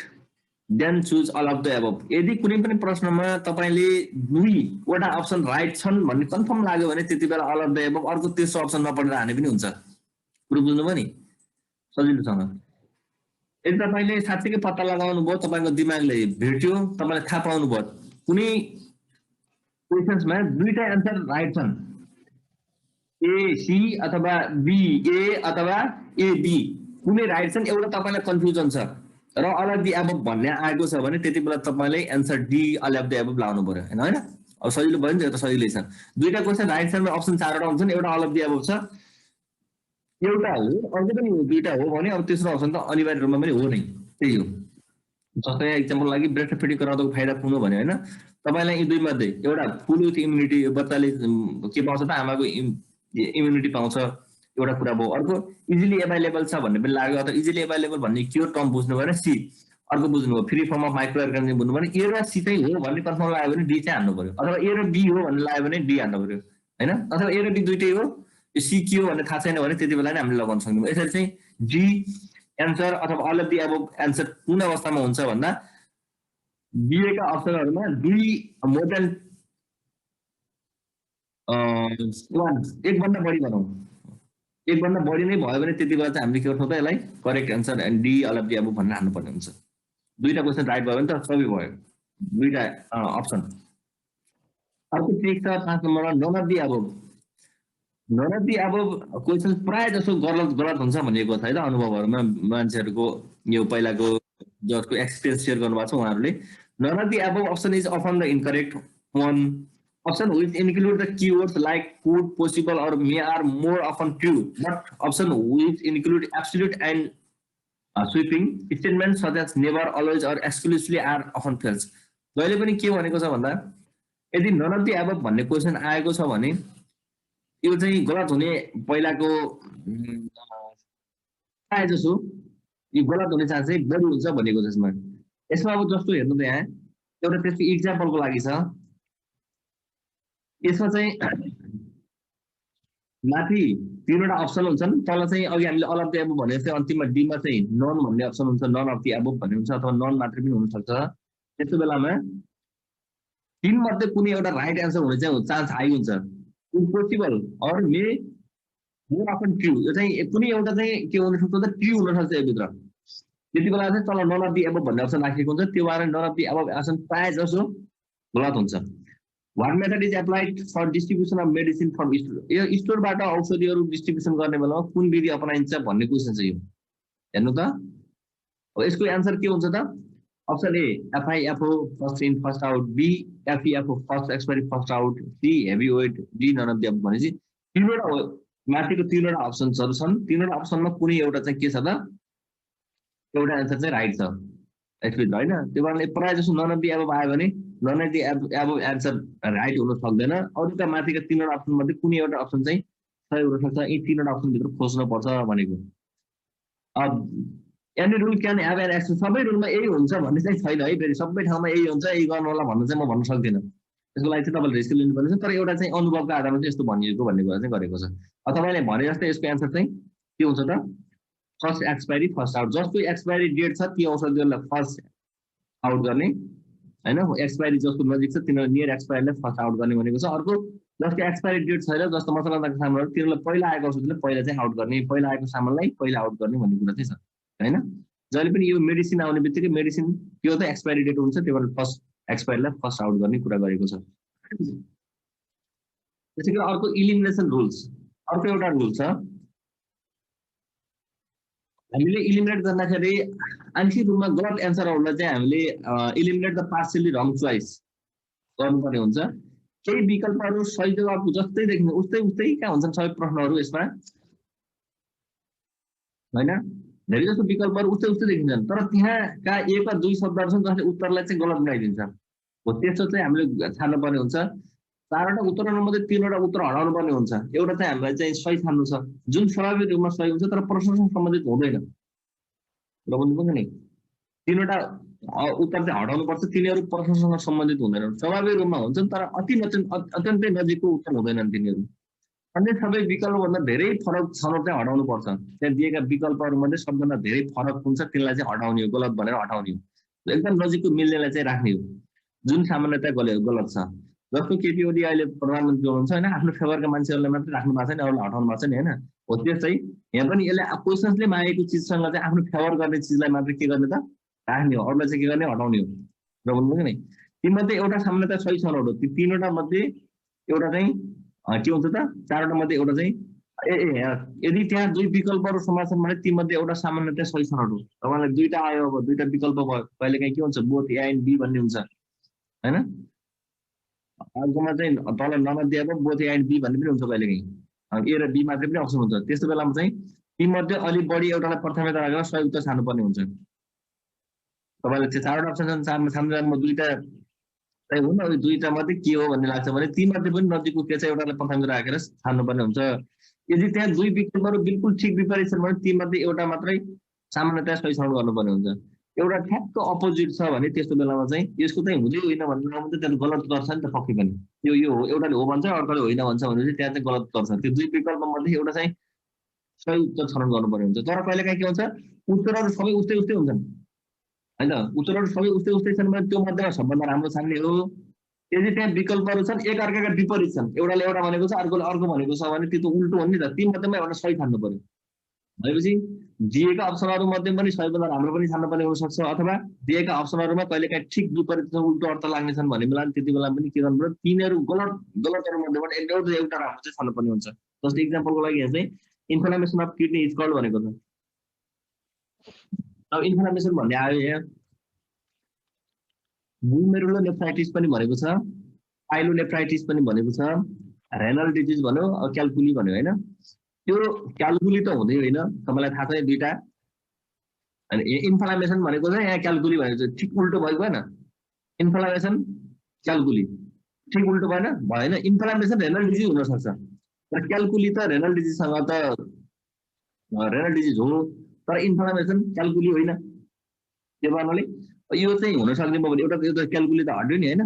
Speaker 1: then choose all of the above. यदि कुनै पनि प्रश्नमा तपाईँले 2वटा अप्सन राइट छन् भन्ने कन्फर्म लाग्यो भने त्यति बेला अल अफ द एबभ, अर्को तेस्रो अप्सन नपढेर हाने पनि हुन्छ। कुरो बुझ्नुभयो नि सजिलोसँग। यदि तपाईँले साँच्चीकै पत्ता लगाउनु भयो, तपाईँको दिमागले भेट्यो, तपाईँले थाहा पाउनु भयो कुनै क्वेसन्समा 2टा एन्सर राइट छन्, ए सी अथवा बी ए अथवा ए बी, कुनै राइट छन्, एउटा तपाईँलाई कन्फ्युजन छ र अल अफ द एबभ भन्ने आएको छ भने त्यति बेला तपाईँले answer D all of the above लाउनु पर्यो होइन। अब सजिलो भयो नि, त्यो त सजिलै छ। 2टा क्वेसन राइट छन्, अप्सन 4वटा हुन्छन्, एउटा अल अफ द एबभ छ, एउटा हो, अर्को पनि 2टा हो भने अब तेस्रो अप्सन त अनिवार्य रूपमा पनि हो नै, त्यही हो। जस्तै इक्जाम्पल लागि ब्रेस्ट फिडिङ गराउँदाको फाइदा कुन हो भने होइन, तपाईँलाई यी 2 मध्ये एउटा फुल विथ इम्युनिटी, बच्चाले के पाउँछ त, आमाको इम्युनिटी पाउँछ, एउटा कुरा भयो। अर्को इजिली एभाइलेबल छ भन्ने पनि लाग्यो, अथवा इजिली एभाइलेबल भन्ने के हो टर्म बुझ्नु भएन, सी। अर्को बुझ्नुभयो free form of micro organism बुझ्नु भने ए र सी चाहिँ हो भन्ने कन्फर्म लाग्यो भने डी चाहिँ हान्नु पर्यो, अथवा ए र बी हो भन्ने लाग्यो भने डी हान्नु पर्यो होइन। अथवा ए र बी 2टै हो, सी के हो भन्ने थाहा छैन भने त्यति बेला नै हामीले लगाउन सक्छौँ। यसरी चाहिँ डी एन्सर अथवा all of the above answer कुन अवस्थामा हुन्छ भन्दा दिएका अप्सनहरूमा 2 मोर देन 1 एकभन्दा बढी भनौँ, एकभन्दा बढी नै भयो भने त्यति बेला चाहिँ हामीले के गर्छौँ त, यसलाई correct answer and D all of the above भनेर हान्नुपर्ने हुन्छ। 2टा क्वेसन राइट भयो भने त सबै भयो, 2टा अप्सन। अर्को ट्रिक छ 5 नम्बरमा, none of the above. None of the above question प्रायः जसो गलत हुन्छ भनेको छ है त, अनुभवहरूमा मान्छेहरूको यो पहिलाको जसको एक्सपिरियन्स सेयर गर्नुभएको छ उहाँहरूले। None of the above option is often the incorrect one. Option which include the keywords like could, possible or may are more often true, but option which include absolute and sweeping statements such as never, always or exclusively are often false. जहिले पनि के भनेको छ भन्दा यदि none of the above भन्ने question आएको छ भने यो चाहिँ गलत हुने पहिलाको प्राय जसो यो गलत हुने चान्स चाहिँ बढी हुन्छ भनेको छ यसमा। यसमा अब जस्तो हेर्नु त यहाँ एउटा त्यसको एक्जाम्पलको लागि छ। यसमा चाहिँ माथि 3वटा अप्सन हुन्छन्, तल चाहिँ अघि हामीले अल अफ द एबभ भने जस्तै अन्तिममा डी मा चाहिँ नन भन्ने अप्सन हुन्छ, नन अफ द एबभ भन्ने हुन्छ, अथवा नन मात्र पनि हुन सक्छ। त्यस्तो बेलामा 3 मध्ये कुनै एउटा राइट एन्सर हुने चाहिँ चान्स हाई हुन्छ। Impossible or may more often true, यो चाहिँ कुनै एउटा चाहिँ के हुन सक्छ त, ट्रु हुन सक्छ यो भित्र। त्यति बेला चाहिँ तल नन अफ द एबभ भन्ने अप्सन राखेको हुन्छ, त्यो भएर none of the above option प्राय जसो गलत हुन्छ। What method is applied for distribution of medicine from store? यो स्टोरबाट औषधिहरू डिस्ट्रिब्युसन गर्ने बेलामा कुन विधि अपनाइन्छ भन्ने क्वेशन छ यो। हेर्नु त अब यसको आन्सर के हुन्छ त, option A FIFO first in first out, B FEFO first expiry first out, C heavy weight, D none of the above. भनेपछि 3वटा माथिको 3वटा अप्सन्सहरू छन्, 3वटा अप्सनमा कुनै एउटा चाहिँ के छ त, एउटा आन्सर चाहिँ राइट छ यसभित्र होइन। त्यो कारणले प्राय जसो नन अफ द एबभ आयो भने none of the above answer right हुन सक्दैन। अरूका माथिका 3वटा अप्सन मध्ये कुनै एउटा अप्सन चाहिँ सही हुन सक्छ। यी 3वटा अप्सन भित्र खोज्नु पर्छ भनेको। अब any rule can have an exception, सबै रुलमा यही हुन्छ भन्ने चाहिँ छैन है, फेरि सबै ठाउँमा यही हुन्छ यही गर्नु होला भन्नु चाहिँ म भन्न सक्दिनँ। त्यसको लागि चाहिँ तपाईँले रिस्क लिनुपर्ने छ, तर एउटा चाहिँ अनुभवको आधारमा चाहिँ यस्तो भनिएको भन्ने कुरा चाहिँ गरेको छ। तपाईँले भने जस्तै यसको एन्सर चाहिँ के हुन्छ त, फर्स्ट एक्सपायरी फर्स्ट आउट। जसको एक्सपायरी डेट छ ती औषधिहरूलाई फर्स्ट आउट गर्ने होइन, एक्सपायरी जसको नजिक छ तिनीहरू नियर एक्सपायरीलाई फर्स्ट आउट गर्ने भनेको छ। अर्को जसको एक्सपायरी डेट छैन, जस्तो मसलादारको सामानहरू तिनीहरूलाई पहिला आएको औषधिलाई पहिला चाहिँ आउट गर्ने, पहिला आएको सामानलाई पहिला आउट गर्ने भन्ने कुरा चाहिँ छ होइन। जहिले पनि यो मेडिसिन आउने बित्तिकै मेडिसिन के हो त एक्सपायरी डेट हुन्छ, त्यही भएर फर्स्ट एक्सपायरीलाई फर्स्ट आउट गर्ने कुरा गरेको छ। त्यसै गरी अर्को इलिमिनेसन रुल्स, अर्को एउटा रुल छ। हामीले इलिमिनेट गर्दाखेरि आंशिक रूपमा गलत एन्सरहरूलाई चाहिँ हामीले eliminate the partially wrong choice गर्नुपर्ने हुन्छ। केही विकल्पहरू सही जवाफको जस्तै देखिन्छ उस्तै कहाँ हुन्छन् सबै प्रश्नहरू यसमा होइन, धेरै जस्तो विकल्पहरू उस्तै देखिन्छन्, तर त्यहाँका 1 वा 2 शब्दहरू छन् जसले उत्तरलाई चाहिँ गलत बनाइदिन्छ। हो त्यस्तो चाहिँ हामीले छान्नु पर्ने हुन्छ। 4वटा उत्तरहरूमध्ये 3वटा उत्तर हटाउनु पर्ने हुन्छ। एउटा चाहिँ हामीलाई चाहिँ सही छान्नु छ जुन स्वाभाविक रूपमा सही हुन्छ तर प्रश्नसँग सम्बन्धित हुँदैन। र बुझ्नुभयो नि तीनवटा उत्तर चाहिँ हटाउनु पर्छ तिनीहरू प्रश्नसँग सम्बन्धित हुँदैनन् स्वाभाविक रूपमा हुन्छन् तर अत्यन्तै नजिकको उत्तर हुँदैनन् तिनीहरू अन्य सबै विकल्पभन्दा धेरै फरक छनौट चाहिँ हटाउनु पर्छ त्यहाँ दिएका विकल्पहरूमध्ये सबभन्दा धेरै फरक हुन्छ त्यसलाई चाहिँ हटाउने हो गलत भनेर हटाउने हो एकदम नजिकको मिल्नेलाई चाहिँ राख्ने हो जुन सामान्यता गलत छ जस्तो केपी ओली अहिले प्रधानमन्त्री हुनुहुन्छ होइन आफ्नो फेभरका मान्छेहरूलाई मात्रै राख्नु भएको छ नि अरूलाई हटाउनु भएको छ नि होइन हो त्यस्तै यहाँ पनि यसले क्वेसन्सले मागेको चिजसँग चाहिँ आफ्नो फेभर गर्ने चिजलाई मात्रै के गर्ने त राख्ने हो अरूलाई चाहिँ के गर्ने हटाउने हो र भन्नुभयो नि तीमध्ये एउटा सामान्यता सही छनौट हो ती तीनवटा मध्ये एउटा चाहिँ के हुन्छ त चारवटा मध्ये एउटा चाहिँ यदि त्यहाँ दुई विकल्पहरू समाधान भने तीमध्ये एउटा सामान्यता सही छनौट हो तपाईँलाई दुईटा आयो अब दुईटा विकल्प भयो कहिलेकाहीँ के हुन्छ बोथ ए एन्ड बी भन्ने हुन्छ होइन अर्कोमा चाहिँ तल नदिएको बोथ ए एन्ड बी भन्ने पनि हुन्छ कहिलेकाहीँ ए र बी मात्रै पनि अप्सन हुन्छ त्यस्तो बेलामा चाहिँ तीमध्ये अलिक बढी एउटालाई प्राथमिकता राखेर सही उत्तर छान्नुपर्ने हुन्छ तपाईँलाई त्यो चारवटा अप्सन छान्दा दुईटा चाहिँ हुन दुईटा मध्ये के हो भन्ने लाग्छ भने तीमध्ये पनि नजिकको के छ एउटालाई प्राथमिकता राखेर छान्नुपर्ने हुन्छ यदि त्यहाँ दुई विकल्पहरू बिल्कुल ठिक विपरीत छन् भने तीमध्ये एउटा मात्रै सामान्यतया सही छनौट गर्नुपर्ने हुन्छ एउटा ठ्याक्क अपोजिट छ भने त्यस्तो बेलामा चाहिँ यसको चाहिँ हुँदै होइन भनेर मात्रै त्यसले गलत गर्छ नि त पक्कै पनि यो हो एउटाले हो भन्छ अर्कोले होइन भन्छ भनेपछि त्यहाँ चाहिँ गलत गर्छ त्यो दुई विकल्पमध्ये एउटा चाहिँ सही उत्तर छनौट गर्नुपर्ने हुन्छ तर कहिलेकाहीँ के हुन्छ उत्तरहरू सबै उस्तै हुन्छन् होइन उत्तरहरू सबै उस्तै छन् भने त्यो मध्येमा सबभन्दा राम्रो छान्ने हो यदि त्यहाँ विकल्पहरू छन् एक अर्काका विपरीत छन् एउटाले एउटा भनेको छ अर्कोले अर्को भनेको छ भने त्यो त उल्टो हो नि त ती मध्येमा एउटा सही छान्नु पर्यो भनेपछि दिएका अप्सनहरू मध्ये पनि सबैभन्दा राम्रो पनि छान्नुपर्ने हुनसक्छ अथवा दिएका अप्सनहरूमा कहिलेकाहीँ ठिक विपरीत उल्टो अर्थ लाग्नेछन् भन्ने बेला त्यति बेला पनि के गर्नु पर्यो तिनीहरू गलतहरू मध्येबाट एउटा राम्रो चाहिँ छान्नुपर्ने हुन्छ जस्तो इक्जाम्पलको लागि यहाँ चाहिँ inflammation of kidney is called भनेको छ अब इन्फ्लामेसन भन्ने आयो यहाँ ग्लुमेरुलोनेफ्राइटिस पनि भनेको छ पाइलोनेफ्राइटिस पनि भनेको छ रेनल डिजिज भन्यो क्याल्कुली भन्यो होइन त्यो क्याल्कुली त हुँदै होइन तपाईँलाई थाहा छ दुईटा अनि इन्फ्लामेसन भनेको चाहिँ यहाँ क्याल्कुली भनेको छ ठिक उल्टो भएको भएन इन्फ्लामेसन क्याल्कुली ठिक उल्टो भएन इन्फ्लामेसन रेनल डिजिज हुनसक्छ तर क्याल्कुली त रेनल डिजिजसँग त रेनल डिजिज हो तर इन्फ्लामेसन क्याल्कुली होइन त्यो भन्नाले यो चाहिँ हुन सक्ने भयो भने एउटा क्याल्कुली त हट्यो नि होइन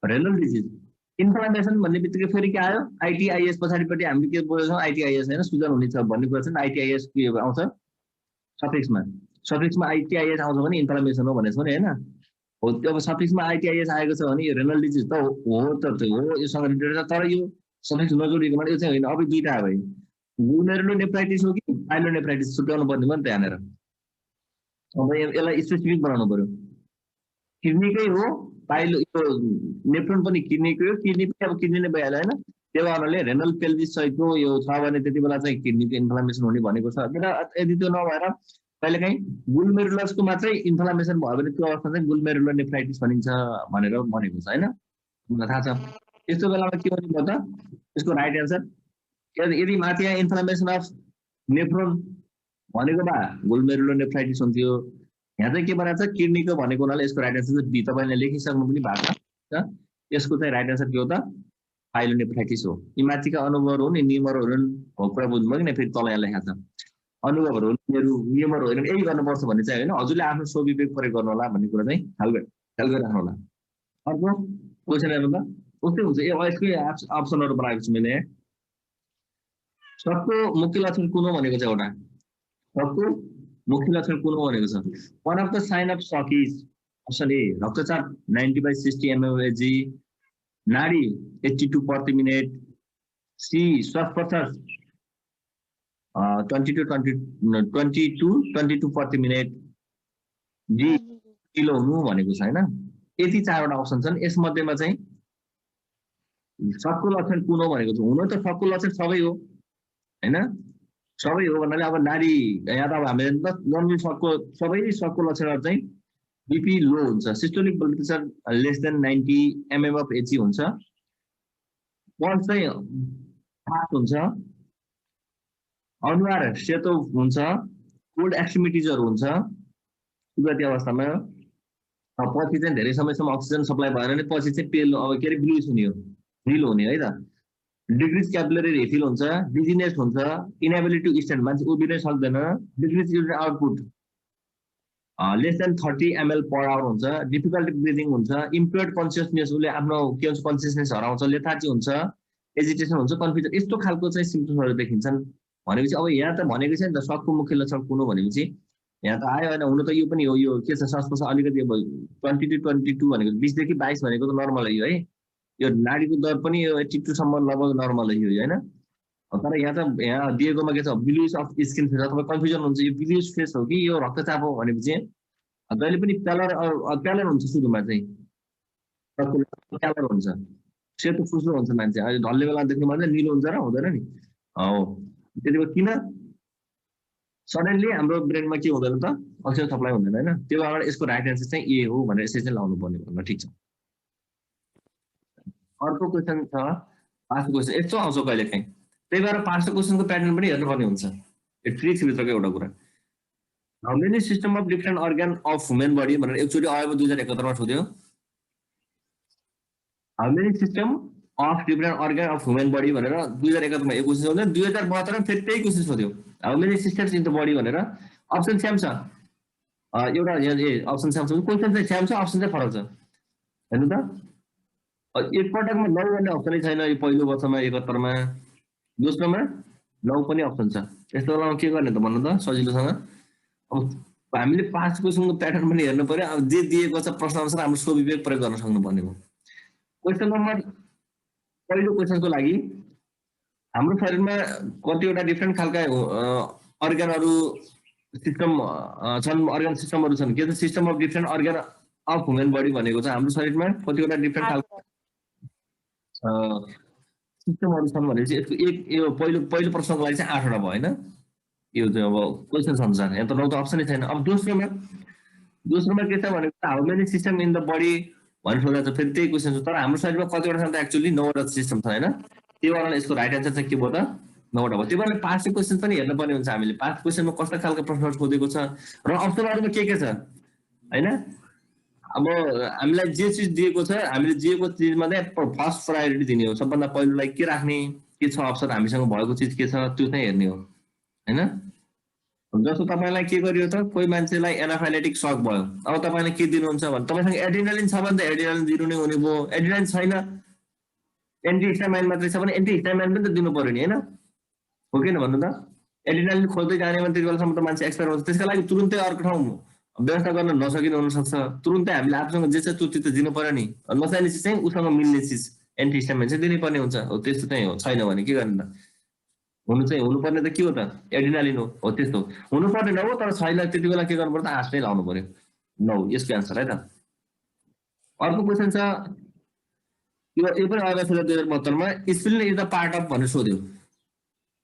Speaker 1: रेनल डिजिज इन्फ्लामेसन भन्ने बित्तिकै फेरि के आयो आइटिआइएस पछाडिपट्टि हामीले के बोलेछौँ आइटिआइएस होइन सुजन हुनेछ भन्ने कुरा चाहिँ आइटिआइएस के आउँछ सफिक्समा आइटिआइएस आउँछ भने इन्फ्लामेसन हो भनेको नि होइन हो त्यो अब सफिक्समा आइटिआइएस आएको छ भने यो रेनल डिजिज त हो त हो योसँग रिलेटेड छ तर यो सफिक्स नजोडिएको यो चाहिँ होइन अब दुईटा आयो भने ग्लुमेरुलोनेफ्राइटिस हो कि पाइलोनेफ्राइटिस छुट्याउनु पर्ने भयो नि त्यहाँनिर अब यसलाई स्पेसिफिक बनाउनु पर्यो किडनीकै हो पाइलो यो नेफ्रोन पनि किडनीकै हो किडनी पनि अब किडनी नै भइहाल्यो होइन त्यो कारणले रेनल पेल्भिस सहितको यो छ भने त्यति बेला चाहिँ किडनीको इन्फ्लामेसन हुने भनेको छ यदि त्यो नभएर कहिलेकाहीँ ग्लुमेरुलसको मात्रै इन्फ्लामेसन भयो भने त्यो अवस्था चाहिँ ग्लुमेरुलोनेफ्राइटिस भनिन्छ भनेर भनेको छ होइन मलाई थाहा छ यस्तो बेलामा के भन्नु भयो त यसको राइट एन्सर यदि माथि यहाँ इन्फ्लामेसन अफ नेफ्रोन भनेको भए ग्लुमेरुलोनेफ्राइटिस हुन्थ्यो यहाँ चाहिँ के बनाएको छ किडनीको भनेको हुनाले यसको राइट एन्सर चाहिँ बी तपाईँले लेखिसक्नु पनि भएको छ यसको चाहिँ राइट एन्सर के हो त पाइलोनेफ्राइटिस हो यी माथिका अनुभवहरू हुन् नियमहरू हो कुरा बुझ्नुभयो कि फेरि तल यहाँ लेखाएको छ अनुभवहरू नियमहरू होइन यही गर्नुपर्छ भन्ने चाहिँ होइन हजुरले आफ्नो स्वविवेक प्रयोग गर्नु होला भन्ने कुरा चाहिँ ख्याल गरिराख्नु होला अर्को क्वेसन हेर्नु त उस्तै हुन्छ यसकै अप्सनहरू बनाएको छु मैले सबको मुख्य लक्षण कुन हो भनेको चाहिँ एउटा सबको मुख्य लक्षण कुन हो भनेको छ one of the sign of shock is option A रक्तचाप 90/60 mmHg नाडी 82 प्रति मिनट सी श्वास प्रश्वास 22 प्रति मिनट डी किलो हुनु भनेको छ होइन यति चारवटा अप्सन छन् यसमध्येमा चाहिँ सबको लक्षण कुन हो भनेको छ हुन त सबको लक्षण सबै हो होइन सबै हो भन्नाले अब नाडी यहाँ त अब हामीले जनरल सकको सबै सकको लक्षणहरू चाहिँ बिपी लो हुन्छ systolic blood pressure less than 90 mmHg हुन्छ पल्स चाहिँ फास्ट हुन्छ अनुहार सेतो हुन्छ कोल्ड एक्सट्रिमिटिजहरू हुन्छ सुगती अवस्थामा पछि चाहिँ धेरै समयसम्म अक्सिजन सप्लाई भएन भने पछि चाहिँ पेल अब के अरे ब्लुइस हुने हो नील हुने है त डिक्रिज क्यापिलरी रिफिल हुन्छ डिजिनेस हुन्छ इनेबिलिटी टु स्ट्यान्ड मान्छे उभिनै सक्दैन decrease urine output less than 30 ml per hour हुन्छ, डिफिकल्टी ब्रिदिङ हुन्छ, इम्पेयर्ड कन्सियसनेस, उसले आफ्नो के हुन्छ कन्सियसनेस हराउँछ, लेथार्जी हुन्छ, एजिटेसन हुन्छ, कन्फ्युजन, यस्तो खालको चाहिँ सिम्पटम्सहरू देखिन्छन् भनेपछि अब यहाँ त भनेको छ नि त सकको मुख्य लक्षण कुन हो भनेपछि यहाँ त आयो होइन। हुन त यो पनि हो, यो के छ श्वास अलिकति 20 to 22 भनेको 20 देखि 22 भनेको त नर्मल है है। यो नाडीको दर पनि यो 82 सम्म लगभग नर्मल है यो होइन। तर यहाँ त यहाँ दिएकोमा के छ ब्लुइश अफ स्किन फेस, तपाईँ कन्फ्युजन हुन्छ यो ब्लुइश फेस हो कि यो रक्तचाप हो भनेपछि जहिले पनि प्यालर हुन्छ सुरुमा चाहिँ, प्यालर हुन्छ, सेतो फुस्रो हुन्छ मान्छे, अहिले ढल्ने बेला देख्नु मात्रै निलो हुन्छ र हुँदैन नि हो। त्यति बेला किन सडनली हाम्रो ब्रेनमा के हुँदैन त अक्सिजन सप्लाई हुँदैन होइन, त्यो भएर यसको राइट एन्सर चाहिँ ए हो भनेर यसरी चाहिँ लाउनु पर्ने भन्नु ठिक छ। अर्को क्वेसन छ पास्ट क्वेसन, यस्तो आउँछ कहिले काहीँ, त्यही भएर पास्ट क्वेसनको प्याटर्न पनि हेर्नुपर्ने हुन्छ, यो ट्रिक्स भित्रको एउटा कुरा। How many system of different organ of human body भनेर एकचोटि आयो 2071 मा सोध्यो। How many system of different organ of human body भनेर 2071 मा एक क्वेसन सोध्यो, 2072 मा फेरि त्यही क्वेसन सोध्यो, how many systems in the body भनेर। अप्सन सेम छ एउटा यहाँ अप्सन सेम छ, क्वेसन चाहिँ सेम छ, अप्सन चाहिँ फरक छ हेर्नु त। एकपटकमा 9 भन्ने अप्सनै छैन यो पहिलो वर्षमा 71 मा, दोस्रोमा 9 पनि अप्सन छ। यस्तो बेलामा के गर्ने त भन्नु त सजिलोसँग। अब हामीले पास्ट क्वेसनको प्याटर्न पनि हेर्नु पर्यो, अब जे दिएको छ प्रश्न अनुसार हाम्रो स्वविवेक प्रयोग गर्न सक्नुपर्ने हो। क्वेसन नम्बर पहिलो क्वेसनको लागि हाम्रो शरीरमा कतिवटा डिफ्रेन्ट खालका अर्गनहरू सिस्टम छन्, अर्गन सिस्टमहरू छन्। के छ system of different organ of human body भनेको छ हाम्रो शरीरमा कतिवटा डिफ्रेन्ट खालको सिस्टमहरू छन् भनेपछि यसको एक यो पहिलो प्रश्नको लागि चाहिँ 8वटा भयो होइन, यो चाहिँ अब क्वेसन अनुसार। यहाँ त 9 त अप्सनै छैन। अब दोस्रोमा के छ भनेको how many system in the body भनेर सोध्दा चाहिँ फेरि त्यही क्वेसन छ, तर हाम्रो शरीरमा कतिवटा छ त एक्चुअली 9वटा सिस्टम छ होइन। त्यो भएर यसको राइट एन्सर चाहिँ के भयो त 9वटा भयो। त्यो भएर पास्ट क्वेसन पनि हेर्नुपर्ने हुन्छ हामीले, पास्ट क्वेसनमा कस्तो खालको प्रश्नहरू सोधेको छ र अप्सनहरूमा के छ होइन। अब हामीलाई जे चिज दिएको छ, हामीले दिएको चिजमा चाहिँ फर्स्ट प्रायोरिटी दिने हो, सबभन्दा पहिलोलाई के राख्ने, के छ अप्सन हामीसँग भएको चिज के छ त्यो चाहिँ हेर्ने हो होइन। जस्तो तपाईँलाई के गरियो त, कोही मान्छेलाई एनाफाइलेटिक सक भयो, अब तपाईँले के दिनुहुन्छ भने तपाईँसँग एड्रिनालिन छ भने त एड्रिनालिन दिनु नै हुने भयो, एड्रिनालिन छैन एन्टिहिस्टामाइन मात्रै छ भने एन्टिहिस्टामाइन पनि त दिनु पर्यो नि होइन, हो किन भन्नु त। एड्रिनालिन खोज्दै जाने भने त्यति बेलासम्म त मान्छे एक्सपायर हुन्छ, त्यसका लागि तुरुन्तै अर्को ठाउँ व्यवस्था गर्न नसकिनु हुनसक्छ, तुरुन्तै हामीले आफूसँग जे छ त्यो चिज त दिनु पर्यो नि, नचाहिने चिज चाहिँ उसँग मिल्ने चिज एन्टिहिस्टामाइन चाहिँ दिनै पर्ने हुन्छ। हो त्यस्तो चाहिँ हो, छैन भने के गर्ने त, हुनुपर्ने त के हो त एड्रिनालिन हो त्यस्तो हुनुपर्ने न हो, तर छैन त्यति बेला के गर्नु पर्यो त आँस नै लाउनु पर्यो। 9 यसको एन्सर है त। अर्को क्वेसन छ यो पनि आएको छ 2072 मा, spleen is the part of भनेर सोध्यो।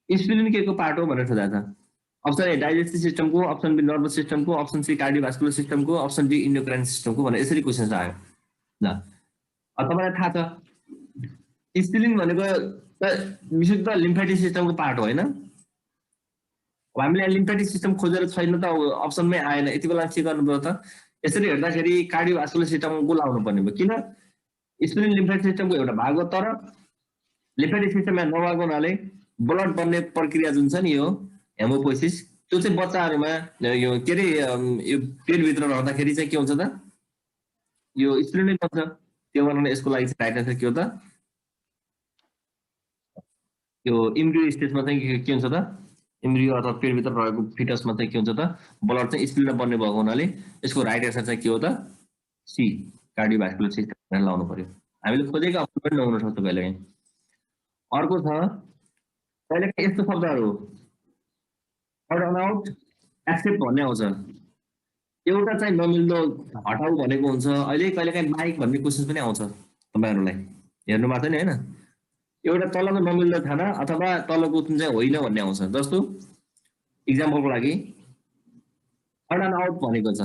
Speaker 1: स्प्लिन के को पार्ट हो भनेर सोधा छ। अप्सन ए डाइजेस्टिभ सिस्टमको, अप्सन बी नर्भस सिस्टमको, अप्सन सी कार्डियोभास्कुलर सिस्टमको, अप्सन डी इन्डोक्राइन सिस्टमको भनेर यसरी क्वेसन आयो। ल तपाईँलाई थाहा छ स्प्लिन भनेको विशुद्ध लिम्फेटिक सिस्टमको पार्ट हो होइन। हामीले लिम्फेटिक सिस्टम खोजेर छैन त अप्सनमै आएन, यति बेला के गर्नुपर्छ त यसरी हेर्दाखेरि कार्डियोभास्कुलर सिस्टमको लाउनु पर्ने भयो। किन स्प्लिन लिम्फेटिक सिस्टमको एउटा भाग हो, तर लिम्फेटिक सिस्टममा नभएको हुनाले ब्लड बन्ने प्रक्रिया जुन छ नि यो हेमोपोइसिस, त्यो चाहिँ बच्चाहरूमा यो के अरे यो पेटभित्र रहँदाखेरि चाहिँ के हुन्छ त यो स्प्लिन नै बन्छ। त्यो भएर यसको लागि चाहिँ राइट एन्सर के हो त, यो इम्ब्रियो स्टेजमा चाहिँ के हुन्छ त, इम्ब्रियो अथवा पेटभित्र रहेको फिटसमा चाहिँ के हुन्छ त ब्लड चाहिँ स्प्लिनमा बन्ने भएको हुनाले यसको राइट एन्सर चाहिँ के हो त सी कार्डियोभास्कुलर सिस्टम लाउनु पर्यो। हामीले खोजेको अप्सन पनि नहुन सक्छ कहिलेकाहीँ। अर्को छ कहिलेकाहीँ यस्तो शब्दहरू आउट एक्सेप्ट भन्ने आउँछ, एउटा चाहिँ नमिल्दो हटाउ भनेको हुन्छ। अहिले कहिलेकाहीँ बाइक भन्ने क्वेसन पनि आउँछ तपाईँहरूलाई हेर्नु भएको छ नि होइन, एउटा तलको नमिल्दो खाना अथवा तलको जुन चाहिँ होइन भन्ने आउँछ। जस्तो इक्जाम्पलको लागि आउट भनेको छ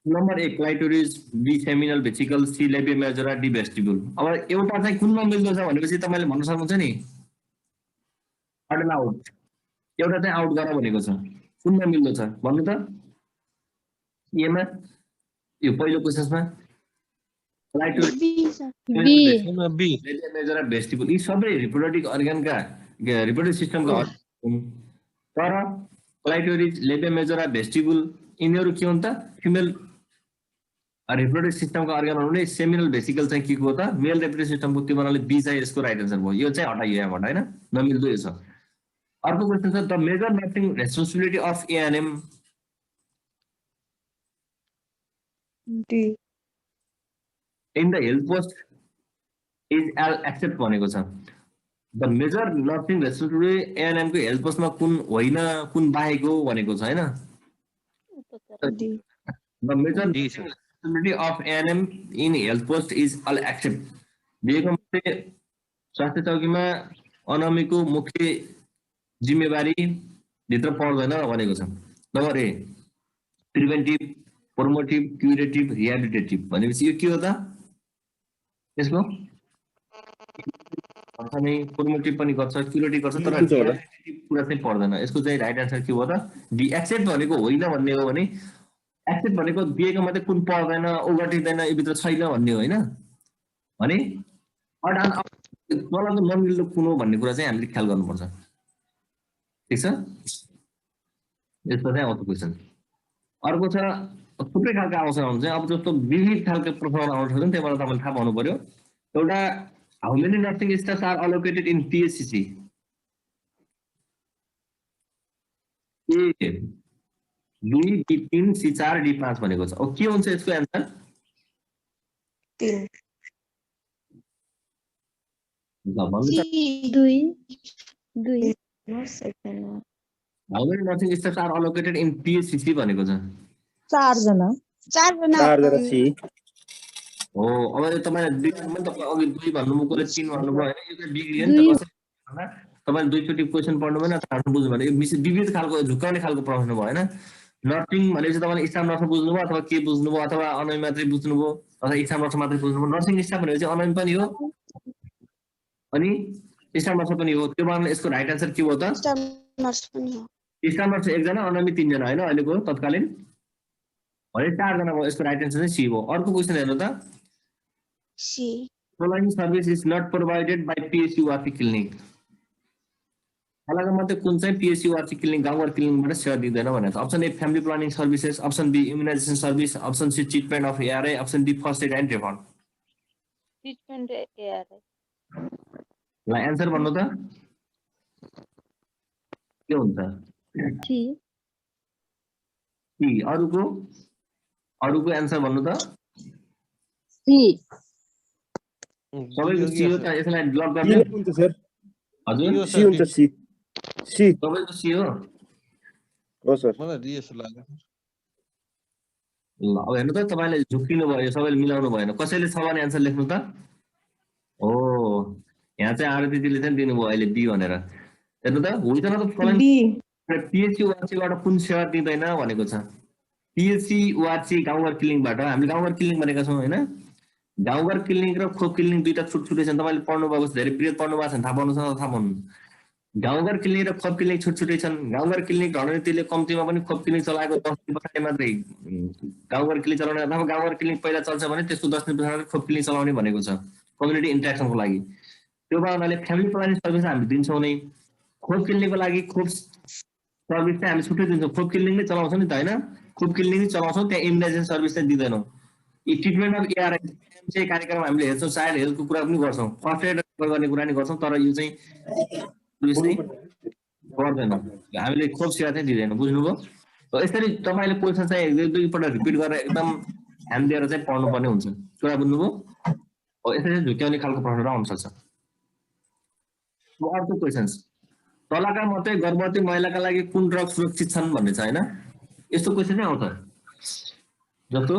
Speaker 1: number 1 clitoris, B seminal vesicle, C labia majora, D vestibule. अब एउटा चाहिँ कुन नमिल्दो छ भनेपछि तपाईँले भन्न सक्नुहुन्छ नि आउट, एउटा चाहिँ आउट गर भनेको छ, कुन नमिल्दो छ भन्नु त। एमा यो पहिलो क्वेसनमा भेस्टिबुल यी सबै रिप्रोडक्टिभ अर्गनका रिप्रोडक्टिभ सिस्टमका, तर क्लाइटोरिस, लेबिया मेजोरा, भेस्टिबुल यिनीहरू के हुन् त फिमेल रिप्रोडक्टिभ सिस्टमको अर्गन हुने सेमिनल भेसिकल चाहिँ के को त मेल रिप्रोडक्टिभ सिस्टमको त्यो बनाले बी चाहिँ यसको राइट आन्सर भयो यो चाहिँ हटाइयो यहाँबाट हैन नमिल्दो यो छ अर्को क्वेशन छ the major nursing responsibility of ANM
Speaker 3: D.
Speaker 1: In the health post is except भनेको छ the major nursing responsibility ANM को हेल्थ पोस्टमा कुन होइन कुन बाहेक हो भनेको छ हैन
Speaker 3: D.
Speaker 1: The major responsibility of ANM in health post is all except दिएको मात्रै स्वास्थ्य चौकीमा अनामीको मुख्य जिम्मेवारी भित्र पर्दैन भनेको छ नम्बर ए प्रिभेन्टिभ प्रोमोटिभ क्युरेटिभ रिहेबिलिटेटिभ भनेपछि यो के हो त यसको अनि प्रोमोटिभ पनि गर्छ क्युरेटिभ गर्छ तर रिहेबिलिटेटिभ कुरा चाहिँ पर्दैन यसको चाहिँ राइट आन्सर के हो त डी एक्सेप्ट भनेको होइन भन्ने हो भने एक्सेप्ट भनेको दिएको मात्रै कुन पर्दैन ओगटिँदैन यो भित्र छैन भन्ने हो हैन भने मलाई त नमिल्दो कुन हो भन्ने कुरा चाहिँ हामीले ख्याल गर्नुपर्छ ठीक छ यसको चाहिँ आउँछ क्वेसन अर्को छ थुप्रै खालको आउँछ हुन्छ अब जस्तो विविध खालको प्रश्नहरू आउँछ नि त्यहाँबाट तपाईँले थाहा पाउनु पर्यो एउटा how many nursing staff are allocated in PHCC A 2 D3 C4 D5 भनेको छ अब के हुन्छ यसको एन्सर
Speaker 3: 3.
Speaker 1: ल भन्नु त
Speaker 6: दुई
Speaker 3: No second one.
Speaker 1: How many nursing staff are allocated in PHCC भनेको छ
Speaker 5: 4 जना
Speaker 2: सी
Speaker 1: हो अब तपाईले अघि 2 भन्नुभयो कसले 3 भन्नुभयो हैन यो चाहिँ बिग्रियो नि त कसैले तपाईले दुईचोटि क्वेशन पढ्नु भएन थाहा बुझ्नु भने यो विविध खालको झुक्काउने खालको प्रश्न भयो हैन नर्सिङ भनेपछि तपाईले स्टाफ नर्स बुझ्नुभयो अथवा के बुझ्नुभयो अथवा अनमी मात्रै बुझ्नुभयो अथवा स्टाफ नर्स मात्रै बुझ्नुभयो नर्सिङ स्टाफ भनेपछि अनमी पनि हो अनि स्टाफ नर्स पनि हो त्यो भएर यसको राइट आन्सर के हो त
Speaker 3: Staff nurse पनि हो.
Speaker 1: स्टाफ नर्स एकजना अनमी 3 जना हैन अहिलेको तत्कालीन भने 4 जना भयो यसको राइट आन्सर चाहिँ सी हो अर्को क्वेशन हेर्नु त
Speaker 3: C.
Speaker 1: following service is not provided by PSURC clinic अलग मात्रै कुन चाहिँ PSURC क्लिनिक गाउँघर क्लिनिकबाट सेवा दिँदैन भनेको छ option A family planning services option B immunization service option C treatment of ARI option D first aid and refer
Speaker 6: treatment ARI
Speaker 1: ल एन्सर भन्नु त के हुन्छ
Speaker 6: सी
Speaker 1: सी अरुको एन्सर भन्नु त
Speaker 6: सी
Speaker 1: सबैको सी हो त यसलाई ब्लक गर्ने
Speaker 2: हुन्छ सर
Speaker 1: हजुर
Speaker 2: सी हुन्छ सी
Speaker 1: सबैको सी हो
Speaker 2: सर
Speaker 7: मलाई डी जस्तो लाग्यो
Speaker 1: ल अब हेर्नु त तपाईले झुकिनु भयो सबैले मिलाउनु भएन कसैले छ भने एन्सर लेख्नु त हो यहाँ चाहिँ आरती दिदीले चाहिँ दिनुभयो अहिले डी भनेर हेर्नु त हुन्छ न त पिएचसीबाट कुन सेवा दिँदैन भनेको छ पिएचसीवासी गाउँघर क्लिनिकबाट हामीले गाउँघर क्लिनिक भनेका छौँ हैन गाउँघर क्लिनिक र खोप क्लिनिक दुईटा छुटछुटै छन् तपाईले पढ्नु भएको छ धेरै वृहत पढ्नु भएको छ थाहा पाउनु छ थाहा पाउनु गाउँघर क्लिनिक र खोप क्लिनिक छुटछुटै छन् गाउँघर क्लिनिक भने त्यसले कम्तीमा पनि खोप क्लिनिक चलाएको 10 दिन पछाडि मात्रै गाउँघर क्लिनिक चलाउने अथवा गाउँघर क्लिनिक पहिला चल्छ भने त्यसको 10 दिन पछाडि खोप क्लिनिक चलाउने भनेको छ कम्युनिटी इन्टरेक्सनको लागि त्यो भावनाले फ्यामिली प्लानिङ सर्भिस हामी दिन्छौँ नै खोप क्लिनिकको लागि खोप सर्भिस चाहिँ हामी छुट्टै दिन्छौँ खोप क्लिनिक नै चलाउँछौँ नि त हैन खोप क्लिनिक नै चलाउँछौँ त्यहाँ इम्युनाइजेसन सर्भिस चाहिँ दिँदैनौँ यी ट्रिटमेन्ट अफ एआरआई चाहिँ कार्यक्रम हामीले हेर्छौँ चाइल्ड हेल्थको कुरा पनि गर्छौँ फर्स्ट एड गर्ने कुरा नि गर्छौँ तर यो चाहिँ सर्भिस चाहिँ गर्दैन हामीले खोप सेवा चाहिँ दिँदैनौँ बुझ्नुभयो र यसरी तपाईँले क्वेसन चाहिँ एक दुईपल्ट रिपिट गरेर एकदम ध्यान दिएर चाहिँ पढ्नुपर्ने हुन्छ कुरा बुझ्नुभयो हो यसरी झुक्याउने खालको प्रश्नहरू आउन सक्छ अर्को क्वेसन्स तलका मात्रै गर्भवती महिलाका लागि कुन ड्रग सुरक्षित छन् भन्ने छ हैन यस्तो क्वेसन नै आउँछ जस्तो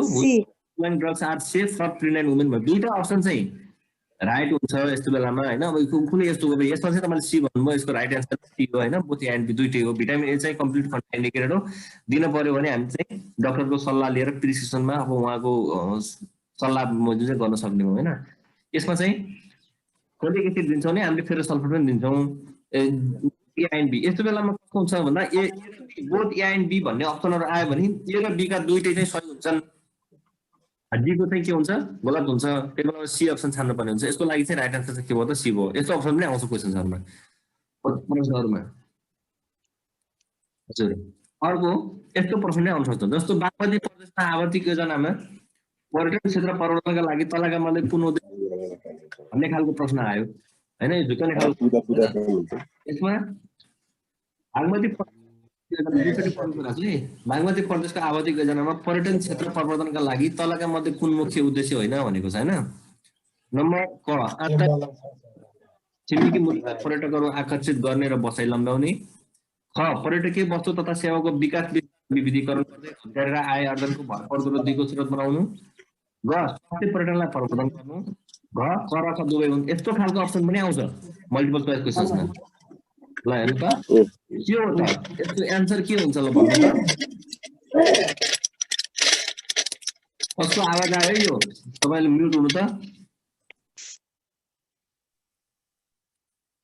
Speaker 1: drugs are safe for pregnant women भयो दुईटा अप्सन चाहिँ राइट हुन्छ यस्तो बेलामा हैन अब कुनै यस्तो यसमा चाहिँ तपाईले सी भन्नुभयो यसको राइट आन्सर सी हो हैन बोथ ए एन्ड बी दुईटै हो भिटामिन ए चाहिँ कम्प्लिट कन्ट्राइन्डिकेटेड हो दिन पर्यो भने हामी चाहिँ डाक्टरको सल्लाह लिएर प्रिस्क्रिप्सनमा अब उहाँको सल्लाह जुन चाहिँ गर्न सक्ने हो हैन यसमा चाहिँ फोलिक एसिड दिन्छौँ नि हामीले फेरोसल्फेट पनि दिन्छौँ ए एन्ड बी यस्तो बेलामा कस्तो हुन्छ भन्दा A both A and be भन्ने अप्सनहरु आयो भने ए र बी का दुईटै चाहिँ सही हुन्छन् डीको चाहिँ के हुन्छ गलत हुन्छ त्यही भएर सी अप्सन छान्नु पर्ने हुन्छ यसको लागि चाहिँ राइट आन्सर चाहिँ के भयो त सी भयो यस्तो अप्सन पनि आउँछ क्वेसन्सहरुमा प्रश्नहरुमा हजुर अर्को यस्तो प्रश्न नै आउन सक्छ, जस्तो बागमती प्रदेशमा आवर्ती योजनामा पर्यटन क्षेत्र प्रवर्धनका लागि तलका मध्ये कुन उद्देश्य भन्ने खालको प्रश्न आयो हैन। यो झुक्ने खालको यसमा बागमती बागमती प्रदेशको आवासीय योजनामा पर्यटन क्षेत्र प्रवर्धनका लागि तलका मध्ये कुन मुख्य उद्देश्य होइन भनेको छ हैन। नम्बर क छिमेकी मुलुकका पर्यटकहरू आकर्षित गर्ने र बसाइ लम्ब्याउने। ख पर्यटकीय वस्तु तथा सेवाको विकास विविधीकरण गर्दै रोजगार र आय आर्जनको भरपर्दो र दिगो स्रोत बनाउनु। ग स्वास्थ्य पर्यटनलाई प्रवर्धन गर्नु। घ क र ख दुवै हुन्। यस्तो खालको अप्सन पनि आउँछ मल्टिपल चोइस क्वेशन्समा। ल हेर्नु त के हो त यसको एन्सर के हुन्छ ल भन्नु त। कसको आवाज आयो यो तपाईले म्युट हुनु त।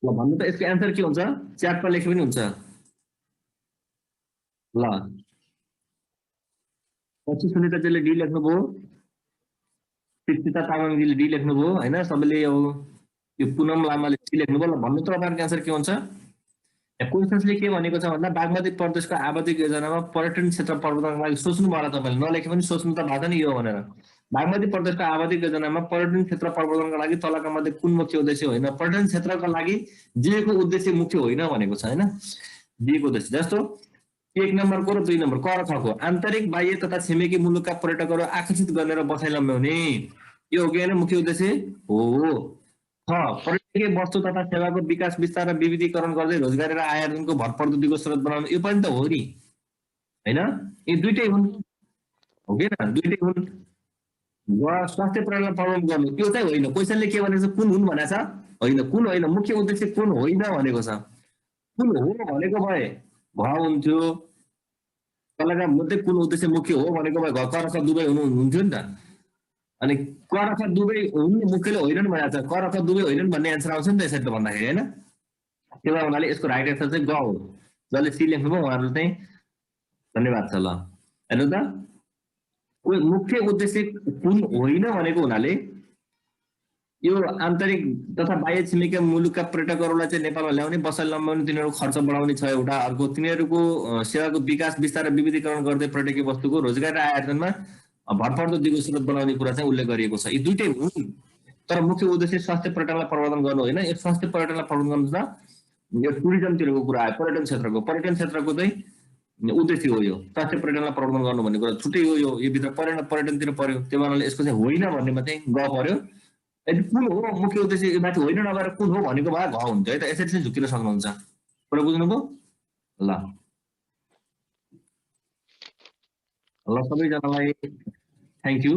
Speaker 1: ल भन्नु त यसको एन्सर के हुन्छ, च्याटमा लेखे पनि हुन्छ। ल पछि सुनिताजीले डी लेख्नुभयो, शिक्षिता तामाङजीले डी लेख्नुभयो हैन, सबैले यो पुनम लामाले सी लेख्नुभयो। ल भन्नु त तपाईँको एन्सर के हुन्छ। क्वेशन्सले के भनेको छ भन्दा बागमती प्रदेशको आवासीय योजनामा पर्यटन क्षेत्र प्रवर्धनका लागि सोच्नु पर्ला, तपाईँले नलेखे पनि सोच्नु त भएको नि यो भनेर। बागमती प्रदेशको आवासीय योजनामा पर्यटन क्षेत्र प्रवर्धनका लागि तलका मध्ये कुन मुख्य उद्देश्य होइन। पर्यटन क्षेत्रका लागि दिएको उद्देश्य मुख्य होइन भनेको छ हैन। दिएको उद्देश्य जस्तो 1 नम्बरको र 2 नम्बर क र ख को आन्तरिक बाह्य तथा छिमेकी मुलुकका पर्यटकहरू आकर्षित गर्ने र बसाइ लम्ब्याउने, यो हो कि हैन मुख्य उद्देश्य हो। ख पर्यटकीय वस्तु तथा सेवाको विकास विस्तार र विविधीकरण गर्दै रोजगारी र आय आर्जनको भरपर्दो दिगो स्रोत बनाउनु, यो पनि त हो नि हैन। यी दुईटै हुन् हो कि न, दुईटै हुन्। स्वास्थ्य प्रणाली प्रबन्धन गर्नु त्यो चाहिँ होइन। क्वेशनले के भनेको छ, कुन हुन् भनेको छ होइन, कुन होइन, मुख्य उद्देश्य कुन होइन भनेको छ। कुन हो भनेको भए घ हुन्थ्यो, तलका मध्ये कुन उद्देश्य मुख्य हो भनेको भए घ क र ख दुवै हुनुहुन्थ्यो नि त। अनि क र ख दुवै हुन् मुख्यले होइनन् भनेको छ, क र ख दुवै होइनन् भन्ने एन्सर आउँछ नि त यसरी त भन्दाखेरि हैन। त्यो हुनाले यसको राइट एन्सर चाहिँ ग हो। जसले सी लेख्नुभयो उहाँहरू चाहिँ धन्यवाद छ। ल हेर्नु त मुख्य उद्देश्य कुन होइन भनेको हुनाले यो आन्तरिक तथा बाह्य छिमेकी मुलुकका पर्यटकहरूलाई चाहिँ नेपालमा ल्याउने, बसाइ लम्ब्याउने, तिनीहरूको खर्च बढाउने छ एउटा। अर्को तिनीहरूको सेवाको विकास विस्तार र विविधीकरण गर्दै पर्यटकीय वस्तुको रोजगार र आय आर्जनमा भरपर्दो दिगो स्रोत बनाउने कुरा चाहिँ उल्लेख गरिएको छ। यी दुईटै हुन्, तर मुख्य उद्देश्य स्वास्थ्य पर्यटनलाई प्रवर्धन गर्नु होइन। यो स्वास्थ्य पर्यटनलाई प्रवर्धन गर्नु छ यो टुरिज्मतिरको कुरा आयो, पर्यटन क्षेत्रको चाहिँ उद्देश्य हो। यो स्वास्थ्य पर्यटनलाई प्रवर्धन गर्नु भन्ने कुरा छुट्टै हो, यो भित्र पर्यटनतिर पर्यो। त्यो कारणले यसको चाहिँ होइन भन्नेमा चाहिँ ग पर्यो। यदि कुन हो मुख्य उद्देश्य यो माथि होइन नगएर कुन हो भनेको भए घ हुन्छ है त। यसरी चाहिँ झुकिन सक्नुहुन्छ। कुरा बुझ्नुभयो। ल ल सबैजनालाई थ्याङ्क यू।